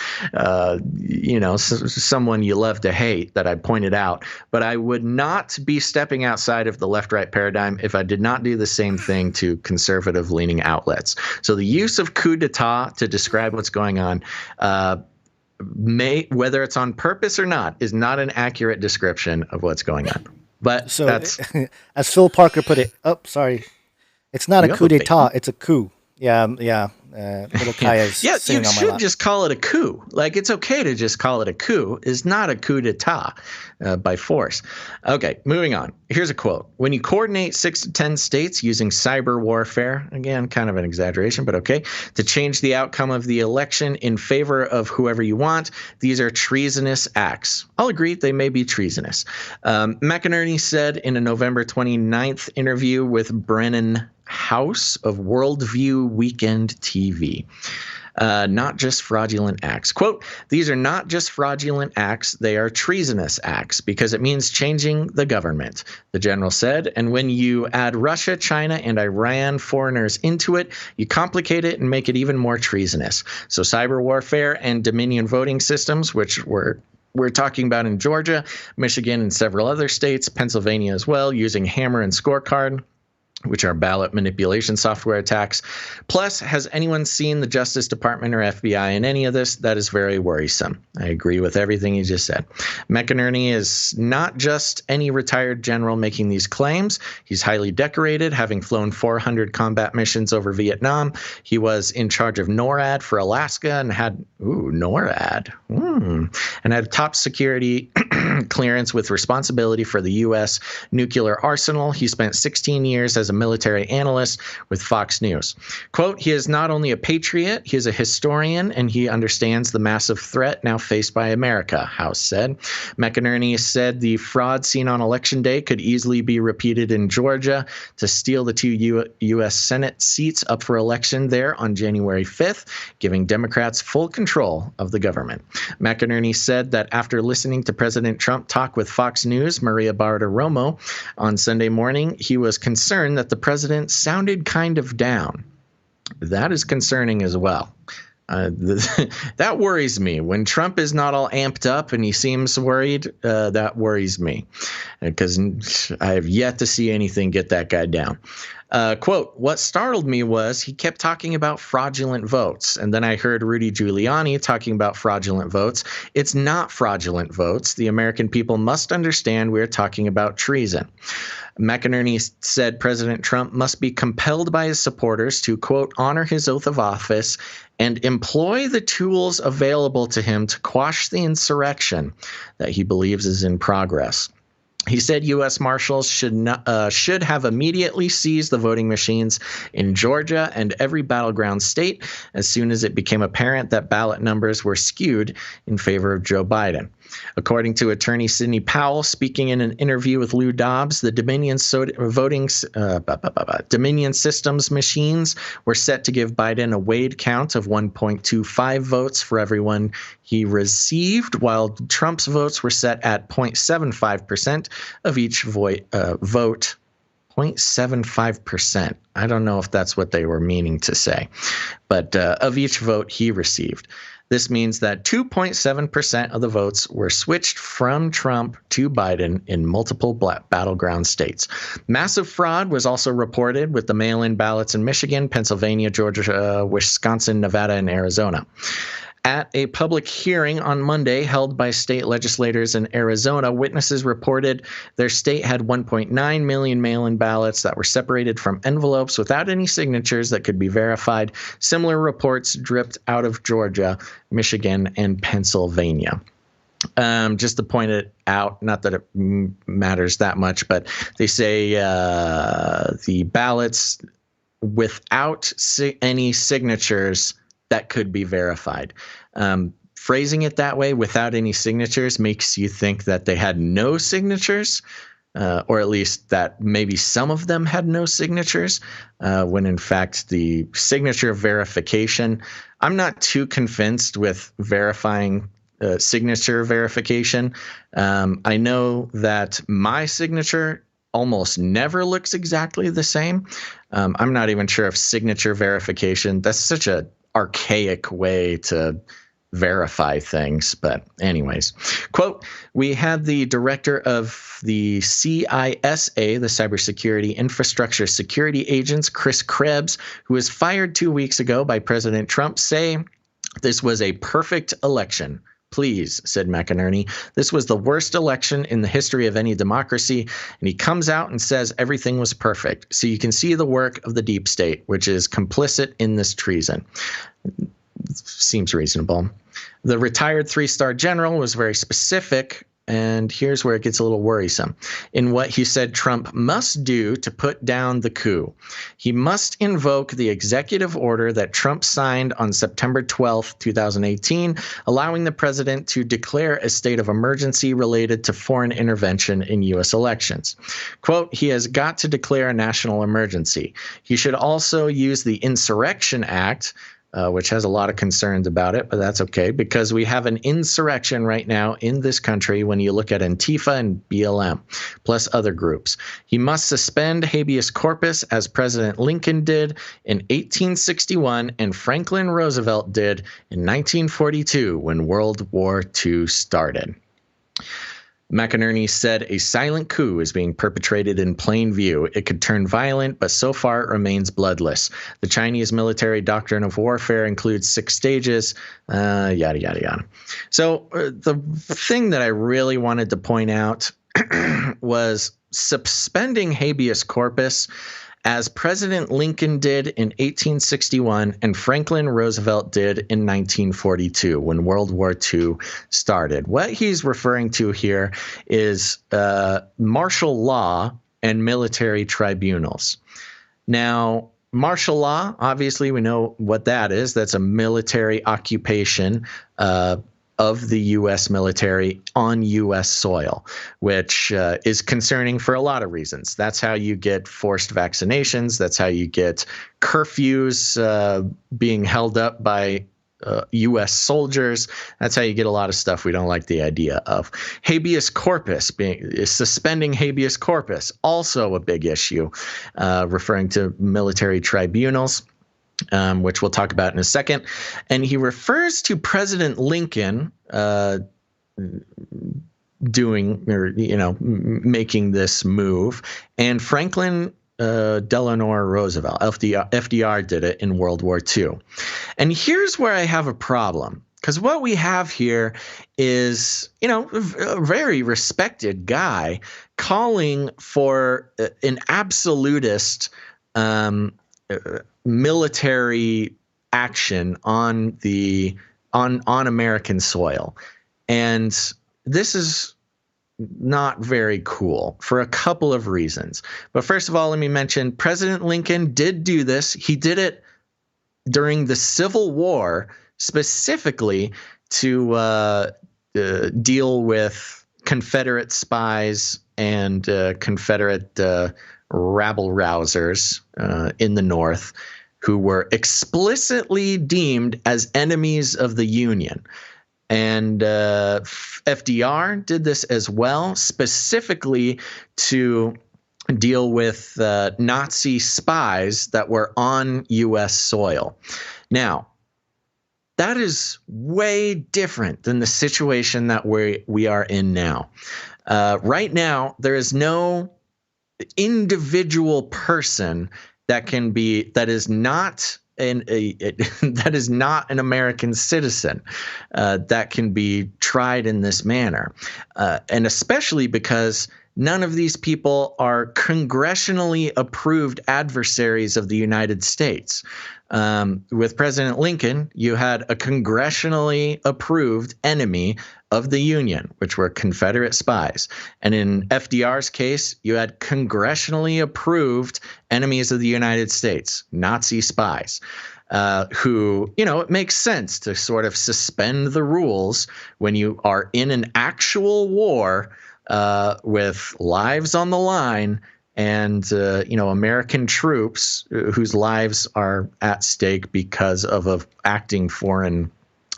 someone you love to hate that I pointed out. But I would not be stepping outside of the left-right paradigm if I did not do the same thing to conservative-leaning outlets. So the use of coup d'etat to describe what's going on whether it's on purpose or not, is not an accurate description of what's going on. But so, that's as Phil Parker put it. Oh, sorry, it's not a coup d'état; it's a coup. Yeah. Little Kaya's yeah, sitting you on my should lap. just call it a coup. Like, it's okay to just call it a coup. It's not a coup d'etat by force. Okay, moving on. Here's a quote. When you coordinate 6 to 10 states using cyber warfare, again, kind of an exaggeration, but okay, to change the outcome of the election in favor of whoever you want, these are treasonous acts. I'll agree they may be treasonous. McInerney said in a November 29th interview with Brennan House of Worldview Weekend TV. Not just fraudulent acts. Quote, these are not just fraudulent acts, they are treasonous acts because it means changing the government, the general said. And when you add Russia, China, and Iran foreigners into it, you complicate it and make it even more treasonous. So cyber warfare and Dominion voting systems, which we're talking about in Georgia, Michigan, and several other states, Pennsylvania as well, using Hammer and Scorecard, which are ballot manipulation software attacks. Plus, has anyone seen the Justice Department or FBI in any of this? That is very worrisome. I agree with everything you just said. McInerney is not just any retired general making these claims. He's highly decorated, having flown 400 combat missions over Vietnam. He was in charge of NORAD for Alaska and had, NORAD, and had top security clearance with responsibility for the U.S. nuclear arsenal. He spent 16 years as a military analyst with Fox News. Quote, he is not only a patriot, he is a historian, and he understands the massive threat now faced by America, House said. McInerney said the fraud seen on Election Day could easily be repeated in Georgia to steal the 2 U.S. Senate seats up for election there on January 5th, giving Democrats full control of the government. McInerney said that after listening to President Trump talk with Fox News' Maria Bartiromo on Sunday morning, he was concerned that the president sounded kind of down. That is concerning as well. That worries me. When Trump is not all amped up and he seems worried, that worries me because I have yet to see anything get that guy down. Quote, what startled me was he kept talking about fraudulent votes. And then I heard Rudy Giuliani talking about fraudulent votes. It's not fraudulent votes. The American people must understand we're talking about treason. McInerney said President Trump must be compelled by his supporters to, quote, honor his oath of office and employ the tools available to him to quash the insurrection that he believes is in progress. He said U.S. Marshals should have immediately seized the voting machines in Georgia and every battleground state as soon as it became apparent that ballot numbers were skewed in favor of Joe Biden. According to attorney Sidney Powell, speaking in an interview with Lou Dobbs, the Dominion Systems machines were set to give Biden a weighed count of 1.25 votes for everyone he received, while Trump's votes were set at 0.75% of each vote. 0.75%. I don't know if that's what they were meaning to say, but of each vote he received. This means that 2.7% of the votes were switched from Trump to Biden in multiple battleground states. Massive fraud was also reported with the mail-in ballots in Michigan, Pennsylvania, Georgia, Wisconsin, Nevada, and Arizona. At a public hearing on Monday held by state legislators in Arizona, witnesses reported their state had 1.9 million mail-in ballots that were separated from envelopes without any signatures that could be verified. Similar reports dripped out of Georgia, Michigan, and Pennsylvania. Just to point it out, not that it matters that much, but they say the ballots without any signatures that could be verified. Phrasing it that way, without any signatures, makes you think that they had no signatures, or at least that maybe some of them had no signatures, when in fact the signature verification, I'm not too convinced with verifying signature verification. I know that my signature almost never looks exactly the same. I'm not even sure if signature verification, that's such a archaic way to verify things. But anyways, quote, we had the director of the CISA, the Cybersecurity Infrastructure Security Agents, Chris Krebs, who was fired 2 weeks ago by President Trump, say This was a perfect election. Please, said McInerney, this was the worst election in the history of any democracy. And he comes out and says everything was perfect. So you can see the work of the deep state, which is complicit in this treason. Seems reasonable. The retired 3-star general was very specific, and here's where it gets a little worrisome, in what he said Trump must do to put down the coup. He must invoke the executive order that Trump signed on September 12, 2018, allowing the president to declare a state of emergency related to foreign intervention in U.S. elections. Quote, he has got to declare a national emergency. He should also use the Insurrection Act, which has a lot of concerns about it, but that's okay, because we have an insurrection right now in this country when you look at Antifa and BLM, plus other groups. He must suspend habeas corpus, as President Lincoln did in 1861 and Franklin Roosevelt did in 1942 when World War II started. McInerney said a silent coup is being perpetrated in plain view. It could turn violent, but so far it remains bloodless. The Chinese military doctrine of warfare includes 6 stages, yada, yada, yada. So the thing that I really wanted to point out was suspending habeas corpus, as President Lincoln did in 1861 and Franklin Roosevelt did in 1942 when World War II started. What he's referring to here is martial law and military tribunals. Now, martial law, obviously, we know what that is. That's a military occupation of the U.S. military on U.S. soil, which is concerning for a lot of reasons. That's how you get forced vaccinations. That's how you get curfews being held up by U.S. soldiers. That's how you get a lot of stuff we don't like the idea of. Habeas corpus, suspending habeas corpus, also a big issue, referring to military tribunals. Which we'll talk about in a second. And he refers to President Lincoln making this move, and Franklin Delano Roosevelt, FDR did it in World War II. And here's where I have a problem, because what we have here is, a very respected guy calling for an absolutist military action on American soil. And this is not very cool for a couple of reasons. But first of all, let me mention President Lincoln did do this. He did it during the Civil War, specifically to deal with Confederate spies and Confederate rabble-rousers in the North, who were explicitly deemed as enemies of the Union. And FDR did this as well, specifically to deal with Nazi spies that were on U.S. soil. Now, that is way different than the situation that we are in now. Right now, there is no individual person that is not an American citizen that can be tried in this manner, and especially because none of these people are congressionally approved adversaries of the United States. With President Lincoln, you had a congressionally approved enemy of the Union, which were Confederate spies. And in FDR's case, you had congressionally approved enemies of the United States, Nazi spies, who, it makes sense to sort of suspend the rules when you are in an actual war with lives on the line and, American troops whose lives are at stake because of an acting foreign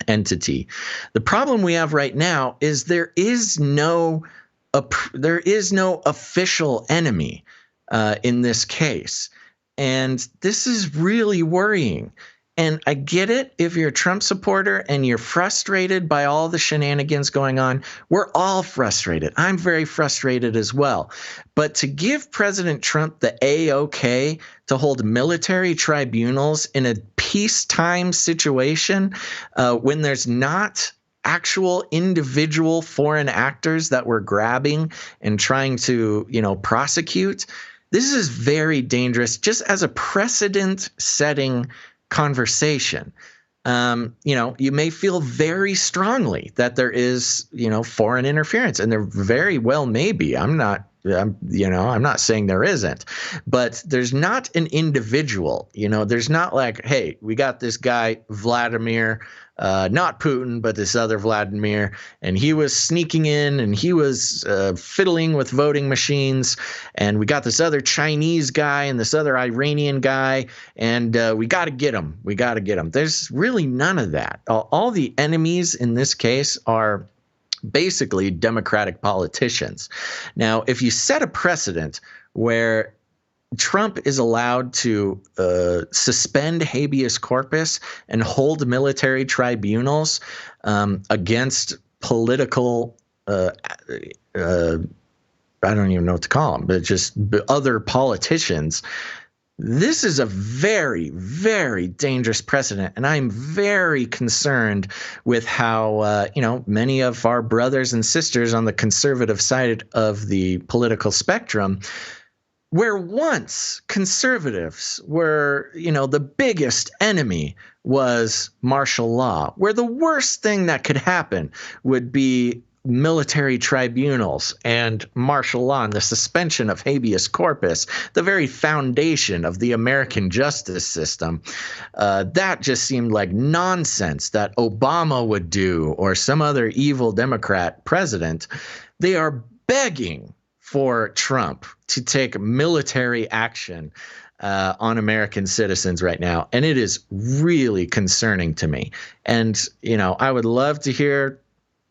entity. The problem we have right now is there is no official enemy in this case. And this is really worrying. And I get it if you're a Trump supporter and you're frustrated by all the shenanigans going on. We're all frustrated. I'm very frustrated as well. But to give President Trump the A-OK to hold military tribunals in a peacetime situation when there's not actual individual foreign actors that we're grabbing and trying to, prosecute, this is very dangerous just as a precedent-setting conversation. You may feel very strongly that there is, foreign interference, and there very well may be. I'm not saying there isn't, but there's not an individual, there's not like, hey, we got this guy, Vladimir, not Putin, but this other Vladimir, and he was sneaking in and he was fiddling with voting machines, and we got this other Chinese guy and this other Iranian guy, and we got to get him. We got to get him. There's really none of that. All the enemies in this case are basically Democratic politicians. Now, if you set a precedent where Trump is allowed to suspend habeas corpus and hold military tribunals against political, I don't even know what to call them, but just other politicians, this is a very, very dangerous precedent, and I'm very concerned with how, many of our brothers and sisters on the conservative side of the political spectrum, where once conservatives were, the biggest enemy was martial law, where the worst thing that could happen would be military tribunals and martial law and the suspension of habeas corpus, the very foundation of the American justice system. That just seemed like nonsense that Obama would do or some other evil Democrat president. They are begging for Trump to take military action on American citizens right now. And it is really concerning to me. And, I would love to hear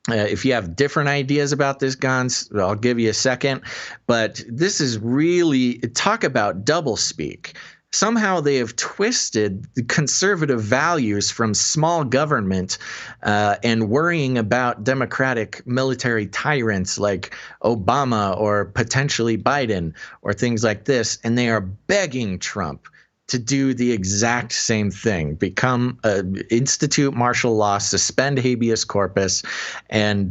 if you have different ideas about this, Gons, I'll give you a second. But this is really, talk about doublespeak. Somehow they have twisted the conservative values from small government and worrying about democratic military tyrants like Obama or potentially Biden or things like this. And they are begging Trump to do the exact same thing, institute martial law, suspend habeas corpus, and,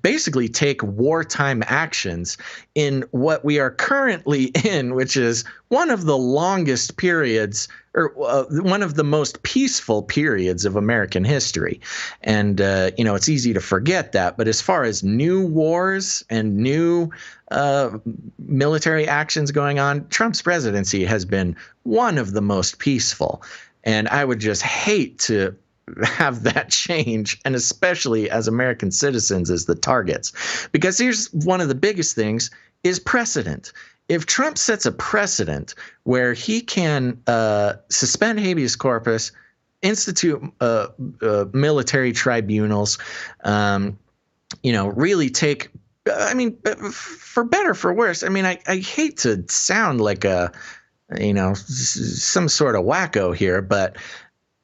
basically take wartime actions in what we are currently in, which is one of the longest periods or one of the most peaceful periods of American history. And, it's easy to forget that. But as far as new wars and new military actions going on, Trump's presidency has been one of the most peaceful. And I would just hate to have that change, and especially as American citizens as the targets. Because here's one of the biggest things is precedent. If Trump sets a precedent where he can suspend habeas corpus, institute military tribunals, really take, for better, for worse. I hate to sound like some sort of wacko here, but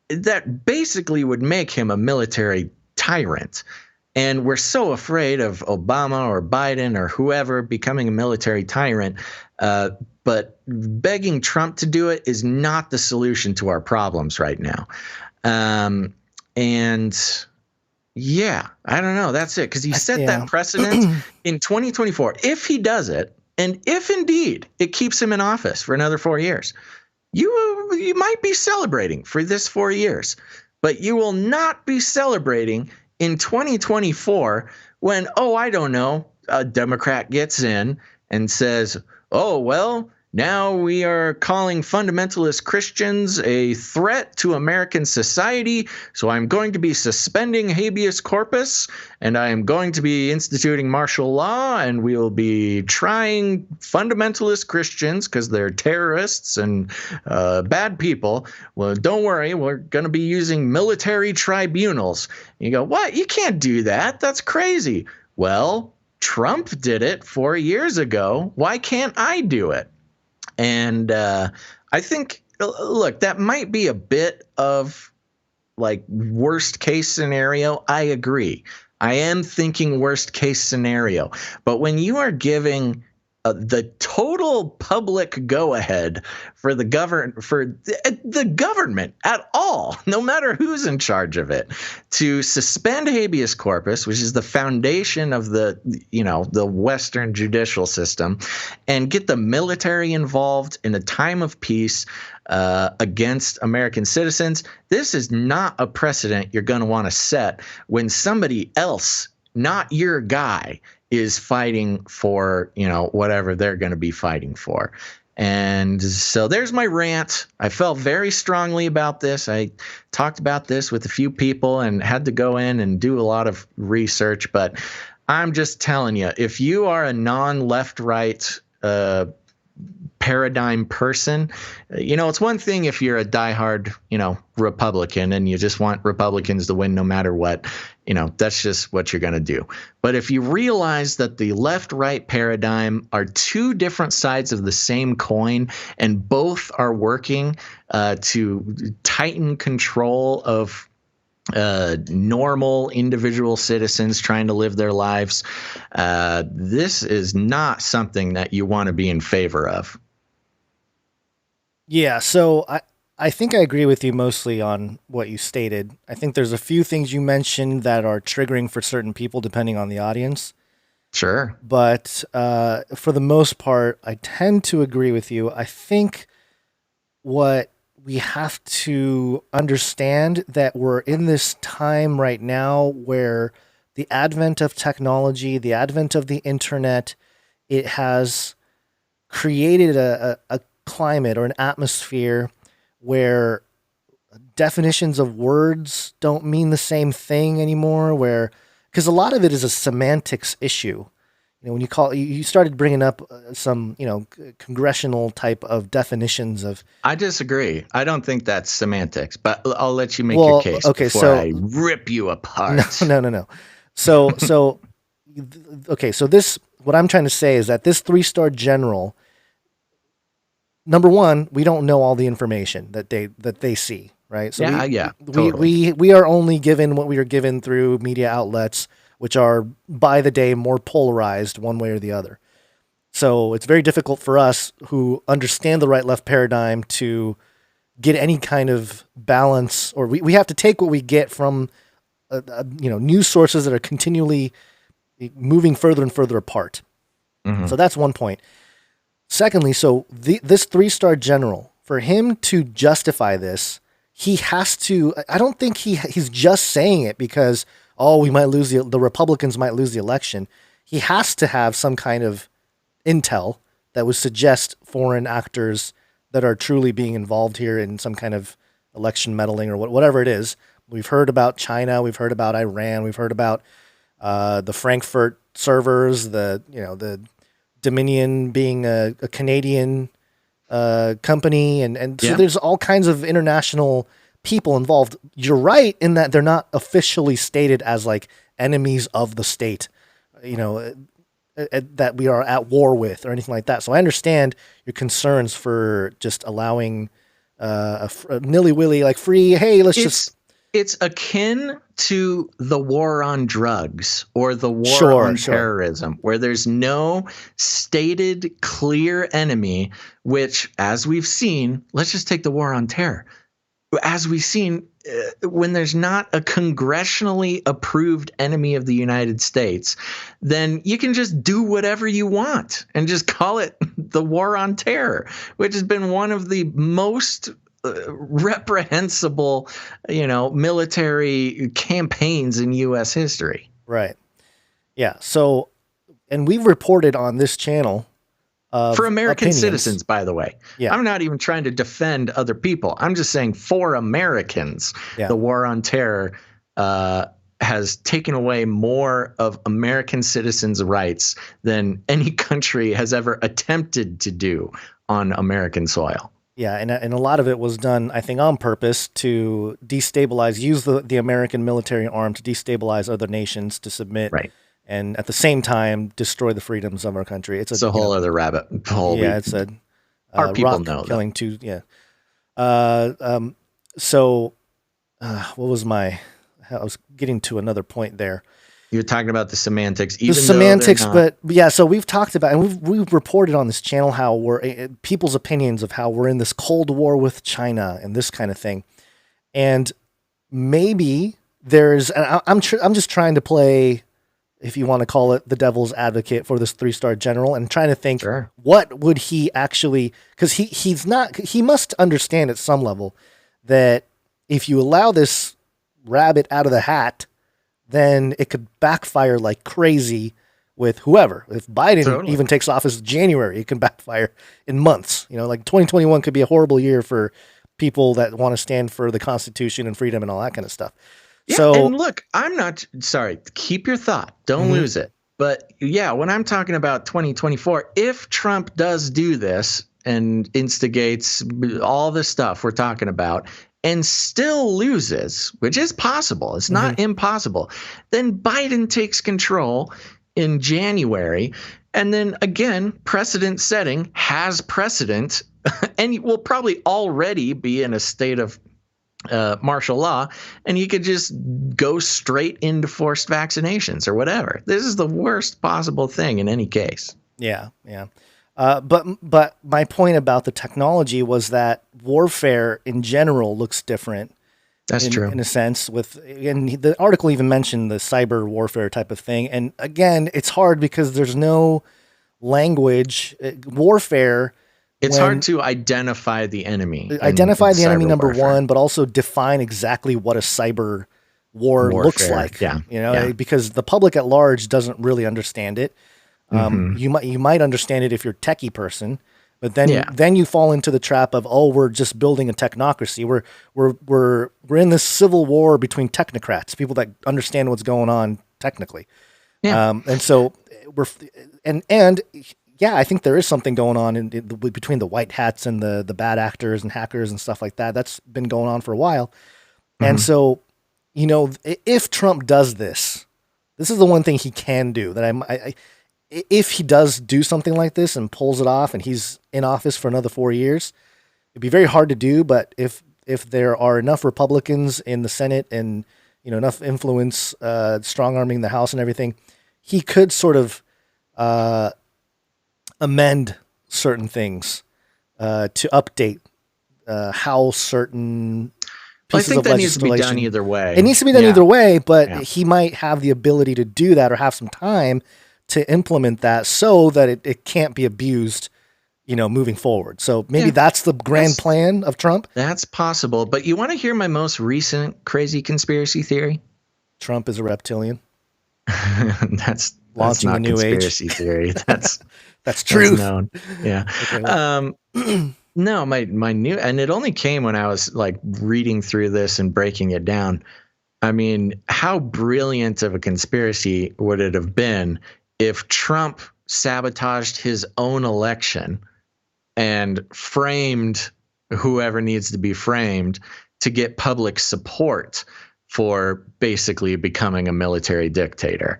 that basically would make him a military tyrant. And we're so afraid of Obama or Biden or whoever becoming a military tyrant. But begging Trump to do it is not the solution to our problems right now. And yeah, I don't know. That's it. Because he set that precedent in 2024. If he does it, and if indeed it keeps him in office for another 4 years, you might be celebrating for this 4 years. But you will not be celebrating in 2024 when, I don't know, a Democrat gets in and says, oh, well, now we are calling fundamentalist Christians a threat to American society, so I'm going to be suspending habeas corpus, and I am going to be instituting martial law, and we will be trying fundamentalist Christians because they're terrorists and bad people. Well, don't worry, we're going to be using military tribunals. And you go, what? You can't do that. That's crazy. Well, Trump did it 4 years ago. Why can't I do it? And I think look, that might be a bit of like worst case scenario. I agree. I am thinking worst case scenario. But when you are giving the total public go ahead for the government at all, no matter who's in charge of it, to suspend habeas corpus, which is the foundation of the Western judicial system, and get the military involved in a time of peace against American citizens, this is not a precedent you're going to want to set when somebody else, not your guy, is fighting for, whatever they're going to be fighting for. And so there's my rant. I felt very strongly about this. I talked about this with a few people and had to go in and do a lot of research. But I'm just telling you, if you are a non-left-right paradigm person, it's one thing if you're a diehard, Republican and you just want Republicans to win no matter what, that's just what you're going to do. But if you realize that the left-right paradigm are two different sides of the same coin and both are working to tighten control of normal individual citizens trying to live their lives, this is not something that you want to be in favor of. Yeah, so I think I agree with you mostly on what you stated. I think there's a few things you mentioned that are triggering for certain people depending on the audience. Sure. But for the most part, I tend to agree with you. I think what we have to understand that we're in this time right now where the advent of technology, the advent of the internet, it has created a climate or an atmosphere where definitions of words don't mean the same thing anymore, because a lot of it is a semantics issue. When you started bringing up some, congressional type of definitions of. I disagree. I don't think that's semantics, but I'll let you make your case before I rip you apart. No. So, okay. So what I'm trying to say is that this 3-star general, number one, we don't know all the information that they see, right? So totally. We are only given what we are given through media outlets, which are by the day more polarized one way or the other. So it's very difficult for us who understand the right-left paradigm to get any kind of balance, or we have to take what we get from news sources that are continually moving further and further apart. Mm-hmm. So that's one point. Secondly, this 3-star general, for him to justify this, he has to. I don't think he's just saying it because we might lose the Republicans might lose the election. He has to have some kind of intel that would suggest foreign actors that are truly being involved here in some kind of election meddling or whatever it is. We've heard about China, we've heard about Iran, we've heard about the Frankfurt servers, the Dominion being a Canadian company, and so there's all kinds of international people involved. You're right in that they're not officially stated as like enemies of the state, that we are at war with or anything like that. So I understand your concerns for just allowing a nilly-willy, like free, hey, It's akin to the war on drugs or the war on terrorism, where there's no stated clear enemy, which, as we've seen, let's just take the war on terror. As we've seen, when there's not a congressionally approved enemy of the United States, then you can just do whatever you want and just call it the war on terror, which has been one of the most reprehensible, military campaigns in U.S. history. Right. Yeah. So, and we've reported on this channel for American citizens, by the way. Yeah. I'm not even trying to defend other people. I'm just saying for Americans, the war on terror has taken away more of American citizens' rights than any country has ever attempted to do on American soil. Yeah, and a lot of it was done, I think, on purpose to destabilize, use the American military arm to destabilize other nations to submit, and at the same time destroy the freedoms of our country. It's a whole other rabbit hole. Yeah, it's a our people know killing too. Yeah. So what was I was getting to another point there. You're talking about the semantics, but yeah. So we've talked about, and we've reported on this channel how people's opinions of how we're in this Cold War with China and this kind of thing, and maybe I'm just trying to play, if you want to call it, the devil's advocate for this 3-star general, and trying to think, what would he actually? Because he must understand at some level that if you allow this rabbit out of the hat, then it could backfire like crazy with whoever. If Biden even takes office in January, it can backfire in months. Like 2021 could be a horrible year for people that want to stand for the Constitution and freedom and all that kind of stuff. Yeah, so, and look, I'm not sorry. Keep your thought. Don't lose it. But yeah, when I'm talking about 2024, if Trump does do this and instigates all the stuff we're talking about, and still loses, which is possible, it's not impossible, then Biden takes control in January. And then again, precedent setting has precedent and will probably already be in a state of martial law, and you could just go straight into forced vaccinations or whatever. This is the worst possible thing in any case. Yeah. But my point about the technology was that warfare in general looks different. That's true. In a sense, and the article even mentioned the cyber warfare type of thing. And again, it's hard because there's no language. Warfare. It's hard to identify the enemy. Identify the enemy, number one, but also define exactly what a cyber warfare looks like. Because the public at large doesn't really understand it. You might understand it if you're a techie person, but then you fall into the trap of, we're just building a technocracy. We're in this civil war between technocrats, people that understand what's going on technically. And so I think there is something going on between the white hats and the bad actors and hackers and stuff like that. That's been going on for a while. And so, if Trump does this is the one thing he can do that if he does do something like this and pulls it off and he's in office for another 4 years, it'd be very hard to do. But if there are enough Republicans in the Senate and, enough influence, strong arming the House and everything, he could sort of, amend certain things, to update, how certain pieces of legislation. Needs to be done either way. It needs to be done either way, but he might have the ability to do that or have some time to implement that so that it can't be abused, moving forward. So maybe that's the grand plan of Trump. That's possible. But you want to hear my most recent crazy conspiracy theory? Trump is a reptilian. That's launching not a new conspiracy age theory. That's truth. Known. Yeah. Okay. No, my new, and it only came when I was like reading through this and breaking it down. I mean, how brilliant of a conspiracy would it have been if Trump sabotaged his own election and framed whoever needs to be framed to get public support for basically becoming a military dictator?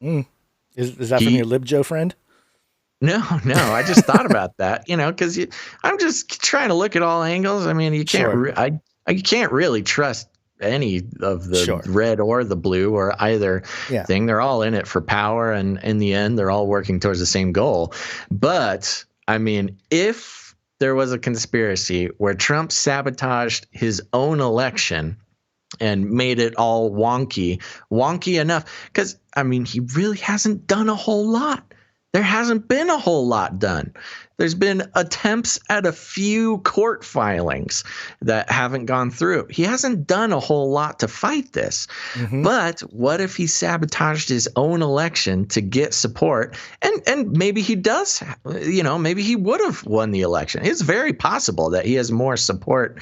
Is that from your LibJoe friend? No, I just thought about that, because I'm just trying to look at all angles. I mean, you can't, I can't really trust any of the red or the blue or either thing. They're all in it for power, and in the end, they're all working towards the same goal. But I mean, if there was a conspiracy where Trump sabotaged his own election and made it all wonky enough, because I mean, he really hasn't done a whole lot. There hasn't been a whole lot done. There's been attempts at a few court filings that haven't gone through. He hasn't done a whole lot to fight this. But what if he sabotaged his own election to get support? And maybe he does, maybe he would have won the election. It's very possible that he has more support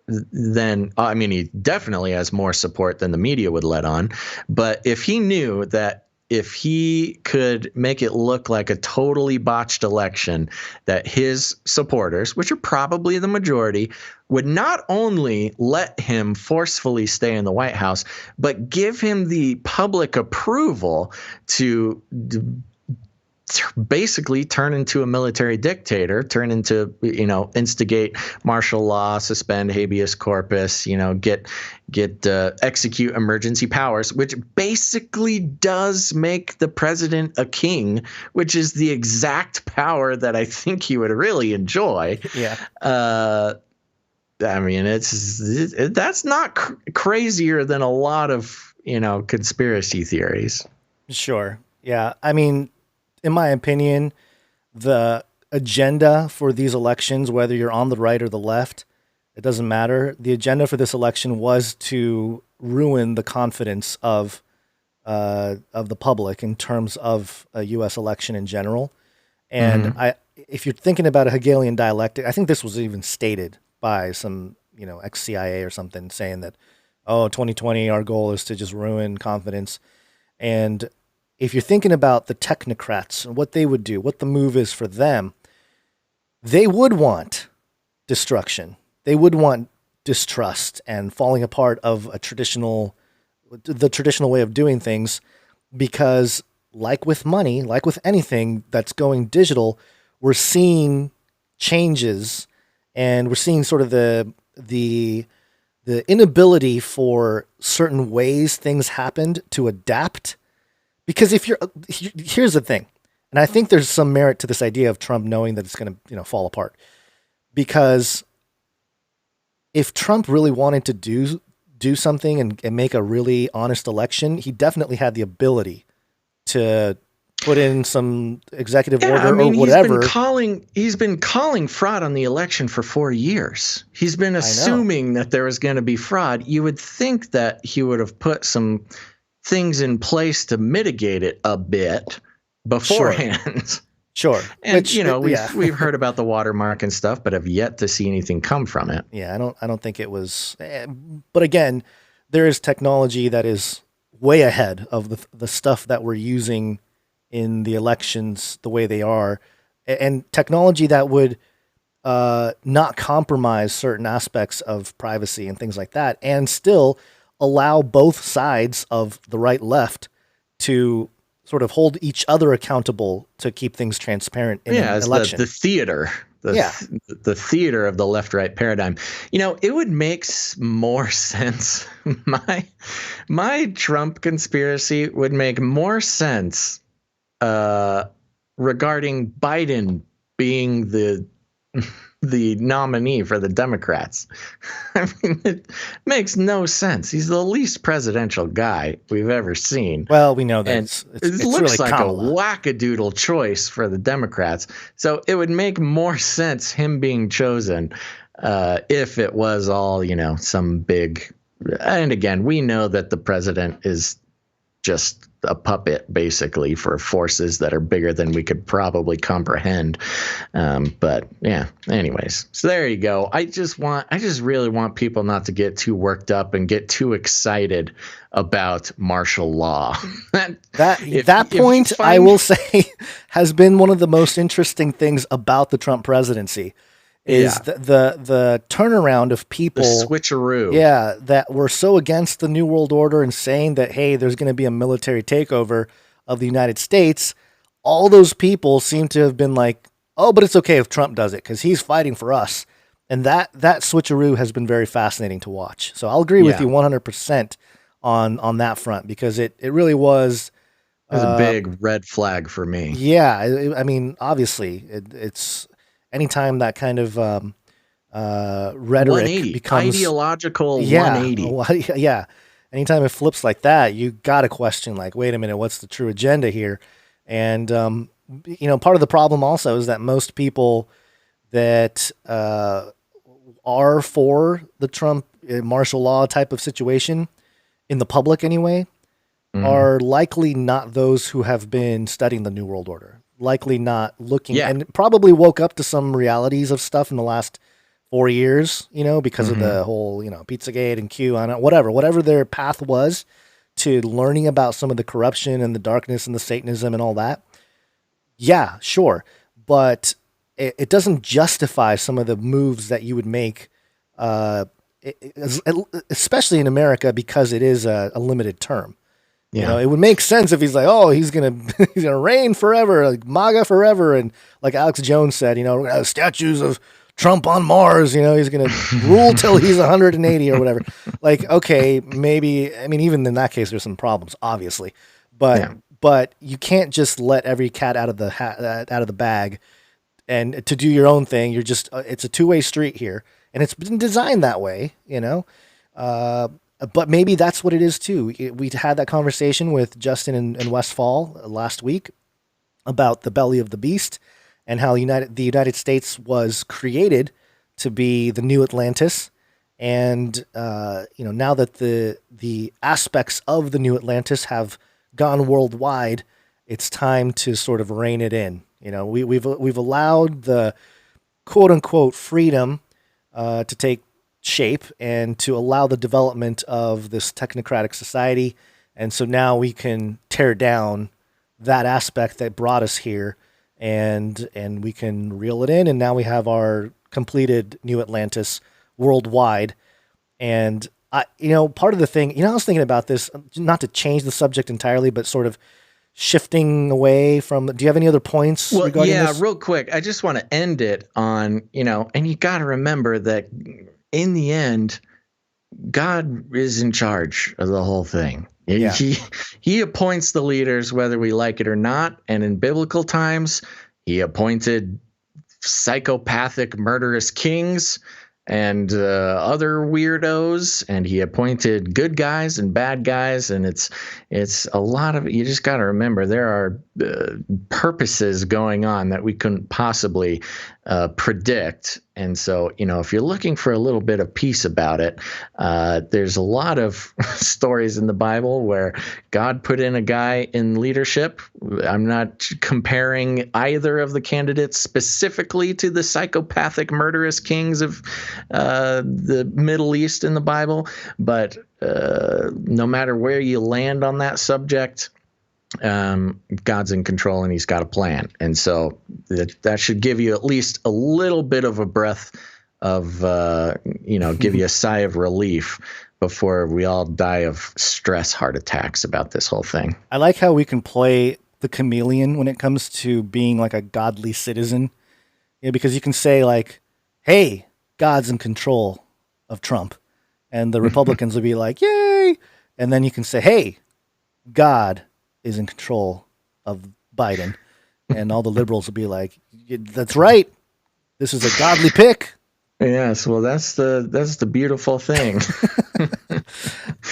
than, he definitely has more support than the media would let on. But if he knew that if he could make it look like a totally botched election, that his supporters, which are probably the majority, would not only let him forcefully stay in the White House, but give him the public approval to basically turn into a military dictator, turn into, instigate martial law, suspend habeas corpus, get execute emergency powers, which basically does make the president a king, which is the exact power that I think he would really enjoy. Yeah. I mean, that's not crazier than a lot of, conspiracy theories. Sure. Yeah. I mean, in my opinion, the agenda for these elections, whether you're on the right or the left, it doesn't matter. The agenda for this election was to ruin the confidence of the public in terms of a U.S. election in general. And if you're thinking about a Hegelian dialectic, I think this was even stated by some, ex-CIA or something, saying that, 2020, our goal is to just ruin confidence. And if you're thinking about the technocrats and what they would do, what the move is for them, they would want destruction. They would want distrust and falling apart of the traditional way of doing things, because like with money, like with anything that's going digital, we're seeing changes, and we're seeing sort of the inability for certain ways things happened to adapt. Because here's the thing, and I think there's some merit to this idea of Trump knowing that it's going to, fall apart. Because if Trump really wanted to do something and make a really honest election, he definitely had the ability to put in some executive order or whatever. He's been calling fraud on the election for 4 years. He's been assuming that there was going to be fraud. You would think that he would have put some things in place to mitigate it a bit beforehand. Sure. And we've heard about the watermark and stuff, but have yet to see anything come from it. Yeah, I don't think it was. But again, there is technology that is way ahead of the stuff that we're using in the elections the way they are, and technology that would not compromise certain aspects of privacy and things like that, and still allow both sides of the right left to sort of hold each other accountable to keep things transparent in an election. The theater. The theater of the left-right paradigm. It would make more sense. My Trump conspiracy would make more sense regarding Biden being the nominee for the Democrats. I mean, it makes no sense. He's the least presidential guy we've ever seen. Well, we know that. And it looks really like Kamala. a wackadoodle choice for the Democrats. So it would make more sense him being chosen if it was all, some big. And again, we know that the president is just a puppet, basically, for forces that are bigger than we could probably comprehend. But yeah, anyways, so there you go. I just really want people not to get too worked up and get too excited about martial law. That point, I will say, has been one of the most interesting things about the Trump presidency. Is the turnaround of people, the switcheroo, that were so against the New World Order and saying that, hey, there's going to be a military takeover of the United States. All those people seem to have been like, oh, but it's okay if Trump does it because he's fighting for us. And that switcheroo has been very fascinating to watch. So I'll agree with you 100% on that front, because it really was. It was a big red flag for me. Yeah, I mean, obviously, it's. Anytime that kind of rhetoric becomes ideological 180. Yeah. Anytime it flips like that, you got to question, like, wait a minute, what's the true agenda here? And, part of the problem also is that most people that are for the Trump martial law type of situation, in the public anyway, are likely not those who have been studying the New World Order. Likely not looking, and probably woke up to some realities of stuff in the last 4 years, because of the whole, Pizzagate and QAnon, whatever their path was to learning about some of the corruption and the darkness and the Satanism and all that. Yeah, sure. But it doesn't justify some of the moves that you would make, especially in America, because it is a limited term. You know, it would make sense if he's like, oh, he's gonna reign forever, like MAGA forever, and like Alex Jones said, we're gonna have statues of Trump on Mars. He's gonna rule till he's 180 or whatever. Like, okay, maybe. I mean, even in that case, there's some problems, obviously, but you can't just let every cat out of the bag, and to do your own thing. You're just it's a two-way street here, and it's been designed that way, But maybe that's what it is too. We had that conversation with Justin and Westfall last week about the belly of the beast and how the United States was created to be the new Atlantis. And now that the aspects of the new Atlantis have gone worldwide, it's time to sort of rein it in. We've allowed the quote unquote freedom to take shape and to allow the development of this technocratic society. And so now we can tear down that aspect that brought us here and we can reel it in. And now we have our completed new Atlantis worldwide. And part of the thing, I was thinking about this, not to change the subject entirely, but sort of shifting away from, do you have any other points regarding this? Real quick. I just want to end it on, and you got to remember that in the end, God is in charge of the whole thing. Yeah. He appoints the leaders, whether we like it or not. And in biblical times, he appointed psychopathic, murderous kings and other weirdos, and he appointed good guys and bad guys, and it's a lot of, you just got to remember there are purposes going on that we couldn't possibly predict. And so, if you're looking for a little bit of peace about it, there's a lot of stories in the Bible where God put in a guy in leadership. I'm not comparing either of the candidates specifically to the psychopathic, murderous kings of the Middle East in the Bible, but no matter where you land on that subject, God's in control and he's got a plan. And so that should give you at least a little bit of a breath of, give you a sigh of relief before we all die of stress heart attacks about this whole thing. I like how we can play the chameleon when it comes to being like a godly citizen, because you can say like, hey, God's in control of Trump, and the Republicans will be like, yay. And then you can say, hey, God is in control of Biden, and all the liberals will be like, that's right, this is a godly pick. Yes, well, that's the beautiful thing.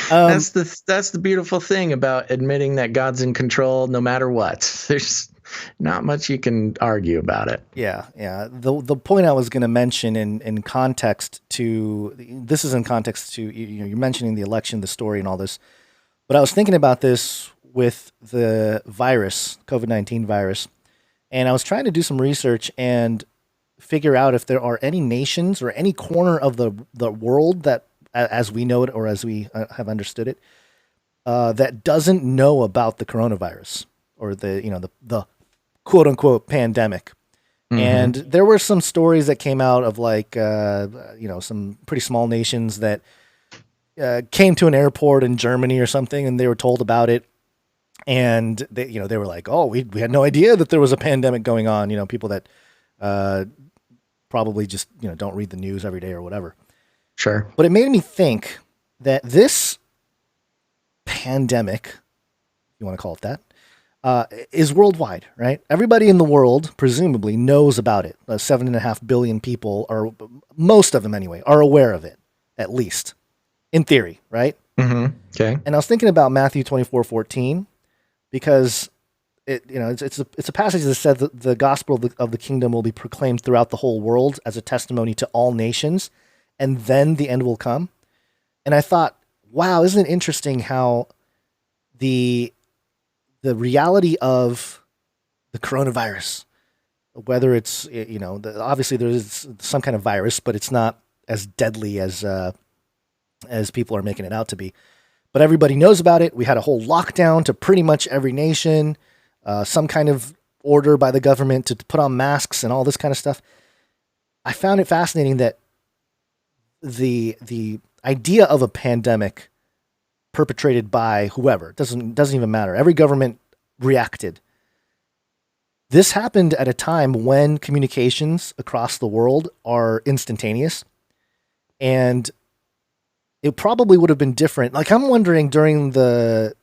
That's the beautiful thing about admitting that God's in control no matter what. There's not much you can argue about it. Yeah. The point I was going to mention in context to this is in context to you're mentioning the election, the story, and all this, but I was thinking about this with the virus, COVID-19 virus, and I was trying to do some research and figure out if there are any nations or any corner of the world that, as we know it or as we have understood it, that doesn't know about the coronavirus or the quote unquote pandemic. Mm-hmm. And there were some stories that came out of like some pretty small nations that came to an airport in Germany or something, and they were told about it. And they were like, oh, we had no idea that there was a pandemic going on. People that probably just, don't read the news every day or whatever. Sure. But it made me think that this pandemic, if you want to call it that, is worldwide, right? Everybody in the world presumably knows about it. 7.5 billion people, or most of them anyway, are aware of it, at least in theory, right? Mm-hmm. Okay. And I was thinking about Matthew 24:14. Because it's a passage that said that the gospel of the kingdom will be proclaimed throughout the whole world as a testimony to all nations, and then the end will come. And I thought, wow, isn't it interesting how the reality of the coronavirus, whether it's obviously there is some kind of virus, but it's not as deadly as people are making it out to be. But everybody knows about it. We had a whole lockdown to pretty much every nation, some kind of order by the government to put on masks and all this kind of stuff. I found it fascinating that the idea of a pandemic perpetrated by whoever. It doesn't even matter. Every government reacted. This happened at a time when communications across the world are instantaneous, and it probably would have been different. Like, I'm wondering during the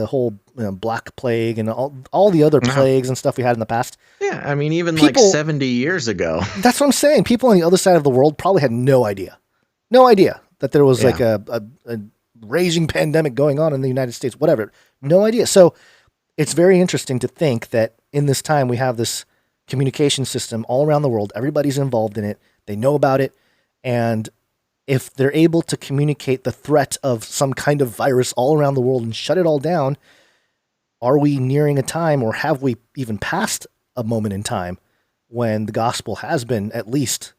whole Black Plague and all the other plagues and stuff we had in the past. Yeah, I mean, even like 70 years ago. That's what I'm saying. People on the other side of the world probably had no idea that there was like a raging pandemic going on in the United States, whatever. No idea. So it's very interesting to think that in this time we have this communication system all around the world. Everybody's involved in it. They know about it. And if they're able to communicate the threat of some kind of virus all around the world and shut it all down, are we nearing a time, or have we even passed a moment in time when the gospel has been at least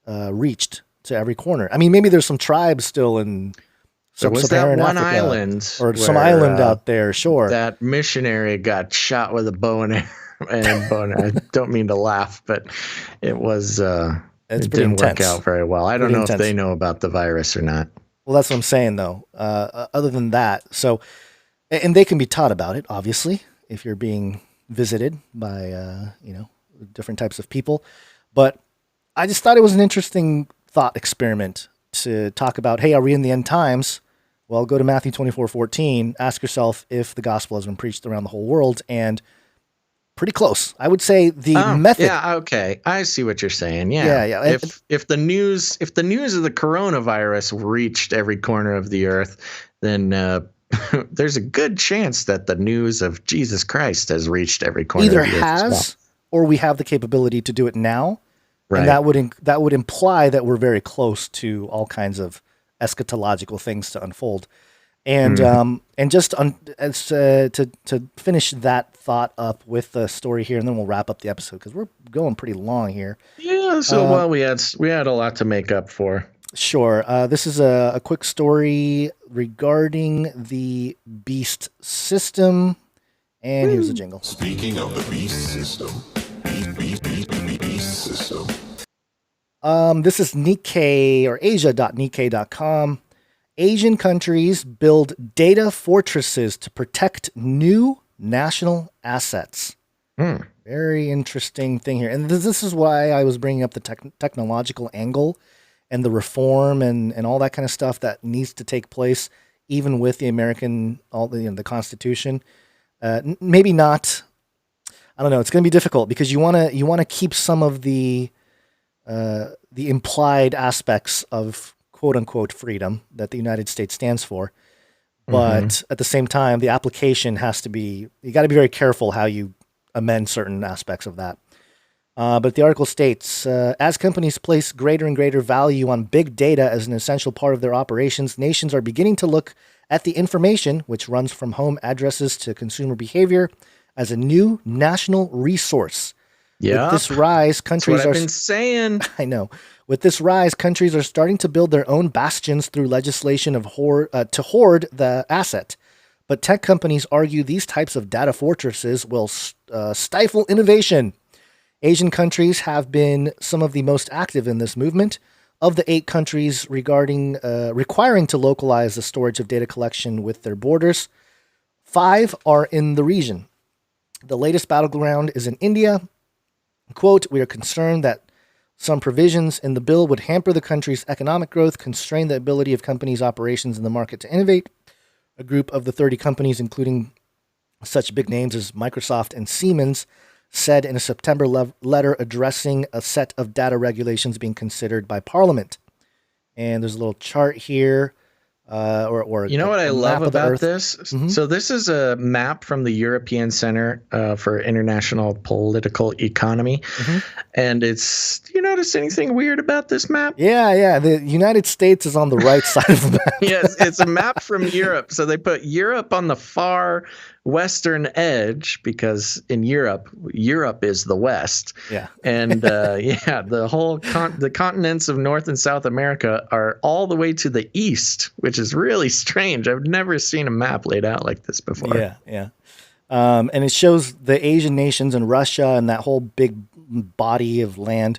reached to every corner? I mean, maybe there's some tribes still in Sub-Saharan Africa, island or some island out there. Sure, that missionary got shot with a bow and arrow. I don't mean to laugh, but it was. It didn't work out very well. I don't know if they know about the virus or not. Well, that's what I'm saying, though. Other than that, and they can be taught about it, obviously, if you're being visited by, different types of people. But I just thought it was an interesting thought experiment to talk about, hey, are we in the end times? Well, go to Matthew 24:14, ask yourself if the gospel has been preached around the whole world, and pretty close. I would say the method. Yeah, okay. I see what you're saying. Yeah. If the news of the coronavirus reached every corner of the earth, then there's a good chance that the news of Jesus Christ has reached every corner either of the earth. Either has, or we have the capability to do it now. Right. And that would imply that we're very close to all kinds of eschatological things to unfold. And just to finish that thought up with the story here, and then we'll wrap up the episode because we're going pretty long here. Yeah, so we had a lot to make up for. Sure. This is a quick story regarding the Beast system, and here's the jingle. Speaking of the Beast system, Beast system. This is Nikkei, or Asia.Nikkei.com. Asian countries build data fortresses to protect new national assets. Very interesting thing here. And this is why I was bringing up the technological angle and the reform and all that kind of stuff that needs to take place, even with the American, the Constitution. Maybe not. I don't know. It's going to be difficult because you want to keep some of the implied aspects of quote unquote freedom that the United States stands for. But at the same time, the application has to be, you got to be very careful how you amend certain aspects of that. But the article states, as companies place greater and greater value on big data as an essential part of their operations, nations are beginning to look at the information, which runs from home addresses to consumer behavior, as a new national resource. Yeah. With this rise, countries That's what I've been saying. I know. With this rise, countries are starting to build their own bastions through legislation to hoard the asset. But tech companies argue these types of data fortresses will stifle innovation. Asian countries have been some of the most active in this movement. Of the 8 countries requiring to localize the storage of data collection with their borders, 5 are in the region. The latest battleground is in India. Quote, we are concerned that some provisions in the bill would hamper the country's economic growth, constrain the ability of companies' operations in the market to innovate. A group of the 30 companies, including such big names as Microsoft and Siemens, said in a September letter addressing a set of data regulations being considered by Parliament. And there's a little chart here. Or you know what I love about this? Mm-hmm. So this is a map from the European Center for International Political Economy. Mm-hmm. And do you notice anything weird about this map? Yeah. The United States is on the right side of the map. Yes, it's a map from Europe. So they put Europe on the far western edge because in Europe is the West. Yeah. And the whole the continents of North and South America are all the way to the east, which is really strange. I've never seen a map laid out like this before. Yeah. And it shows the Asian nations and Russia and that whole big body of land.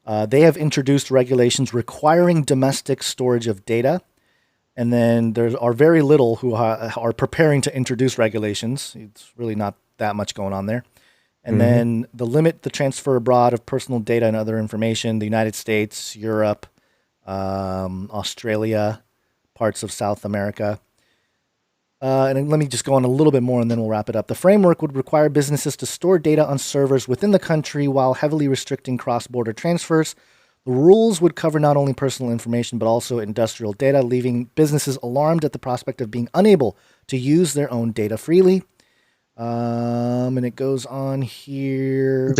They have introduced regulations requiring domestic storage of data. And then there are very little who are preparing to introduce regulations. It's really not that much going on there. And then the limit the transfer abroad of personal data and other information, the United States, Europe, Australia, parts of South America. And let me just go on a little bit more and then we'll wrap it up. The framework would require businesses to store data on servers within the country while heavily restricting cross-border transfers. The rules would cover not only personal information, but also industrial data, leaving businesses alarmed at the prospect of being unable to use their own data freely. And it goes on here.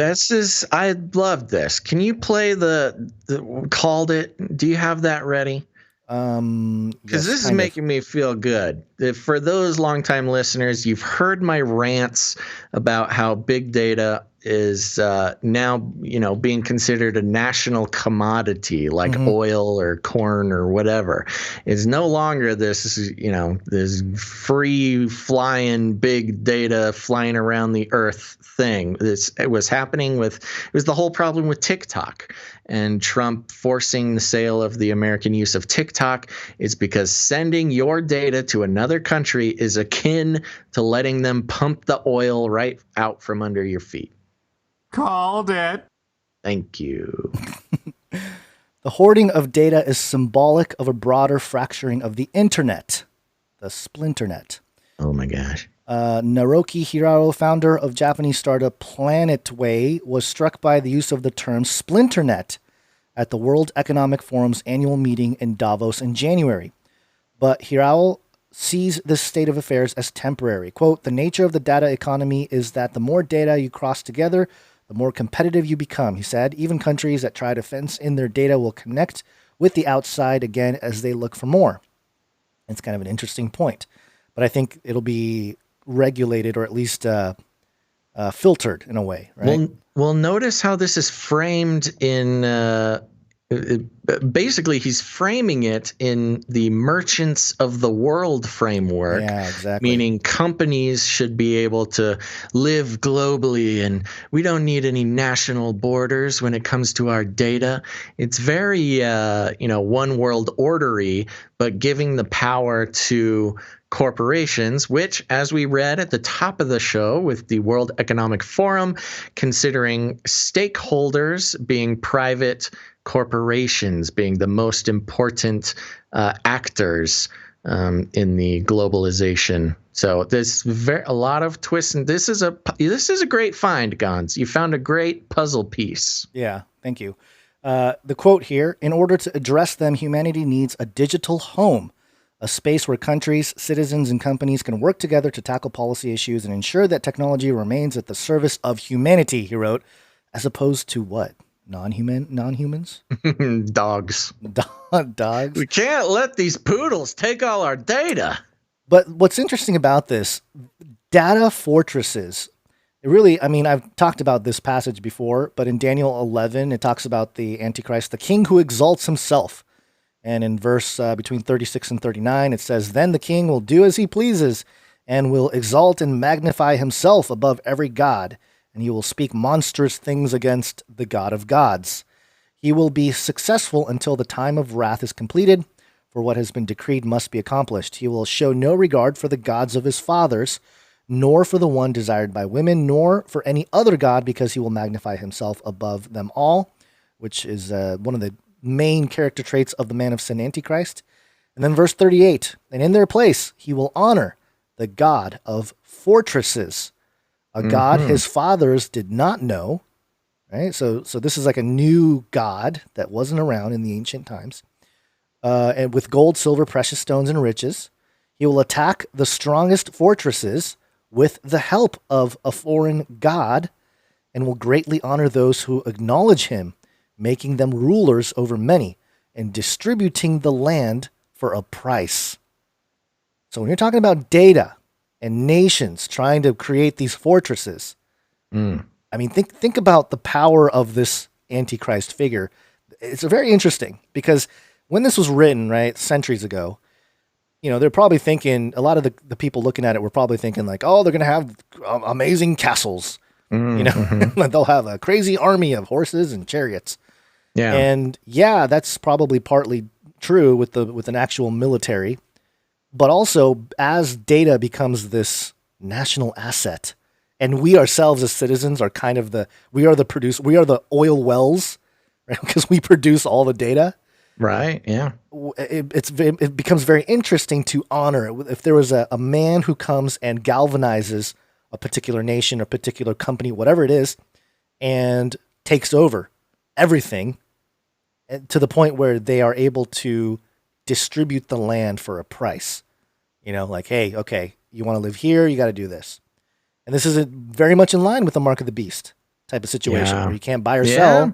I love this. Can you play the called it? Do you have that ready? Because this is making me feel good. For those longtime listeners, you've heard my rants about how big data is now, being considered a national commodity like oil or corn or whatever. It's no longer this free flying big data flying around the earth thing. It was the whole problem with TikTok and Trump forcing the sale of the American use of TikTok is because sending your data to another country is akin to letting them pump the oil right out from under your feet. Called it. Thank you. The hoarding of data is symbolic of a broader fracturing of the internet, the Splinternet. Oh my gosh. Naoki Hirao, founder of Japanese startup Planetway, was struck by the use of the term Splinternet at the World Economic Forum's annual meeting in Davos in January. But Hirao sees this state of affairs as temporary. Quote, the nature of the data economy is that the more data you cross together, the more competitive you become, he said. Even countries that try to fence in their data will connect with the outside again as they look for more. It's kind of an interesting point. But I think it'll be regulated or at least filtered in a way, right? Well, notice how this is framed in... basically, he's framing it in the merchants of the world framework. Yeah, exactly. Meaning companies should be able to live globally and we don't need any national borders when it comes to our data. It's very, one world ordery, but giving the power to corporations, which, as we read at the top of the show with the World Economic Forum, considering stakeholders being private corporations being the most important actors in the globalization. So there's a lot of twists, and this is a great find, Gons. You found a great puzzle piece. Yeah, thank you. The quote here: in order to address them, humanity needs a digital home, a space where countries, citizens, and companies can work together to tackle policy issues and ensure that technology remains at the service of humanity. He wrote, as opposed to what? Non-humans? Dogs. Dogs? We can't let these poodles take all our data. But what's interesting about this, data fortresses, I've talked about this passage before, but in Daniel 11, it talks about the Antichrist, the king who exalts himself. And in verse between 36 and 39, it says, then the king will do as he pleases and will exalt and magnify himself above every god. And he will speak monstrous things against the God of gods. He will be successful until the time of wrath is completed, for what has been decreed must be accomplished. He will show no regard for the gods of his fathers, nor for the one desired by women, nor for any other god, because he will magnify himself above them all, which is one of the main character traits of the man of sin, Antichrist. And then verse 38, and in their place he will honor the God of fortresses, a God his fathers did not know, right? So this is like a new God that wasn't around in the ancient times. And with gold, silver, precious stones, and riches, he will attack the strongest fortresses with the help of a foreign God and will greatly honor those who acknowledge him, making them rulers over many and distributing the land for a price. So when you're talking about data and nations trying to create these fortresses. Think about the power of this Antichrist figure. It's very interesting because when this was written, right, centuries ago, they're probably thinking, a lot of the people looking at it were probably thinking like, oh, they're going to have amazing castles. They'll have a crazy army of horses and chariots. Yeah. And that's probably partly true with an actual military But also, as data becomes this national asset, and we ourselves as citizens are kind of we are the oil wells, right? Because we produce all the data. Right. Yeah. It becomes very interesting to honor it. If there was a man who comes and galvanizes a particular nation or particular company, whatever it is, and takes over everything to the point where they are able to distribute the land for a price. Like, hey, okay, you want to live here, you got to do this. And this is very much in line with the mark of the beast type of situation where you can't buy or sell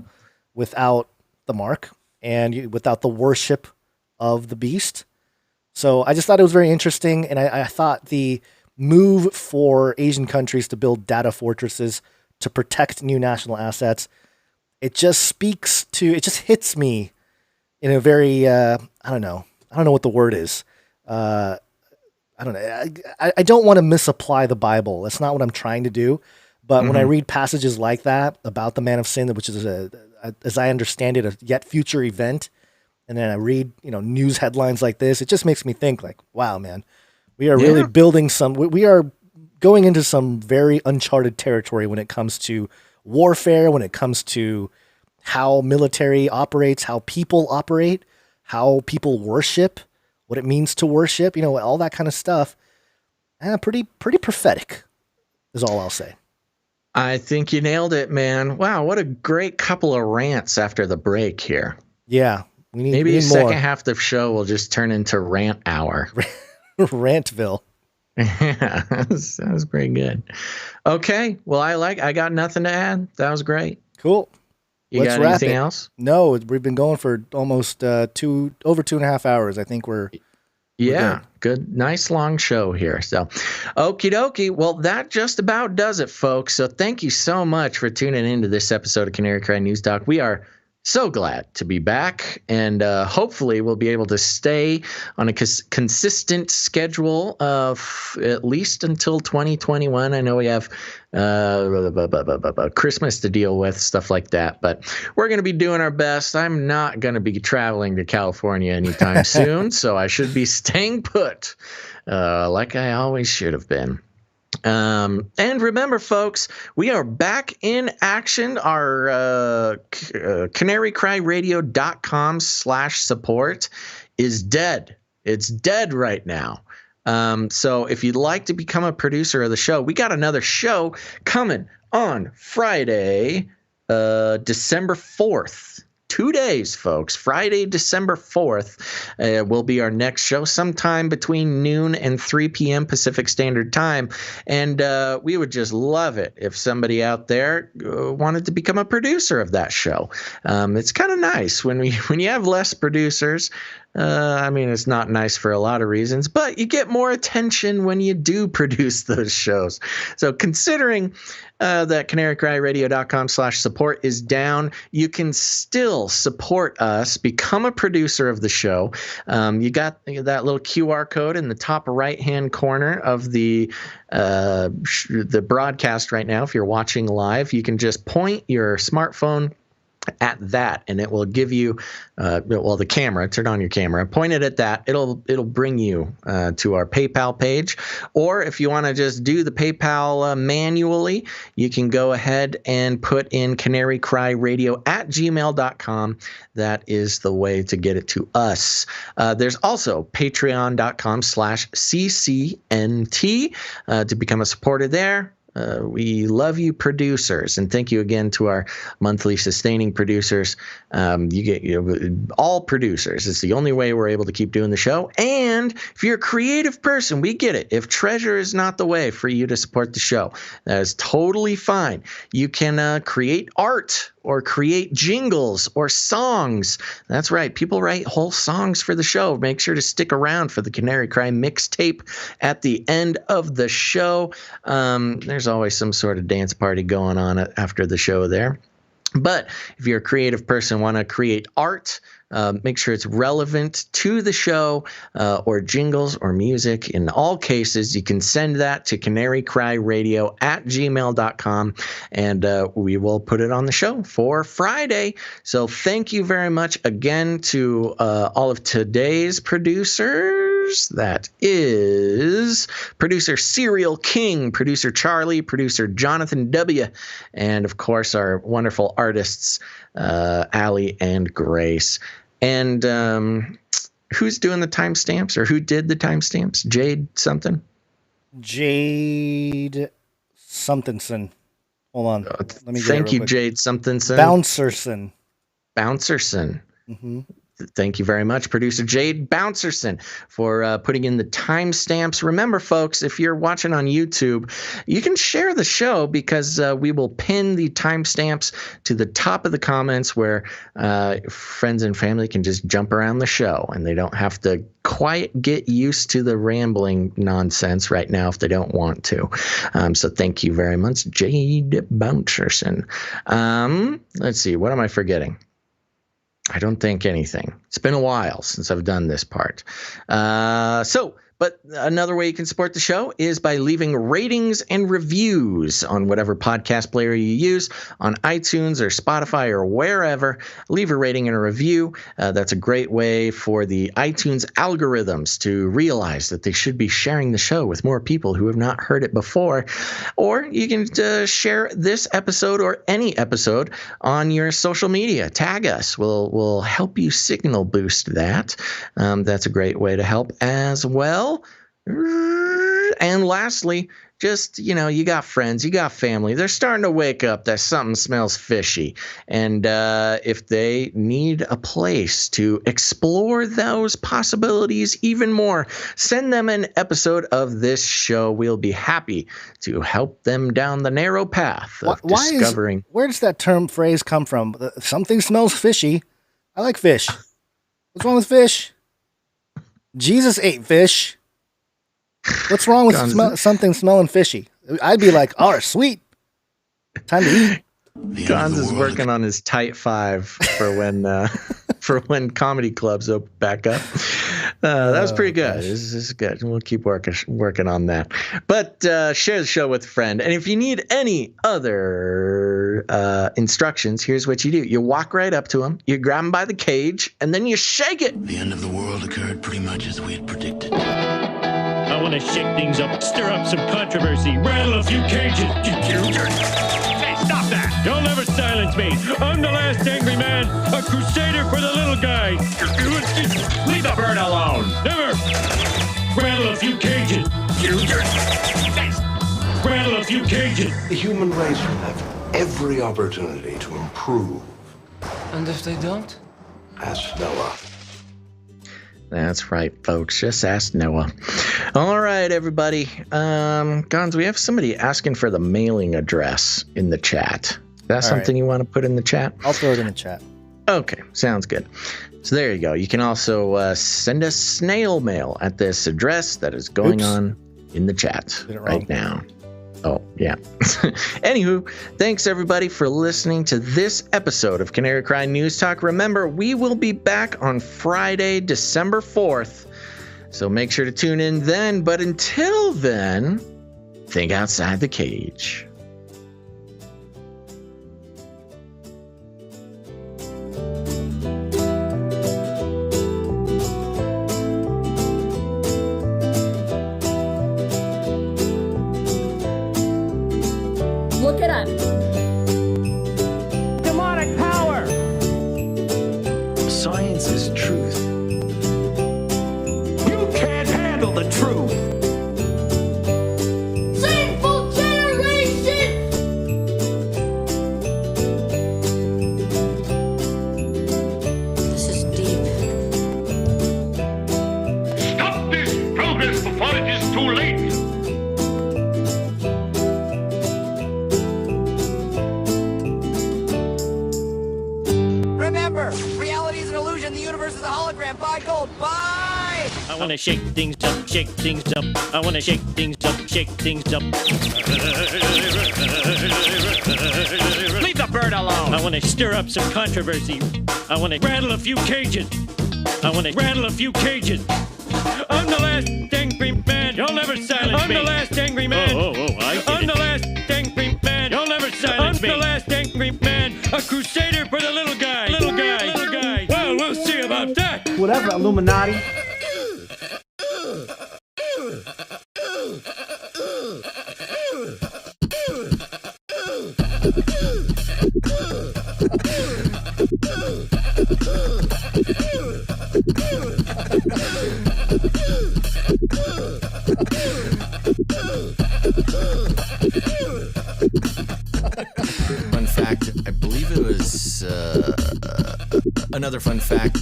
without the mark and without the worship of the beast. So I just thought it was very interesting. And I thought the move for Asian countries to build data fortresses to protect new national assets, it just hits me in a very, I don't know what the word is. I don't know. I don't want to misapply the Bible. That's not what I'm trying to do. But when I read passages like that about the man of sin, which is as I understand it, a yet future event, and then I read, news headlines like this, it just makes me think like, wow, man, we are really building we are going into some very uncharted territory when it comes to warfare, when it comes to how military operates, how people operate, how people worship, what it means to worship, all that kind of stuff. Pretty prophetic is all I'll say. I think you nailed it, man. Wow, what a great couple of rants after the break here. Yeah, we need maybe the second half of the show will just turn into rant hour. Rantville. Yeah, that was pretty good. Okay, well, I got nothing to add. That was great. Cool. Let's got anything else? No, we've been going for almost over 2.5 hours. I think we're good. Nice long show here. So, okie dokie. Well, that just about does it, folks. So thank you so much for tuning into this episode of Canary Cry News Talk. We are so glad to be back, and hopefully we'll be able to stay on a consistent schedule of at least until 2021. I know we have Christmas to deal with, stuff like that, but we're going to be doing our best. I'm not going to be traveling to California anytime soon, so I should be staying put like I always should have been. And remember, folks, we are back in action. Our canarycryradio.com/support is dead. It's dead right now. So if you'd like to become a producer of the show, we got another show coming on Friday, December 4th. 2 days, folks. Friday, December 4th will be our next show sometime between noon and 3 p.m. Pacific Standard Time. And we would just love it if somebody out there wanted to become a producer of that show. It's kind of nice when you have less producers. I mean, it's not nice for a lot of reasons, but you get more attention when you do produce those shows. So considering that canarycryradio.com/support is down, you can still support us, become a producer of the show. You got that little QR code in the top right-hand corner of the broadcast right now. If you're watching live, you can just point your smartphone at that, and it will give you the camera. Turn on your camera, point it at that. It'll bring you to our PayPal page. Or if you want to just do the PayPal manually, you can go ahead and put in canarycryradio@gmail.com. That is the way to get it to us. There's also patreon.com/CCNT to become a supporter there. We love you, producers, and thank you again to our monthly sustaining producers. You get all producers. It's the only way we're able to keep doing the show. And if you're a creative person, we get it. If treasure is not the way for you to support the show, that is totally fine. You can create art or create jingles or songs. That's right. People write whole songs for the show. Make sure to stick around for the Canary Cry mixtape at the end of the show. There's always some sort of dance party going on after the show there. But if you're a creative person, want to create art, make sure it's relevant to the show, or jingles or music. In all cases, you can send that to canarycryradio@gmail.com, and we will put it on the show for Friday. So thank you very much again to all of today's producers. That is producer Serial King, producer Charlie, producer Jonathan W., and of course our wonderful artists, Allie and Grace. And who's doing the timestamps, or who did the timestamps? Jade something? Jade somethingson. Hold on. Let me get Thank it you, quick. Jade somethingson. Bouncerson. Mm-hmm. Thank you very much, producer Jade Bouncerson, for putting in the timestamps. Remember, folks, if you're watching on YouTube, you can share the show because we will pin the timestamps to the top of the comments where friends and family can just jump around the show and they don't have to quite get used to the rambling nonsense right now if they don't want to. So thank you very much, Jade Bouncerson. Let's see, what am I forgetting? I don't think anything. It's been a while since I've done this part. But another way you can support the show is by leaving ratings and reviews on whatever podcast player you use, on iTunes or Spotify or wherever. Leave a rating and a review. That's a great way for the iTunes algorithms to realize that they should be sharing the show with more people who have not heard it before. Or you can share this episode or any episode on your social media. Tag us. We'll help you signal boost that. That's a great way to help as well. And lastly, just, you got friends, you got family. They're starting to wake up that something smells fishy. And if they need a place to explore those possibilities even more, send them an episode of this show. We'll be happy to help them down the narrow path of discovering. Where does that phrase come from? Something smells fishy. I like fish. What's wrong with fish? Jesus ate fish. What's wrong with something smelling fishy? I'd be like, oh, sweet. Time to eat. Gonz is working on his tight 5 for when comedy clubs open back up. That was pretty good. This is good. We'll keep working on that. But share the show with a friend. And if you need any other instructions, here's what you do. You walk right up to him, you grab him by the cage, and then you shake it. The end of the world occurred pretty much as we had predicted. I want to shake things up, stir up some controversy, rattle a few cages. Hey, stop that! You'll never silence me. I'm the last angry man, a crusader for the little guy. Leave the bird alone. Never. Rattle a few cages. Rattle a few cages. The human race will have every opportunity to improve. And if they don't? Ask Noah. That's right, folks. Just ask Noah. All right, everybody. Gonz, we have somebody asking for the mailing address in the chat. Is that something you want to put in the chat? I'll throw it in the chat. Okay, sounds good. So there you go. You can also send us snail mail at this address that is going on in the chat right now. Oh, yeah. Anywho, thanks everybody for listening to this episode of Canary Cry News Talk. Remember, we will be back on Friday, December 4th. So make sure to tune in then. But until then, think outside the cage. Look it up. Demonic power! Science is truth. You can't handle the truth! Sinful generation! This is deep. Stop this progress before it is too late! Remember, reality is an illusion. The universe is a hologram. Buy gold. Buy! I want to shake things up, shake things up. I want to shake things up, shake things up. Leave the bird alone. I want to stir up some controversy. I want to rattle a few cages. I'm the last angry man. You'll never silence me. I'm the last angry man. I'm the last angry man. You'll never silence me. I'm the last angry man. A crusader for the little guy. Well, we'll see about that. Whatever, Illuminati. Fun fact, I believe it was another fun fact.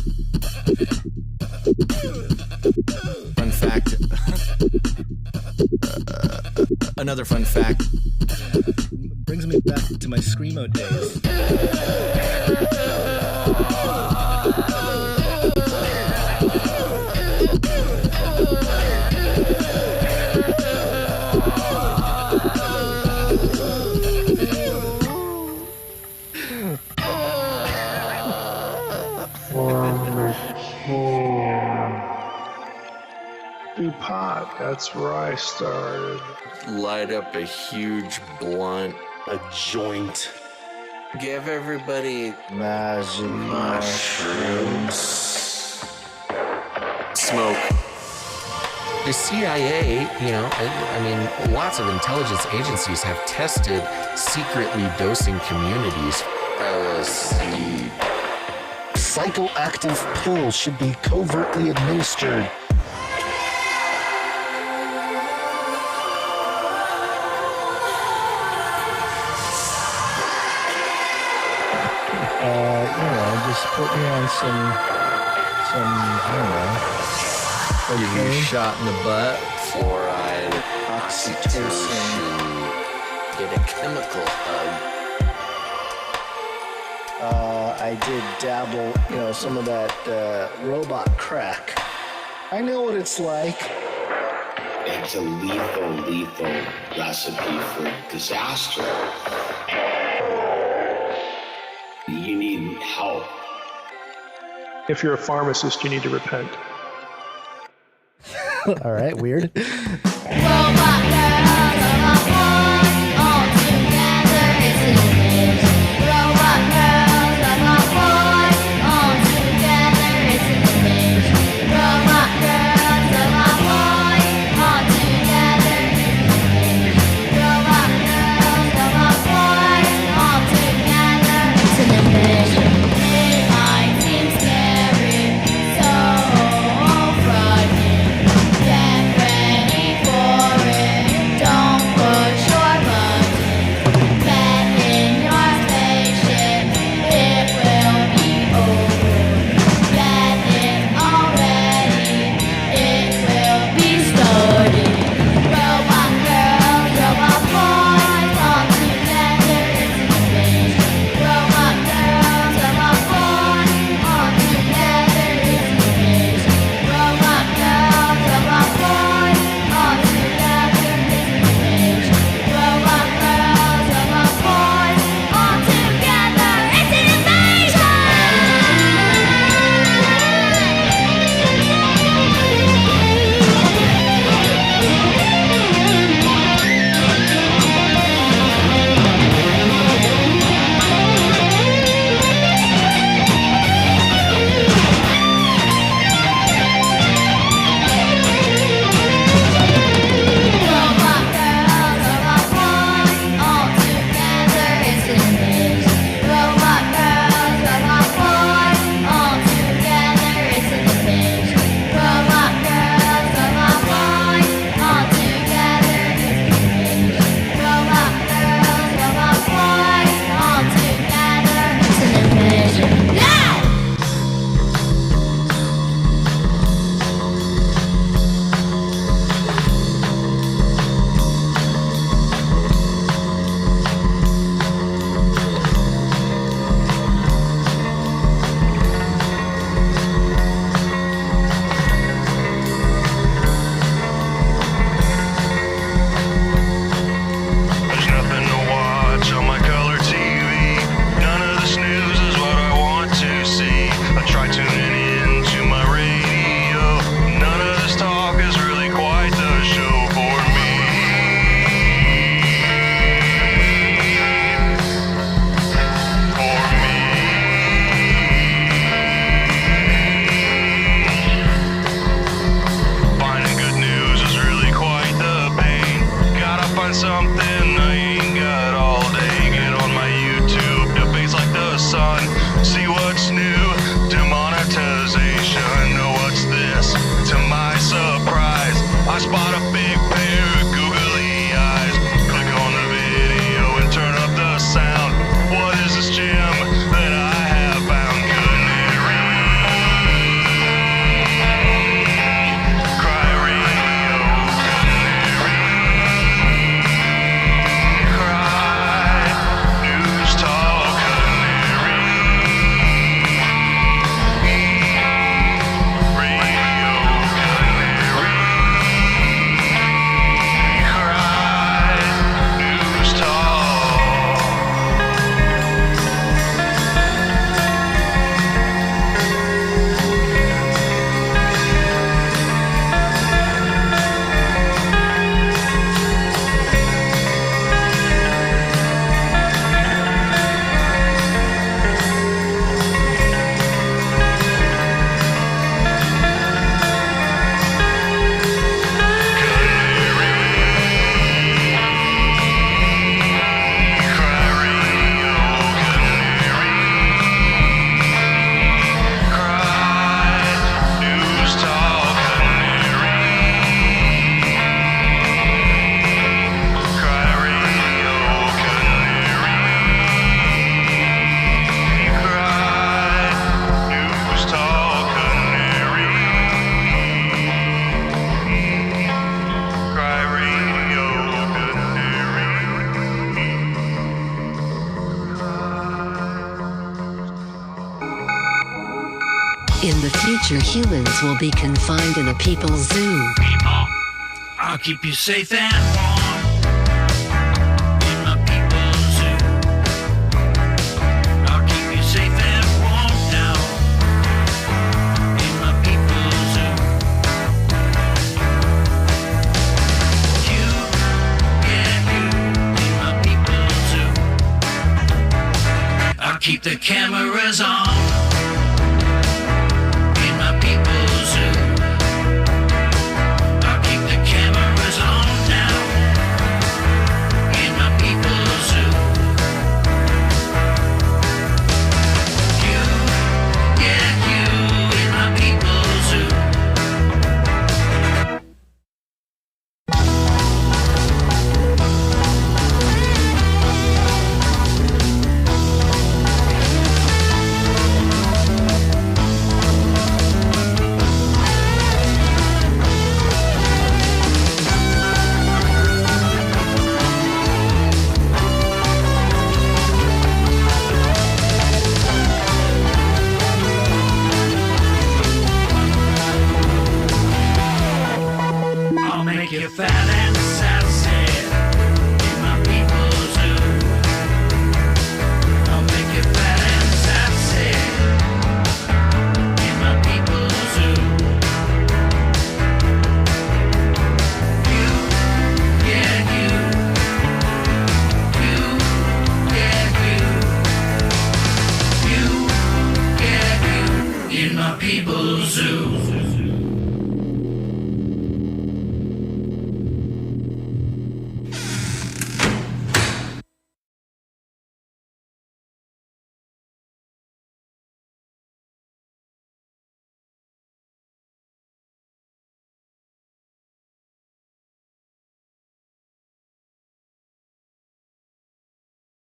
Fun fact. Another fun fact. Brings me back to my Screamo days. Pot, that's where I started. Light up a huge blunt. A joint. Give everybody magic mushrooms. Smoke. The CIA, I mean, lots of intelligence agencies have tested secretly dosing communities. LSD. Psychoactive pills should be covertly administered. Just put me on some, I don't know. Give you a shot in the butt. Fluoride. Oxytocin. Get a chemical hug. I did dabble, some of that robot crack. I know what it's like. It's a lethal recipe for disaster. You need help. If you're a pharmacist, you need to repent. All right, weird. Don't push your future humans will be confined in a people's zoo. People, I'll keep you safe and warm in my people's zoo. I'll keep you safe and warm now in my people's zoo. You, yeah, you in my people's zoo. I'll keep the cameras on. Make you fat and sassy in my people's zoo. I'll make you fat and sassy in my people's zoo. You, yeah, you, yeah, you, yeah, you in my people's zoo.